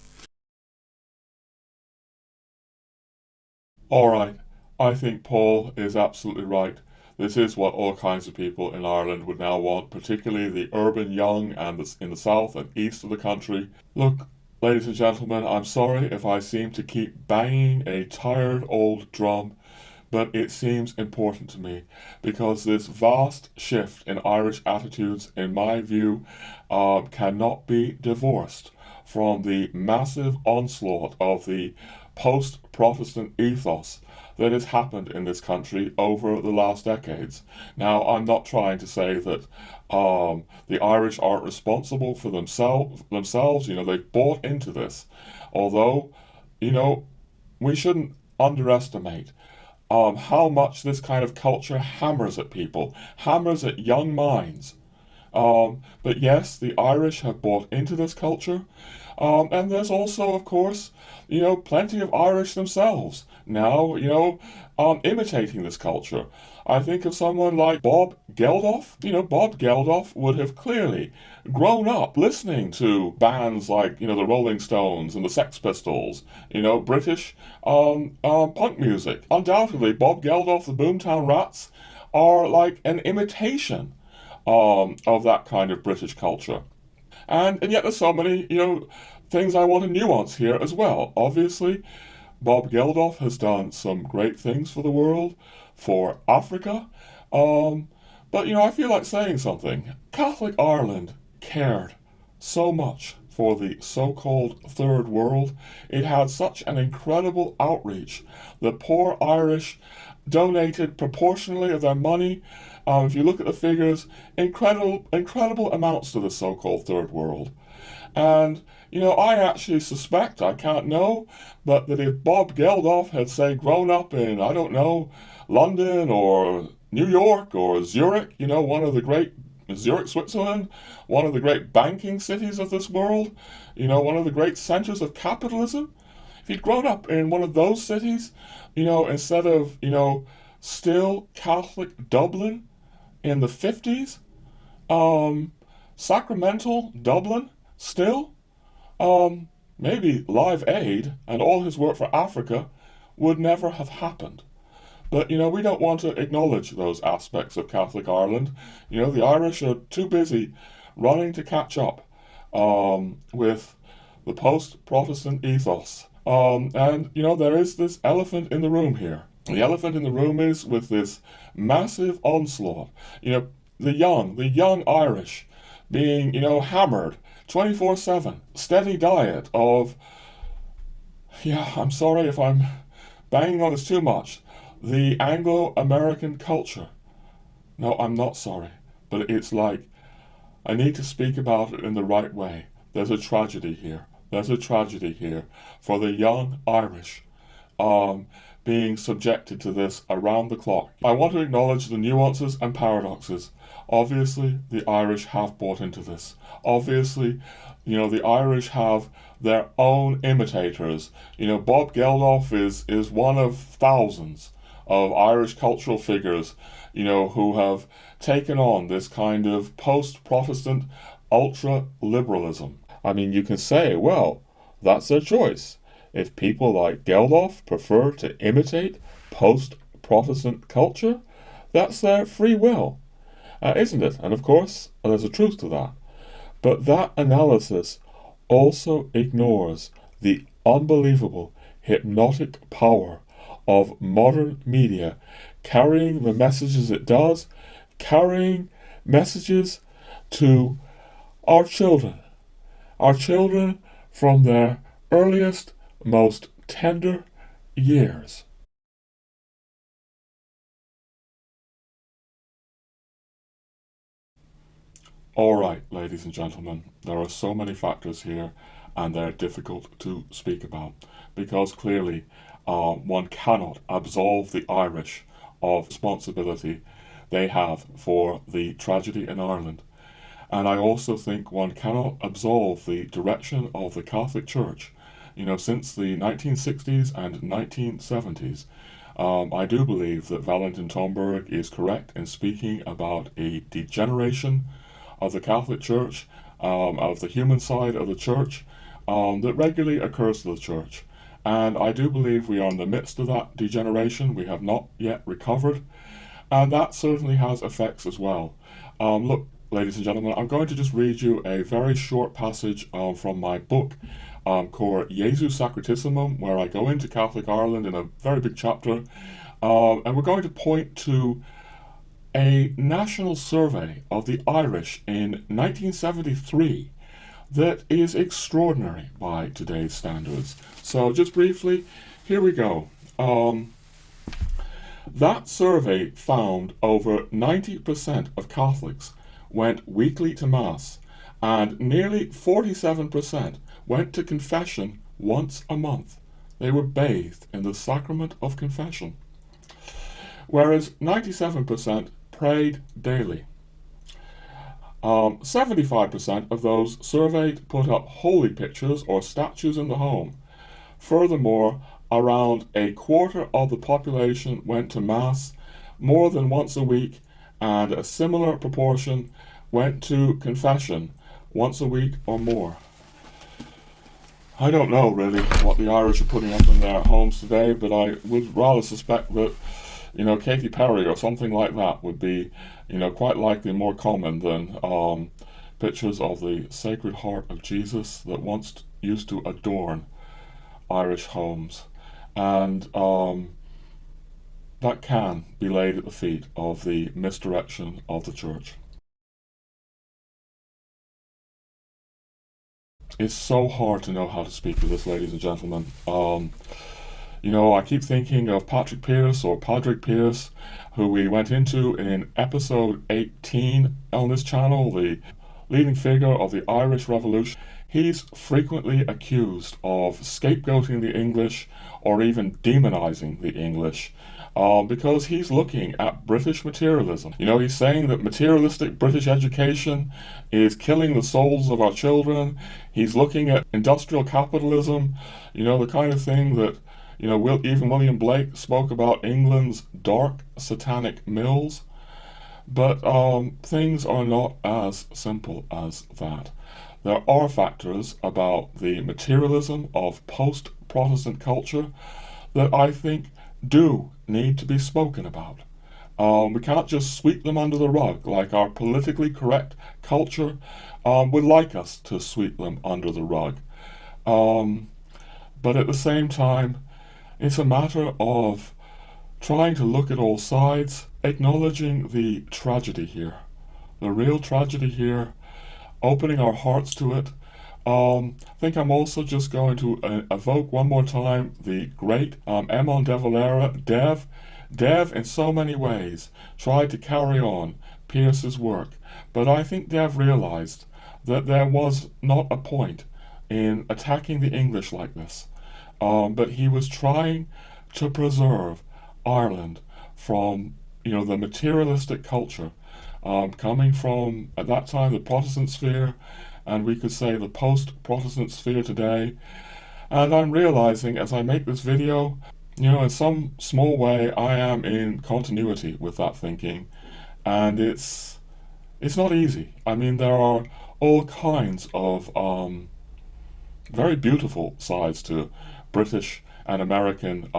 All right. I think Paul is absolutely right. This is what all kinds of people in Ireland would now want, particularly the urban young and in the south and east of the country. Look, ladies and gentlemen, I'm sorry if I seem to keep banging a tired old drum, but it seems important to me because this vast shift in Irish attitudes, in my view, cannot be divorced from the massive onslaught of the post-Protestant ethos that has happened in this country over the last decades. Now, I'm not trying to say that the Irish aren't responsible for themselves. They've bought into this. Although, we shouldn't underestimate how much this kind of culture hammers at people, hammers at young minds. But yes, the Irish have bought into this culture. And there's also, of course, plenty of Irish themselves now, imitating this culture. I think of someone like Bob Geldof. Bob Geldof would have clearly grown up listening to bands like, the Rolling Stones and the Sex Pistols, British punk music. Undoubtedly, Bob Geldof, the Boomtown Rats, are like an imitation of that kind of British culture. And yet there's so many, things I want to nuance here as well. Obviously, Bob Geldof has done some great things for the world, for Africa. But, I feel like saying something. Catholic Ireland cared so much for the so-called Third World. It had such an incredible outreach. The poor Irish donated proportionally of their money. If you look at the figures, incredible amounts to the so-called Third World. And, I actually suspect, I can't know, but that if Bob Geldof had, say, grown up in, I don't know, London or New York or Zurich, one of the great, Zurich, Switzerland, one of the great banking cities of this world, one of the great centers of capitalism, if he'd grown up in one of those cities, instead of, still Catholic Dublin in the 50s, sacramental Dublin still, maybe Live Aid and all his work for Africa would never have happened. But, we don't want to acknowledge those aspects of Catholic Ireland. The Irish are too busy running to catch up with the post-Protestant ethos. And, there is this elephant in the room here. The elephant in the room is with this massive onslaught. The young Irish being, hammered 24/7. Steady diet of, I'm sorry if I'm banging on this too much, the Anglo-American culture. No, I'm not sorry, but it's like, I need to speak about it in the right way. There's a tragedy here. There's a tragedy here for the young Irish being subjected to this around the clock. I want to acknowledge the nuances and paradoxes. Obviously, the Irish have bought into this. Obviously, the Irish have their own imitators. Bob Geldof is one of thousands of Irish cultural figures, who have taken on this kind of post-Protestant ultra-liberalism. I mean, you can say, well, that's their choice. If people like Geldof prefer to imitate post-Protestant culture, that's their free will, isn't it? And of course, there's a truth to that. But that analysis also ignores the unbelievable hypnotic power of modern media carrying the messages it does, carrying messages to our children from their earliest, most tender years. All right, ladies and gentlemen, there are so many factors here, and they're difficult to speak about, because clearly one cannot absolve the Irish of responsibility they have for the tragedy in Ireland. And I also think one cannot absolve the direction of the Catholic Church. Since the 1960s and 1970s, I do believe that Valentin Tomberg is correct in speaking about a degeneration of the Catholic Church, of the human side of the Church, that regularly occurs to the Church. And I do believe we are in the midst of that degeneration. We have not yet recovered. And that certainly has effects as well. Look, ladies and gentlemen, I'm going to just read you a very short passage from my book, called Jesu Sacratissimum, where I go into Catholic Ireland in a very big chapter. And we're going to point to a national survey of the Irish in 1973 that is extraordinary by today's standards. So just briefly, here we go. That survey found over 90% of Catholics went weekly to Mass, and nearly 47% went to confession once a month. They were bathed in the sacrament of confession. Whereas 97% prayed daily. 75% of those surveyed put up holy pictures or statues in the home. Furthermore, around a quarter of the population went to Mass more than once a week, and a similar proportion went to confession once a week or more. I don't know really what the Irish are putting up in their homes today, but I would rather suspect that Katy Perry or something like that would be, quite likely more common than pictures of the Sacred Heart of Jesus that once used to adorn Irish homes. And that can be laid at the feet of the misdirection of the Church. It's so hard to know how to speak to this, ladies and gentlemen. I keep thinking of Patrick Pearse or Padraig Pearse, who we went into in episode 18 on this channel, the leading figure of the Irish Revolution. He's frequently accused of scapegoating the English or even demonizing the English because he's looking at British materialism. He's saying that materialistic British education is killing the souls of our children. He's looking at industrial capitalism, the kind of thing that even William Blake spoke about England's dark satanic mills. But things are not as simple as that. There are factors about the materialism of post-Protestant culture that I think do need to be spoken about. We can't just sweep them under the rug like our politically correct culture would like us to sweep them under the rug. But at the same time, it's a matter of trying to look at all sides, acknowledging the tragedy here, the real tragedy here, opening our hearts to it. I think I'm also just going to evoke one more time the great Eamon de Valera. Dev, in so many ways, tried to carry on Pearse's work, but I think Dev realized that there was not a point in attacking the English like this. But he was trying to preserve Ireland from, the materialistic culture coming from, at that time, the Protestant sphere, and we could say the post-Protestant sphere today. And I'm realizing as I make this video, in some small way, I am in continuity with that thinking, and it's not easy. I mean, there are all kinds of very beautiful sides to British and American,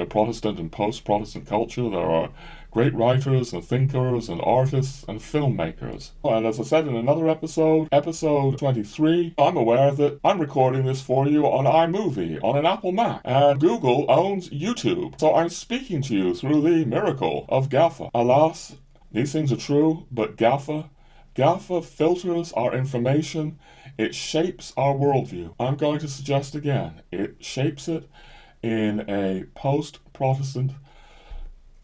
Protestant and post-Protestant culture. There are great writers and thinkers and artists and filmmakers. And as I said in another episode, episode 23, I'm aware that I'm recording this for you on iMovie, on an Apple Mac, and Google owns YouTube. So I'm speaking to you through the miracle of GAFA. Alas, these things are true, but GAFA filters our information. It shapes our worldview. I'm going to suggest again, it shapes it in a post-Protestant,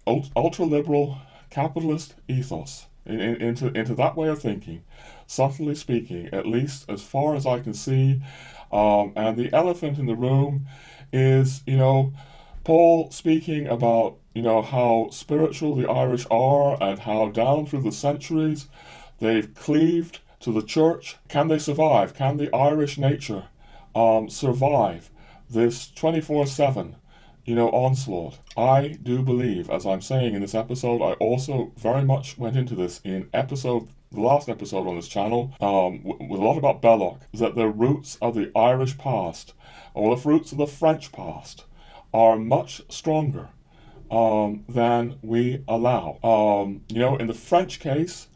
ultra-liberal, capitalist ethos, into that way of thinking, subtly speaking, at least as far as I can see. And the elephant in the room is, Paul speaking about, how spiritual the Irish are and how down through the centuries they've cleaved to the church. Can they survive? Can the Irish nature survive this 24/7, onslaught? I do believe, as I'm saying in this episode, I also very much went into this in the last episode on this channel, with a lot about Belloc, that the roots of the Irish past, or the roots of the French past, are much stronger than we allow. In the French case,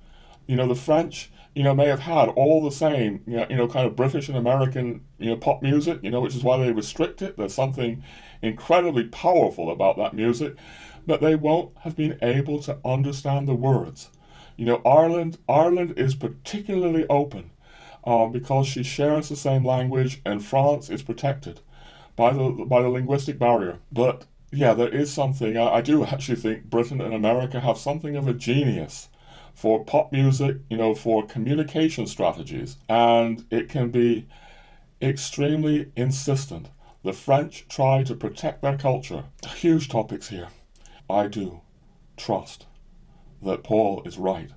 the French, may have had all the same, kind of British and American, pop music, which is why they restrict it. There's something incredibly powerful about that music, but they won't have been able to understand the words. Ireland is particularly open because she shares the same language, and France is protected by the linguistic barrier. But yeah, there is something. I do actually think Britain and America have something of a genius for pop music, for communication strategies, and it can be extremely insistent. The French try to protect their culture. Huge topics here. I do trust that Paul is right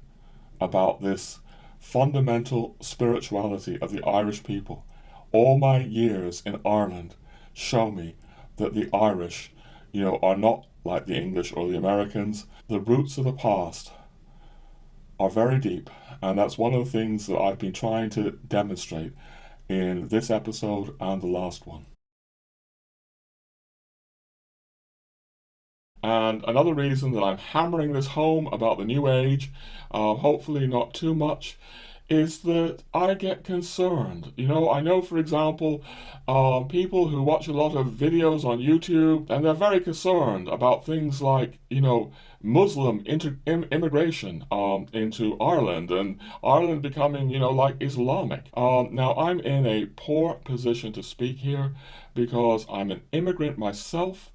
about this fundamental spirituality of the Irish people. All my years in Ireland show me that the Irish, are not like the English or the Americans. The roots of the past are very deep, and that's one of the things that I've been trying to demonstrate in this episode and the last one. And another reason that I'm hammering this home about the New Age, hopefully not too much, is that I get concerned. I know, for example, people who watch a lot of videos on YouTube, and they're very concerned about things like, Muslim immigration into Ireland, and Ireland becoming, like Islamic. Now, I'm in a poor position to speak here because I'm an immigrant myself.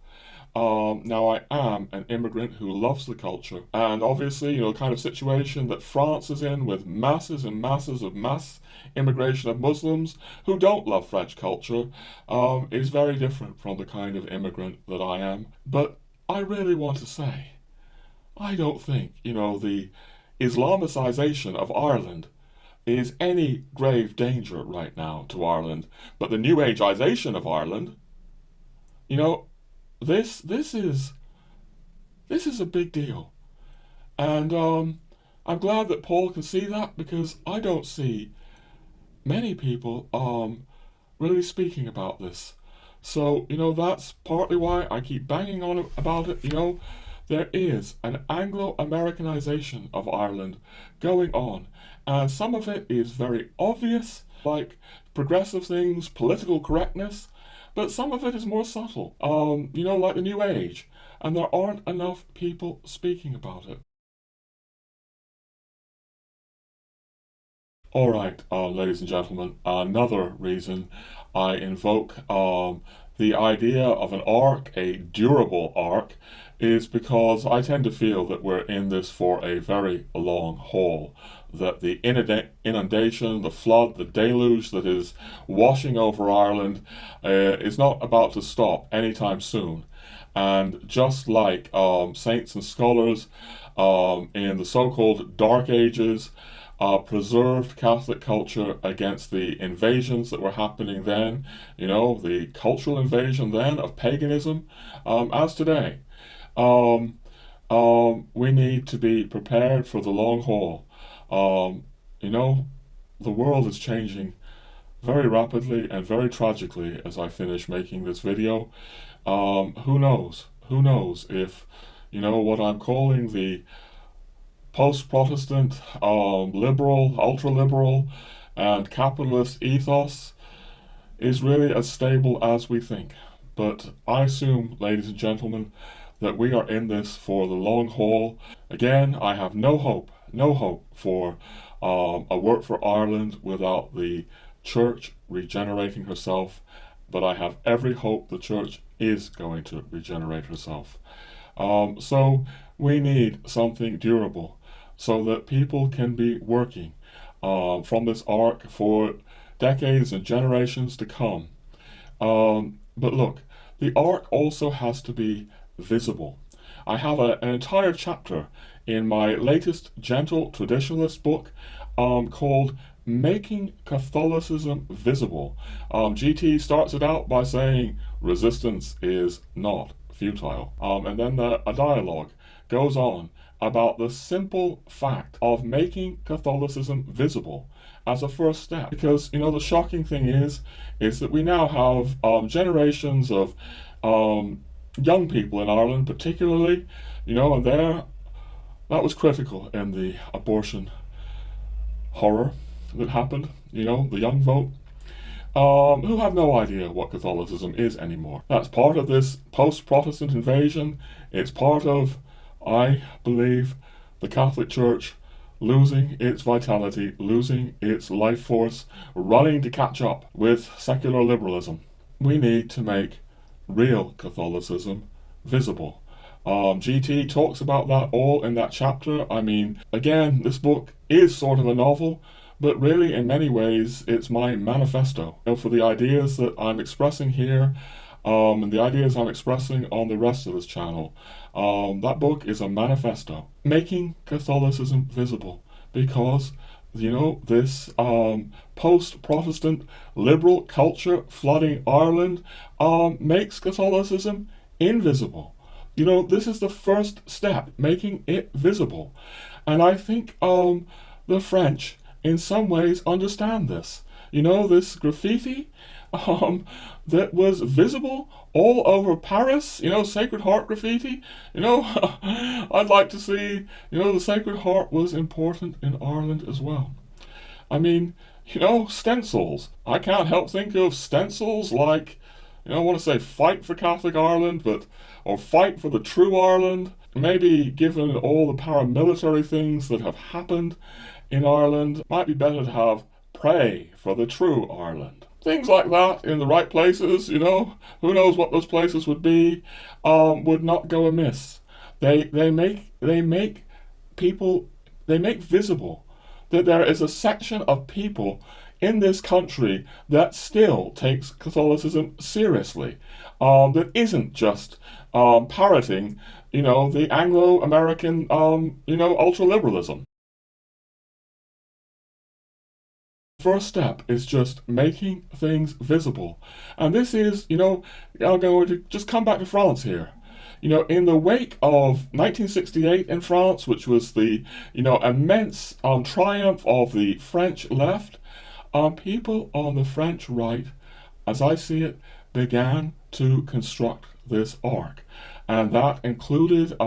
Now, I am an immigrant who loves the culture, and obviously, the kind of situation that France is in with masses and masses of mass immigration of Muslims who don't love French culture is very different from the kind of immigrant that I am. But I really want to say, I don't think, the Islamicization of Ireland is any grave danger right now to Ireland, but the New Ageization of Ireland, This is a big deal, and I'm glad that Paul can see that, because I don't see many people really speaking about this. So that's partly why I keep banging on about it. There is an Anglo-Americanization of Ireland going on, and some of it is very obvious, like progressive things, political correctness. But some of it is more subtle, like the New Age, and there aren't enough people speaking about it. All right, ladies and gentlemen, another reason I invoke the idea of an arc, a durable arc, is because I tend to feel that we're in this for a very long haul. That the inundation, the flood, the deluge that is washing over Ireland is not about to stop anytime soon. And just like saints and scholars in the so-called Dark Ages preserved Catholic culture against the invasions that were happening then, the cultural invasion then of paganism, as today, we need to be prepared for the long haul. The world is changing very rapidly and very tragically as I finish making this video. Who knows if, what I'm calling the post-Protestant, liberal, ultra-liberal, and capitalist ethos is really as stable as we think. But I assume, ladies and gentlemen, that we are in this for the long haul. Again, I have no hope for a work for Ireland without the Church regenerating herself, but I have every hope the Church is going to regenerate herself. So we need something durable so that people can be working from this arc for decades and generations to come. But look, the arc also has to be visible. I have an entire chapter in my latest Gentle Traditionalist book called Making Catholicism Visible. GT starts it out by saying resistance is not futile. And then a dialogue goes on about the simple fact of making Catholicism visible as a first step. Because, the shocking thing is that we now have generations of young people in Ireland particularly, and that was critical in the abortion horror that happened, the young vote, who have no idea what Catholicism is anymore. That's part of this post-Protestant invasion. It's part of, I believe, the Catholic Church losing its vitality, losing its life force, running to catch up with secular liberalism. We need to make real Catholicism visible. GT talks about that all in that chapter. I mean, again, this book is sort of a novel, but really in many ways it's my manifesto for the ideas that I'm expressing here, and the ideas I'm expressing on the rest of this channel. That book is a manifesto, making Catholicism visible, because this post-Protestant liberal culture flooding Ireland makes Catholicism invisible. This is the first step, making it visible. And I think the French, in some ways, understand this. This graffiti that was visible all over Paris, Sacred Heart graffiti, I'd like to see, the Sacred Heart was important in Ireland as well. I mean, stencils. I can't help think of stencils like, I want to say fight for Catholic Ireland, or fight for the true Ireland. Maybe given all the paramilitary things that have happened in Ireland, might be better to have pray for the true Ireland. Things like that in the right places, who knows what those places would be, would not go amiss. They make visible that there is a section of people in this country that still takes Catholicism seriously, that isn't just parroting, the Anglo-American, ultra-liberalism. First step is just making things visible. And this is, I'm going to just come back to France here. In the wake of 1968 in France, which was the, immense triumph of the French left, people on the French right, as I see it, began to construct this arc. And that included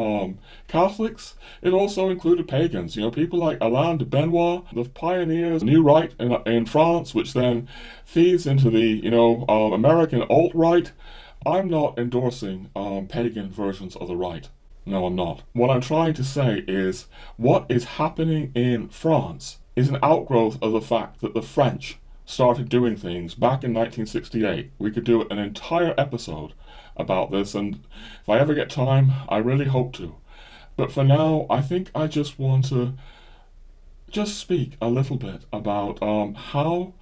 Catholics. It also included pagans. People like Alain de Benoit, the pioneers, New Right in France, which then feeds into the, American alt-right. I'm not endorsing pagan versions of the right. No, I'm not. What I'm trying to say is what is happening in France is an outgrowth of the fact that the French started doing things back in 1968. We could do an entire episode about this, and if I ever get time, I really hope to. But for now, I think I just want to just speak a little bit about how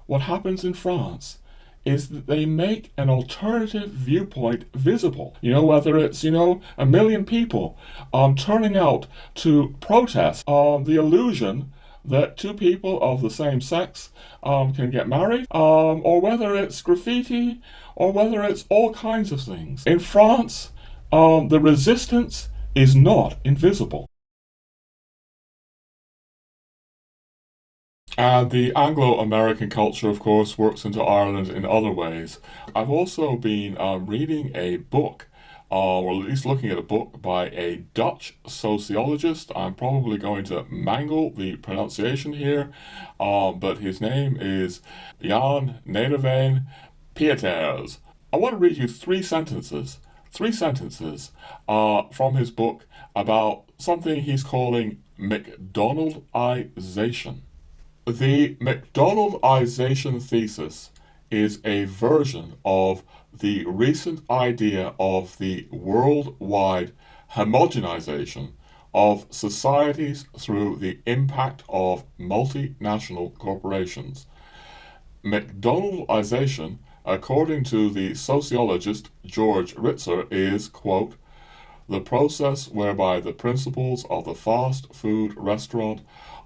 what happens in France is that they make an alternative viewpoint visible. Whether it's, a million people turning out to protest the illusion that two people of the same sex can get married, or whether it's graffiti, or whether it's all kinds of things. In France, the resistance is not invisible. And the Anglo-American culture, of course, works into Ireland in other ways. I've also been reading a book, or at least looking at a book, by a Dutch sociologist. I'm probably going to mangle the pronunciation here, but his name is Jan Nederveen Pieters. I want to read you three sentences from his book about something he's calling McDonaldization. The McDonaldization thesis is a version of the recent idea of the worldwide homogenization of societies through the impact of multinational corporations. McDonaldization, according to the sociologist George Ritzer, is, quote, the process whereby the principles of the fast food restaurant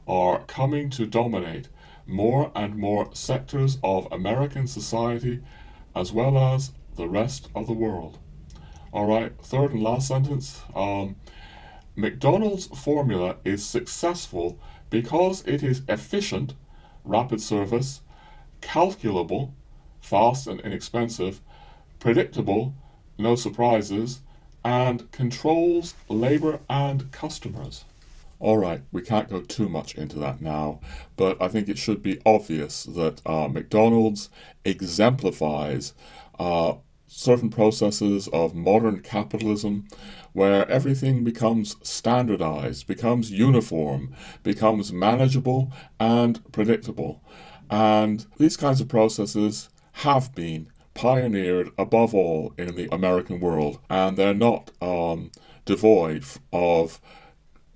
are coming to dominate more and more sectors of American society as well as the rest of the world. All right, third and last sentence. McDonald's formula is successful because it is efficient, rapid service, calculable, fast and inexpensive, predictable, no surprises, and controls labor and customers. All right, we can't go too much into that now, but I think it should be obvious that McDonald's exemplifies certain processes of modern capitalism where everything becomes standardized, becomes uniform, becomes manageable and predictable. And these kinds of processes have been pioneered above all in the American world, and they're not devoid of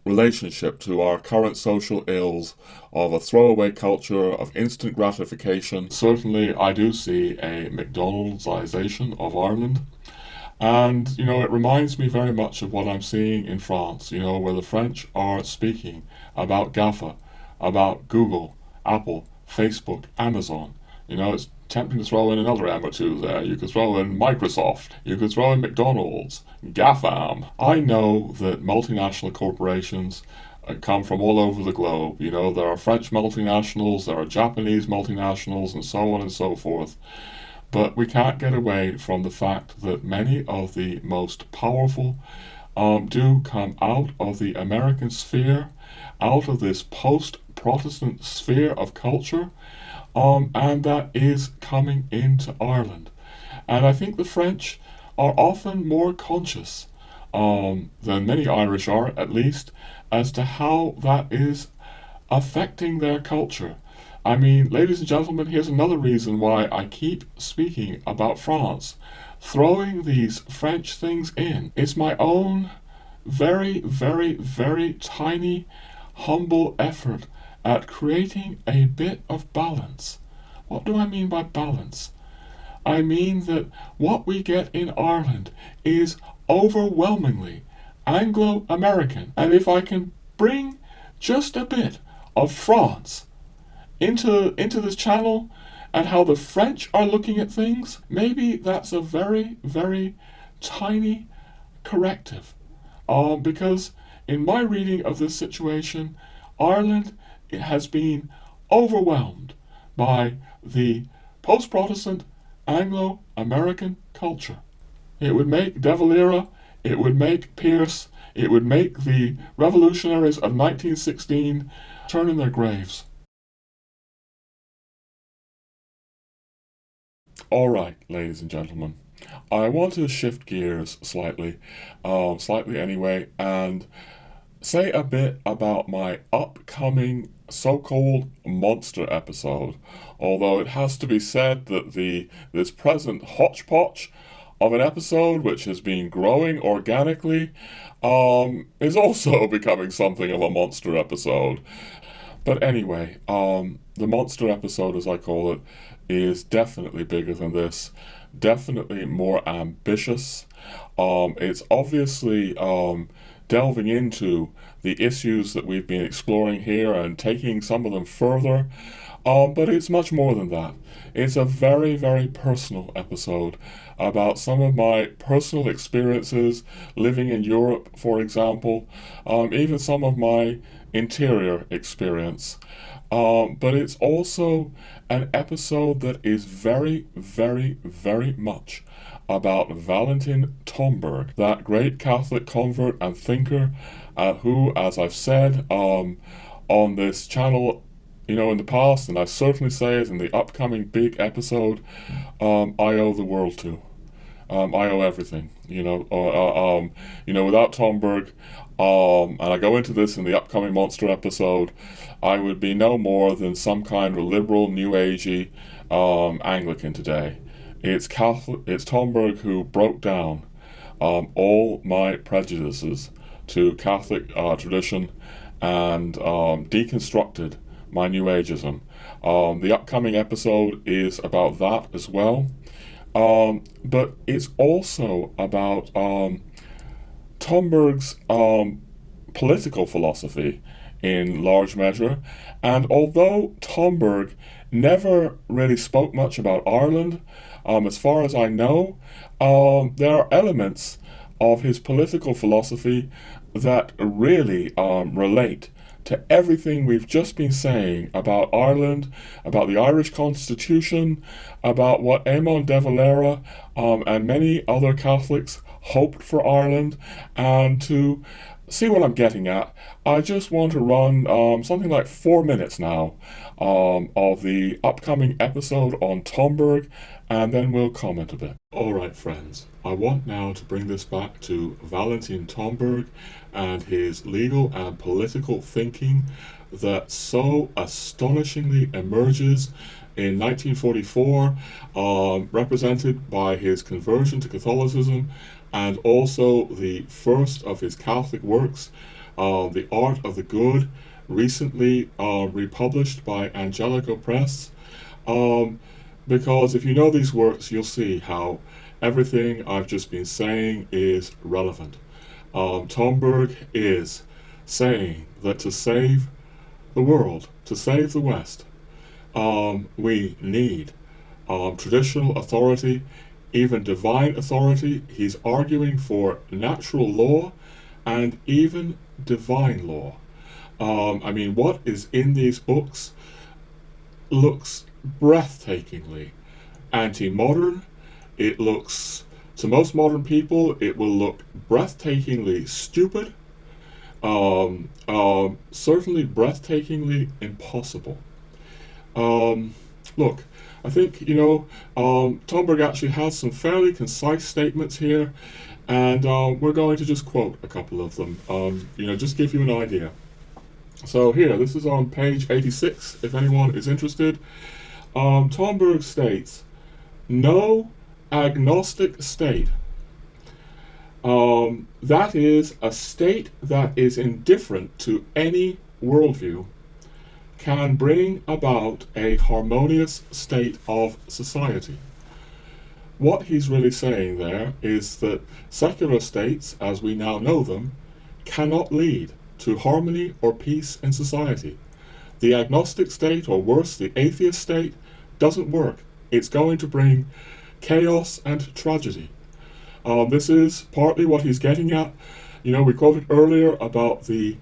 relationship to our current social ills of a throwaway culture of instant gratification. Certainly, I do see a McDonaldization of Ireland. And, it reminds me very much of what I'm seeing in France, where the French are speaking about GAFA, about Google, Apple, Facebook, Amazon. It's tempting to throw in another M or two there. You could throw in Microsoft. You could throw in McDonald's, GAFAM. I know that multinational corporations come from all over the globe. There are French multinationals, there are Japanese multinationals, and so on and so forth. But we can't get away from the fact that many of the most powerful do come out of the American sphere, out of this post-Protestant sphere of culture, and that is coming into Ireland. And I think the French are often more conscious than many Irish are, at least, as to how that is affecting their culture. I mean, ladies and gentlemen, here's another reason why I keep speaking about France. Throwing these French things in. It's my own very, very, very tiny, humble effort at creating a bit of balance. What do I mean by balance? I mean that what we get in Ireland is overwhelmingly Anglo-American. And if I can bring just a bit of France into this channel and how the French are looking at things, maybe that's a very, very tiny corrective. Because in my reading of this situation, Ireland has been overwhelmed by the post-Protestant Anglo-American culture. It would make De Valera, it would make Pierce, it would make the revolutionaries of 1916 turn in their graves. All right, ladies and gentlemen, I want to shift gears slightly anyway, and say a bit about my upcoming so-called monster episode, although it has to be said that this present hodgepodge of an episode which has been growing organically is also becoming something of a monster episode. But anyway, the monster episode, as I call it, is definitely bigger than this, definitely more ambitious. It's obviously delving into the issues that we've been exploring here and taking some of them further, but it's much more than that. It's a very, very personal episode about some of my personal experiences living in Europe, for example, even some of my interior experience. But it's also an episode that is very, very, very much about Valentin Tomberg, that great Catholic convert and thinker who, as I've said on this channel, in the past, and I certainly say it in the upcoming big episode, I owe the world to. I owe everything, without Tomberg, and I go into this in the upcoming monster episode, I would be no more than some kind of liberal, new agey Anglican today. It's Tomberg who broke down all my prejudices to Catholic tradition and deconstructed my New Ageism. The upcoming episode is about that as well. But it's also about Tomberg's political philosophy in large measure. And although Tomberg never really spoke much about Ireland, as far as I know, there are elements of his political philosophy that really relate to everything we've just been saying about Ireland, about the Irish Constitution, about what Eamon de Valera and many other Catholics hoped for Ireland. And to see what I'm getting at, I just want to run something like 4 minutes now of the upcoming episode on Tomberg, and then we'll comment a bit. Alright friends, I want now to bring this back to Valentin Tomberg and his legal and political thinking that so astonishingly emerges in 1944, represented by his conversion to Catholicism, and also the first of his Catholic works, The Art of the Good, recently republished by Angelico Press. Because if you know these works, you'll see how everything I've just been saying is relevant. Tomberg is saying that to save the world, to save the West, we need traditional authority, even divine authority. He's arguing for natural law and even divine law. What is in these books looks breathtakingly anti-modern. It looks, to most modern people, it will look breathtakingly stupid, certainly breathtakingly impossible. Look, I think, Tomberg actually has some fairly concise statements here, and we're going to just quote a couple of them, just give you an idea. So here, this is on page 86, if anyone is interested. Tomberg states, no agnostic state, that is, a state that is indifferent to any worldview, can bring about a harmonious state of society. What he's really saying there is that secular states, as we now know them, cannot lead to harmony or peace in society. The agnostic state, or worse, the atheist state, doesn't work. It's going to bring chaos and tragedy. This is partly what he's getting at. We quoted earlier about the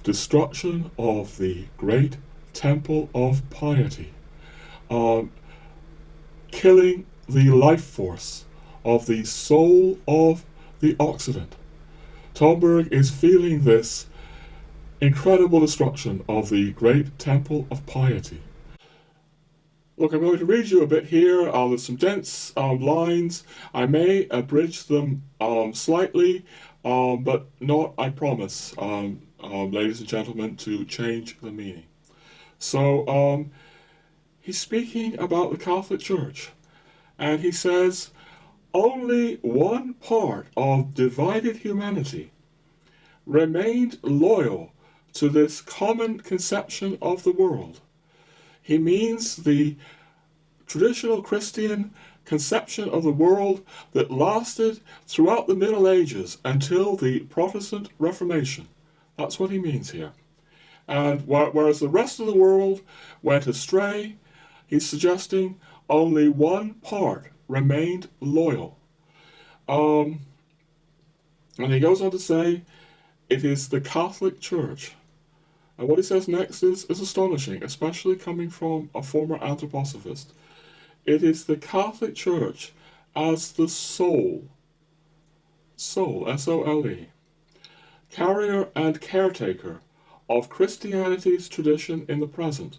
destruction of the great temple of piety, killing the life force of the soul of the Occident. Tomberg is feeling this incredible destruction of the great temple of piety. Look, I'm going to read you a bit here. There's some dense lines. I may abridge them slightly, but not, I promise, ladies and gentlemen, to change the meaning. So he's speaking about the Catholic Church, and he says, only one part of divided humanity remained loyal to this common conception of the world. He means the traditional Christian conception of the world that lasted throughout the Middle Ages until the Protestant Reformation. That's what he means here. And whereas the rest of the world went astray, he's suggesting only one part remained loyal. And he goes on to say, it is the Catholic Church. And what he says next is astonishing, especially coming from a former anthroposophist. It is the Catholic Church as the soul, S-O-L-E, carrier and caretaker of Christianity's tradition in the present,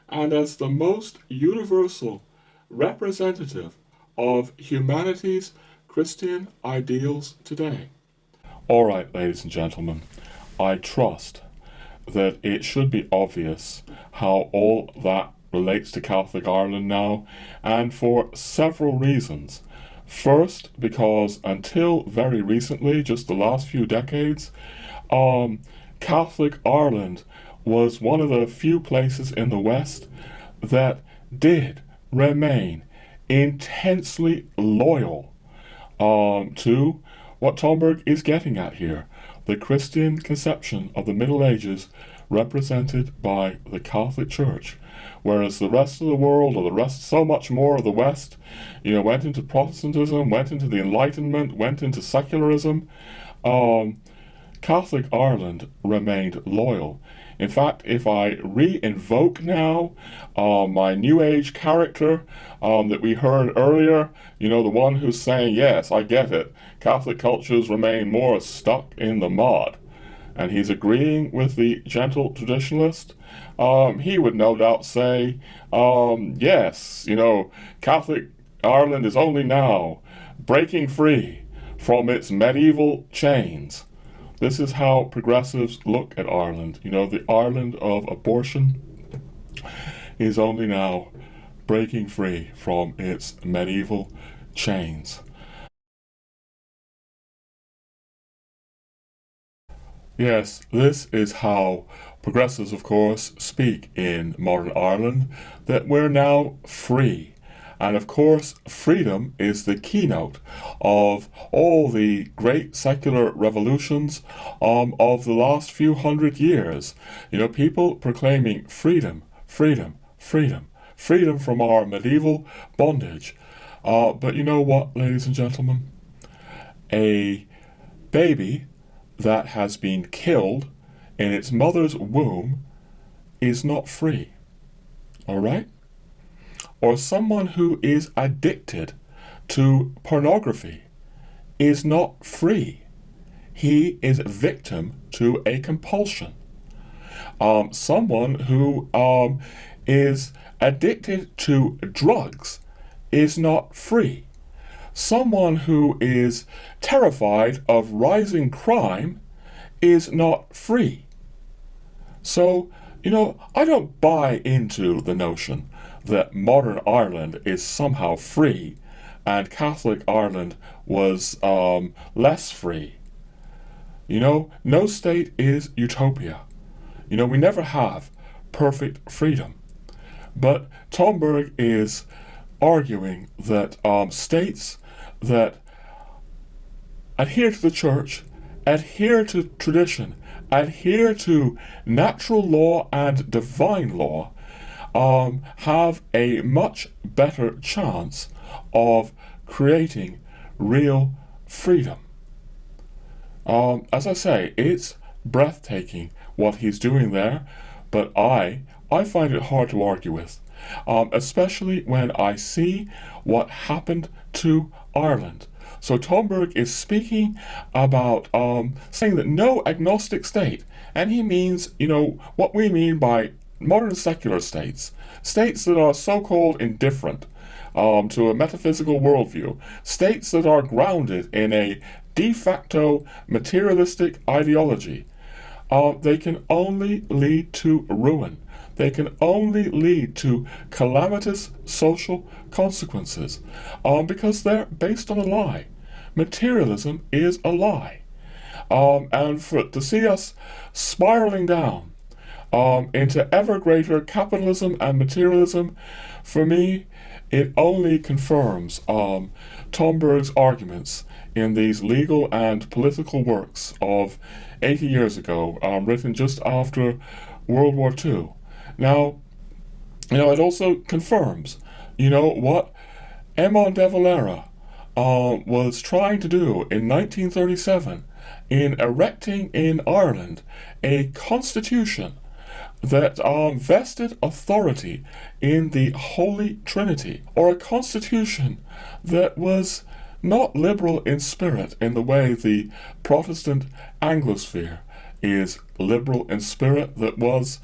and as the most universal representative of humanity's Christian ideals today. All right, ladies and gentlemen, I trust that it should be obvious how all that relates to Catholic Ireland now, and for several reasons. First, because until very recently, just the last few decades, Catholic Ireland was one of the few places in the West that did remain intensely loyal to what Tomberg is getting at here, the Christian conception of the Middle Ages represented by the Catholic Church, whereas the rest of the world, or the rest, so much more of the West, went into Protestantism, went into the Enlightenment, went into secularism. Catholic Ireland remained loyal. In fact, if I re-invoke now my New Age character that we heard earlier, the one who's saying, yes, I get it, Catholic cultures remain more stuck in the mud, and he's agreeing with the Gentle Traditionalist, he would no doubt say, yes, Catholic Ireland is only now breaking free from its medieval chains. This is how progressives look at Ireland. The Ireland of abortion is only now breaking free from its medieval chains. Yes, this is how progressives, of course, speak in modern Ireland, that we're now free. And of course, freedom is the keynote of all the great secular revolutions of the last few hundred years. People proclaiming freedom, freedom, freedom, freedom from our medieval bondage. But you know what, ladies and gentlemen? A baby that has been killed in its mother's womb is not free. All right? Or someone who is addicted to pornography is not free. He is victim to a compulsion. Someone who is addicted to drugs is not free. Someone who is terrified of rising crime is not free. So, I don't buy into the notion that modern Ireland is somehow free and Catholic Ireland was less free. No state is utopia. We never have perfect freedom. But Tomberg is arguing that states that adhere to the church, adhere to tradition, adhere to natural law and divine law, have a much better chance of creating real freedom. As I say, it's breathtaking what he's doing there, but I find it hard to argue with, especially when I see what happened to Ireland. So Tomberg is speaking about saying that no agnostic state, and he means, what we mean by modern secular states that are so-called indifferent to a metaphysical worldview, states that are grounded in a de facto materialistic ideology, they can only lead to ruin. They can only lead to calamitous social consequences because they're based on a lie. Materialism is a lie. And to see us spiraling down into ever greater capitalism and materialism, for me, it only confirms Tomberg's arguments in these legal and political works of 80 years ago, written just after World War II. Now, it also confirms, what Émile de Valera was trying to do in 1937 in erecting in Ireland a constitution that vested authority in the Holy Trinity, or a constitution that was not liberal in spirit in the way the Protestant Anglosphere is liberal in spirit, that was,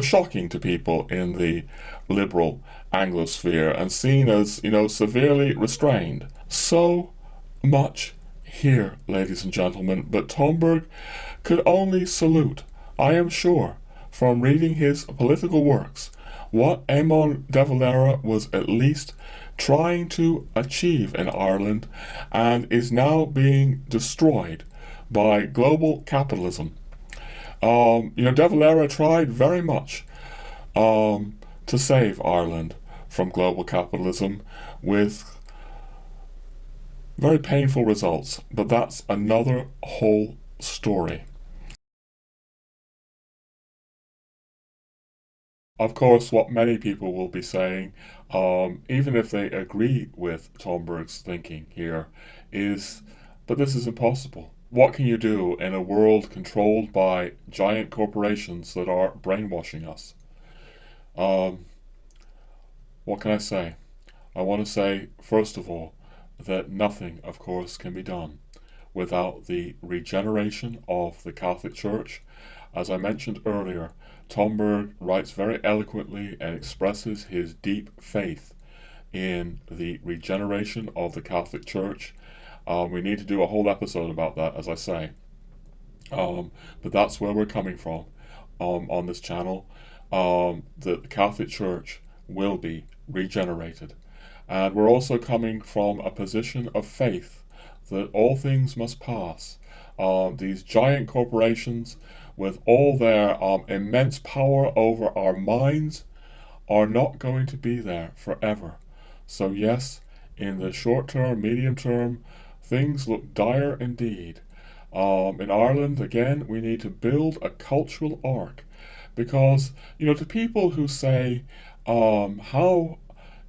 shocking to people in the liberal Anglosphere and seen as, severely restrained. So much here, ladies and gentlemen, but Tomberg could only salute, I am sure, from reading his political works, what Émile de Valera was at least trying to achieve in Ireland and is now being destroyed by global capitalism. De Valera tried very much to save Ireland from global capitalism with very painful results, but that's another whole story. Of course, what many people will be saying, even if they agree with Tomberg's thinking here, is, but this is impossible. What can you do in a world controlled by giant corporations that are brainwashing us? What can I say? I want to say, first of all, that nothing, of course, can be done without the regeneration of the Catholic Church. As I mentioned earlier, Tomberg writes very eloquently and expresses his deep faith in the regeneration of the Catholic Church. We need to do a whole episode about that, as I say. But that's where we're coming from on this channel. The Catholic Church will be regenerated. And we're also coming from a position of faith that all things must pass. These giant corporations, with all their immense power over our minds, are not going to be there forever. So yes, in the short term, medium term, things look dire indeed. In Ireland, again, we need to build a cultural arc, because, to people who say, how,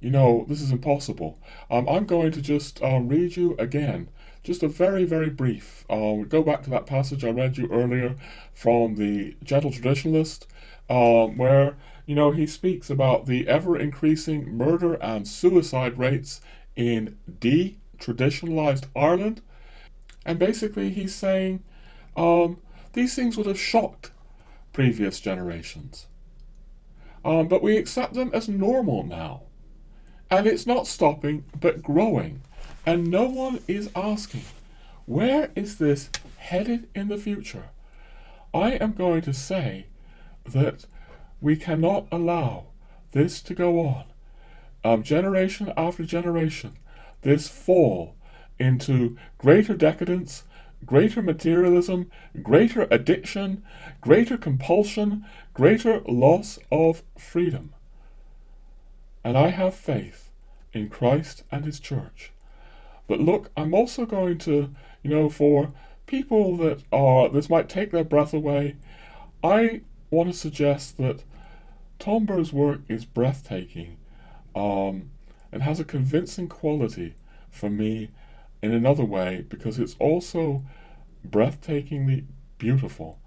this is impossible, I'm going to just read you again, just a very, very brief, go back to that passage I read you earlier from the Gentle Traditionalist, where, he speaks about the ever-increasing murder and suicide rates in de-traditionalized Ireland. And basically he's saying these things would have shocked previous generations. But we accept them as normal now. And it's not stopping, but growing. And no one is asking, where is this headed in the future? I am going to say that we cannot allow this to go on. Generation after generation, this fall into greater decadence, greater materialism, greater addiction, greater compulsion, greater loss of freedom. And I have faith in Christ and His Church. But look, I'm also going to, for people that this might take their breath away, I want to suggest that Tomberg's work is breathtaking and has a convincing quality for me in another way, because it's also breathtakingly beautiful.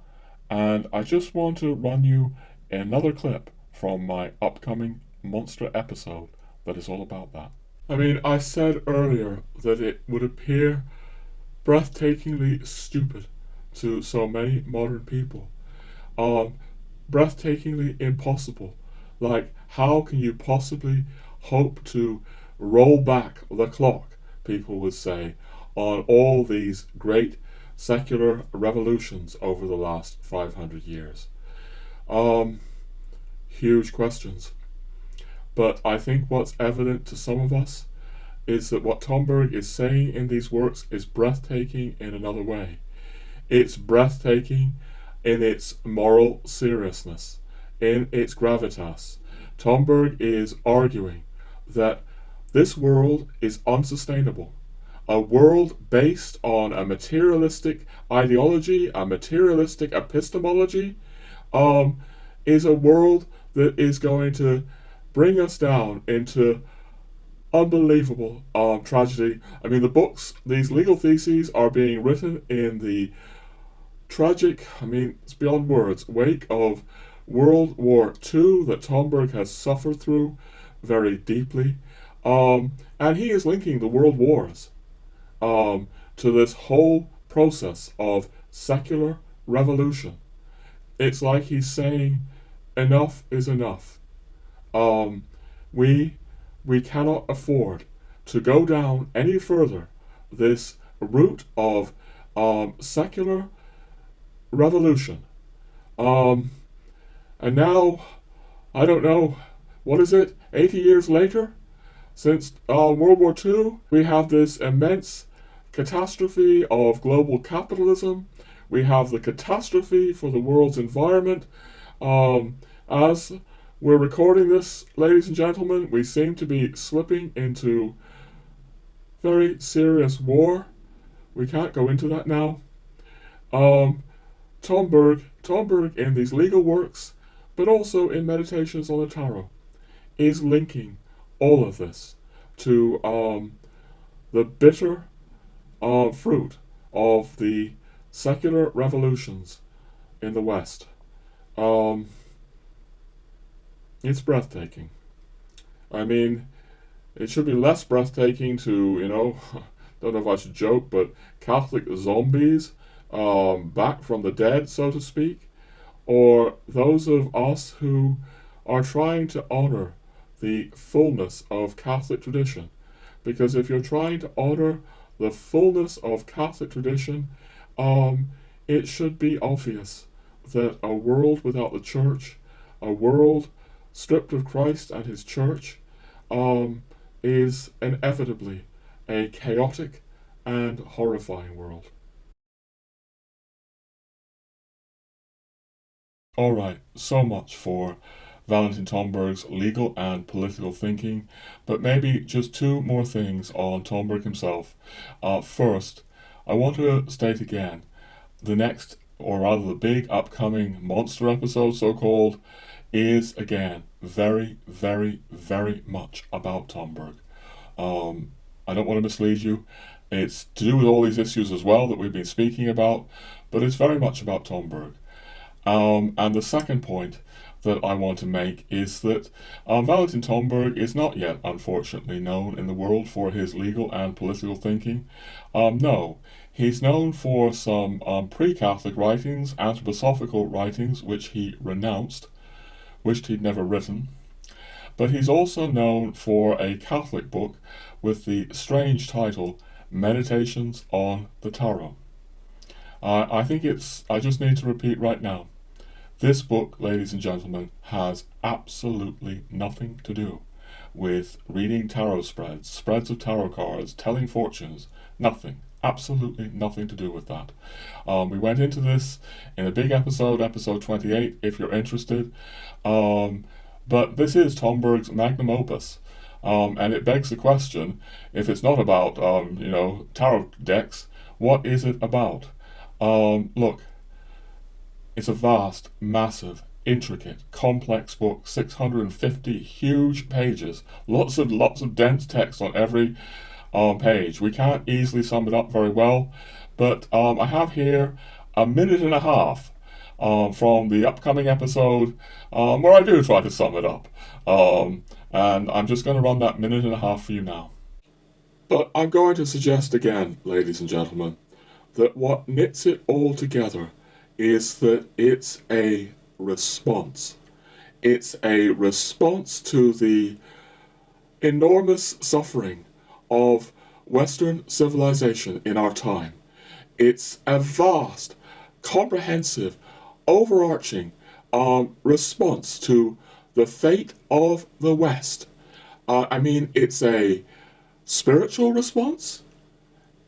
And I just want to run you another clip from my upcoming monster episode that is all about that. I mean, I said earlier that it would appear breathtakingly stupid to so many modern people. Breathtakingly impossible. Like, how can you possibly hope to roll back the clock, people would say, on all these great secular revolutions over the last 500 years? Huge questions. But I think what's evident to some of us is that what Tomberg is saying in these works is breathtaking in another way. It's breathtaking in its moral seriousness, in its gravitas. Tomberg is arguing that this world is unsustainable. A world based on a materialistic ideology, a materialistic epistemology, is a world that is going to bring us down into unbelievable tragedy. I mean, the books, these legal theses are being written in the tragic, I mean, it's beyond words, wake of World War II that Tomberg has suffered through very deeply. And he is linking the world wars to this whole process of secular revolution. It's like he's saying, enough is enough. We cannot afford to go down any further this route of secular revolution. And now, I don't know, what is it, 80 years later? Since World War II, we have this immense catastrophe of global capitalism. We have the catastrophe for the world's environment. As we're recording this, ladies and gentlemen, we seem to be slipping into very serious war. We can't go into that now. Tomberg in these legal works, but also in Meditations on the Tarot, is linking all of this to the bitter fruit of the secular revolutions in the West. It's breathtaking. I mean, it should be less breathtaking to, don't know if I should joke, but Catholic zombies back from the dead, so to speak, or those of us who are trying to honor the fullness of Catholic tradition. Because if you're trying to honor the fullness of Catholic tradition, it should be obvious that a world without the church, a world stripped of Christ and his church, is inevitably a chaotic and horrifying world. Alright, so much for Valentin Tomberg's legal and political thinking, but maybe just two more things on Tomberg himself. First, I want to state again, the next, or rather the big upcoming monster episode, so-called, is again very, very, very much about Tomberg. I don't want to mislead you. It's to do with all these issues as well that we've been speaking about, but it's very much about Tomberg. And the second point that I want to make is that Valentin Tomberg is not yet, unfortunately, known in the world for his legal and political thinking. No, he's known for some pre-Catholic writings, anthroposophical writings, which he renounced, wished he'd never written. But he's also known for a Catholic book with the strange title, Meditations on the Tarot. I just need to repeat right now, this book, ladies and gentlemen, has absolutely nothing to do with reading tarot spreads of tarot cards, telling fortunes, nothing. Absolutely nothing to do with that. We went into this in a big episode, episode 28, if you're interested. But this is Tomberg's magnum opus. And it begs the question, if it's not about, tarot decks, what is it about? Look, it's a vast, massive, intricate, complex book, 650 huge pages, lots of dense text on every page. We can't easily sum it up very well, but I have here a minute and a half from the upcoming episode where I do try to sum it up. And I'm just going to run that minute and a half for you now. But I'm going to suggest again, ladies and gentlemen, that what knits it all together is that it's a response. It's a response to the enormous suffering of Western civilization in our time. It's a vast, comprehensive, overarching response to the fate of the West. It's a spiritual response,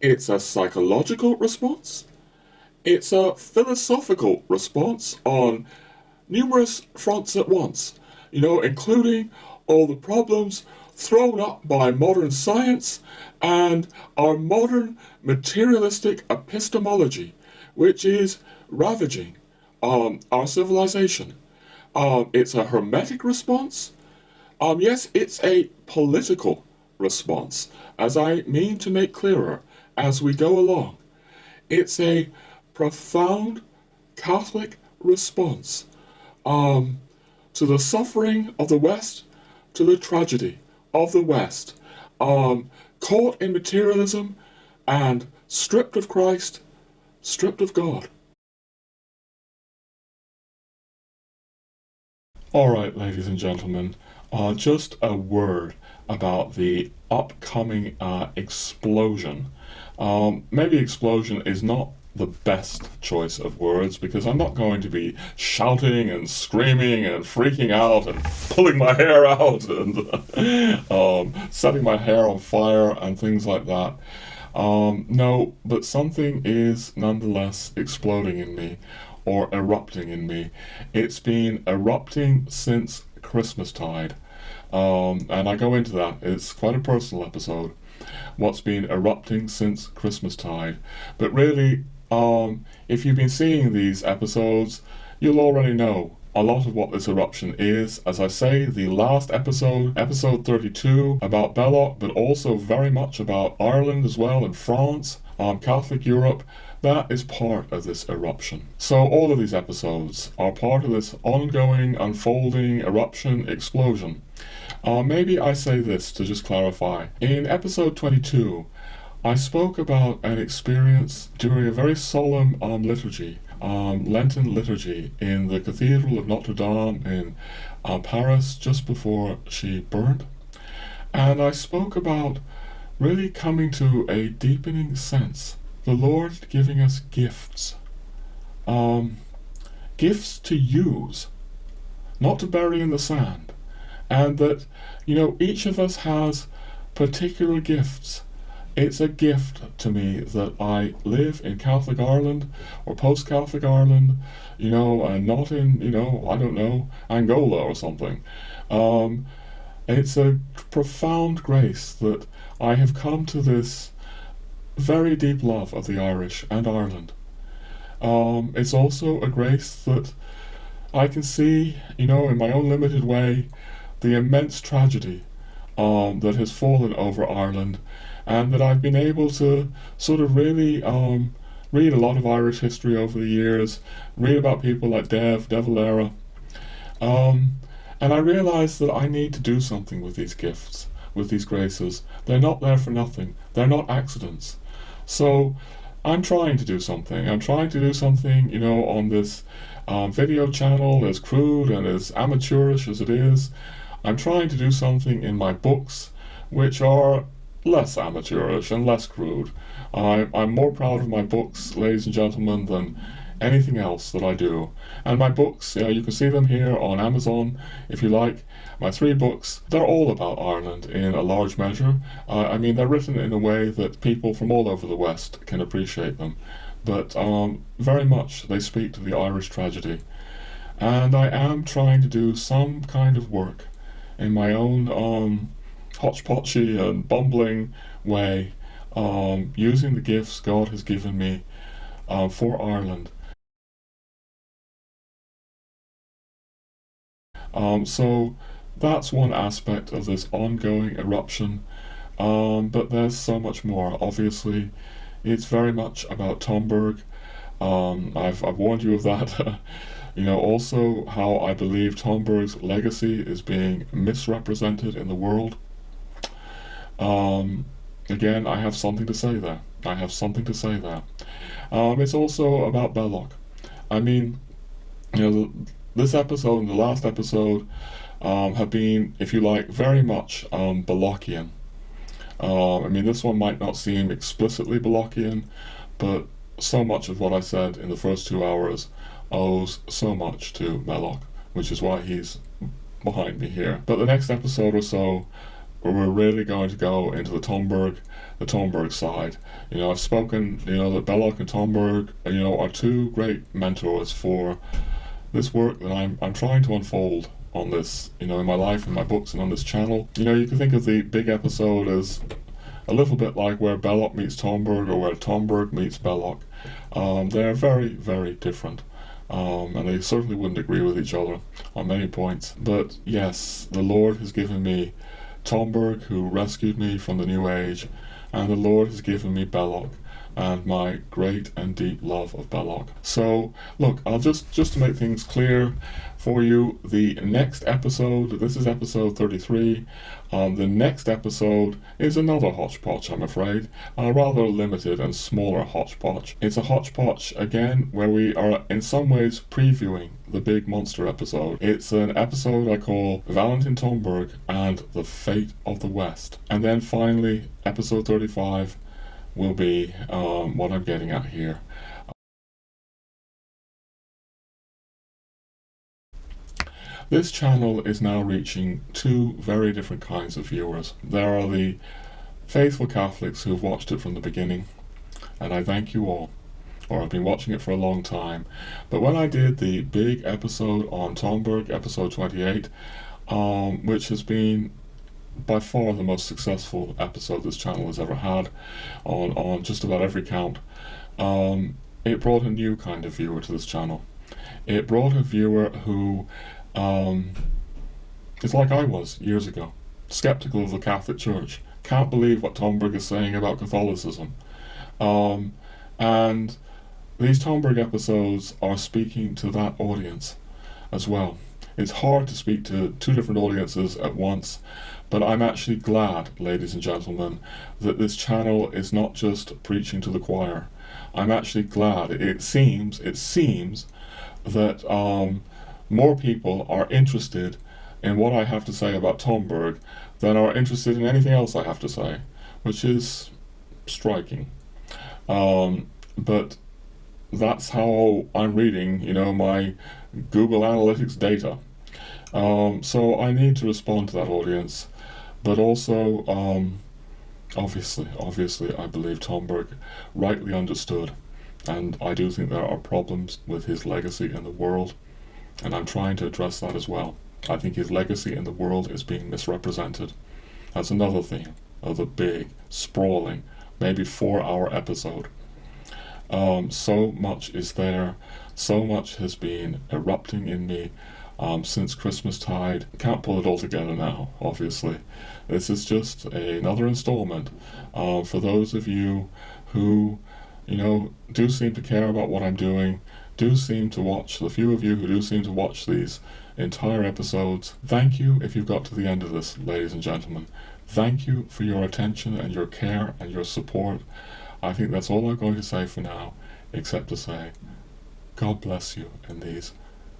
it's a psychological response, it's a philosophical response on numerous fronts at once, including all the problems thrown up by modern science and our modern materialistic epistemology, which is ravaging our civilization. It's a hermetic response. Yes, it's a political response, as I mean to make clearer as we go along. It's a profound Catholic response to the suffering of the West, to the tragedy of the West, caught in materialism and stripped of Christ, stripped of God. All right, ladies and gentlemen, just a word about the upcoming explosion. Maybe explosion is not the best choice of words, because I'm not going to be shouting and screaming and freaking out and pulling my hair out and setting my hair on fire and things like that. No, but something is nonetheless exploding in me, or erupting in me. It's been erupting since Christmastide, and I go into that. It's quite a personal episode, what's been erupting since Christmastide. But really, if you've been seeing these episodes, you'll already know a lot of what this eruption is. As I say, the last episode, episode 32, about Belloc, but also very much about Ireland as well, and France, Catholic Europe, that is part of this eruption. So all of these episodes are part of this ongoing, unfolding eruption, explosion. Maybe I say this to just clarify. In episode 22, I spoke about an experience during a very solemn liturgy, Lenten liturgy, in the Cathedral of Notre Dame in Paris, just before she burned. And I spoke about really coming to a deepening sense, the Lord giving us gifts, gifts to use, not to bury in the sand, and that, each of us has particular gifts. It's a gift to me that I live in Catholic Ireland or post-Catholic Ireland, and not in, I don't know, Angola or something. It's a profound grace that I have come to this very deep love of the Irish and Ireland. It's also a grace that I can see, in my own limited way, the immense tragedy that has fallen over Ireland, and that I've been able to sort of really read a lot of Irish history over the years, read about people like De Valera, and I realize that I need to do something with these gifts, with these graces. They're not there for nothing. They're not accidents. So I'm trying to do something. I'm trying to do something, on this video channel, as crude and as amateurish as it is. I'm trying to do something in my books, which are less amateurish and less crude. I'm more proud of my books, ladies and gentlemen, than anything else that I do. And my books, you can see them here on Amazon if you like. My 3 books, they're all about Ireland in a large measure. They're written in a way that people from all over the West can appreciate them. But very much they speak to the Irish tragedy. And I am trying to do some kind of work in my own hodgepodgey and bumbling way, using the gifts God has given me for Ireland. So that's one aspect of this ongoing eruption, but there's so much more. Obviously, it's very much about Tomberg. I've warned you of that. Also how I believe Tomberg's legacy is being misrepresented in the world. Again, I have something to say there. It's also about Belloc. This episode and the last episode have been, if you like, very much Bellocian. This one might not seem explicitly Bellocian, but so much of what I said in the first 2 hours owes so much to Belloc, which is why he's behind me here. But the next episode or so, we're really going to go into the Tomberg side. I've spoken, that Belloc and Tomberg, are two great mentors for this work that I'm trying to unfold on this, in my life, in my books, and on this channel. You can think of the big episode as a little bit like where Belloc meets Tomberg, or where Tomberg meets Belloc. They're very, very different. And they certainly wouldn't agree with each other on many points. But yes, the Lord has given me Tomberg, who rescued me from the New Age, and the Lord has given me Belloc, and my great and deep love of Belloc. So, look, I'll just to make things clear for you, the next episode, this is episode 33, the next episode is another hodgepodge, I'm afraid, a rather limited and smaller hodgepodge. It's a hodgepodge, again, where we are in some ways previewing the big monster episode. It's an episode I call Valentin Tomberg and the Fate of the West. And then finally, episode 35 will be what I'm getting at here. This channel is now reaching two very different kinds of viewers. There are the faithful Catholics who have watched it from the beginning, and I thank you all, or I've been watching it for a long time. But when I did the big episode on Tomberg, episode 28, which has been by far the most successful episode this channel has ever had on just about every count, it brought a new kind of viewer to this channel. It brought a viewer who is like I was years ago, skeptical of the Catholic Church, can't believe what Tomberg is saying about Catholicism. And these Tomberg episodes are speaking to that audience as well. It's hard to speak to two different audiences at once, but I'm actually glad, ladies and gentlemen, that this channel is not just preaching to the choir. I'm actually glad. It seems that more people are interested in what I have to say about Tomberg than are interested in anything else I have to say, which is striking. But that's how I'm reading, my Google Analytics data. So I need to respond to that audience, but also, obviously, I believe Tomberg rightly understood, and I do think there are problems with his legacy in the world, and I'm trying to address that as well. I think his legacy in the world is being misrepresented. That's another theme of the big, sprawling, maybe 4-hour episode. So much is there, so much has been erupting in me since Christmastide. Can't pull it all together now, obviously. This is just another installment for those of you who, do seem to care about what I'm doing, do seem to watch, the few of you who do seem to watch these entire episodes. Thank you if you've got to the end of this, ladies and gentlemen. Thank you for your attention and your care and your support. I think that's all I'm going to say for now, except to say, God bless you in these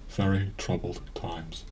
very troubled times.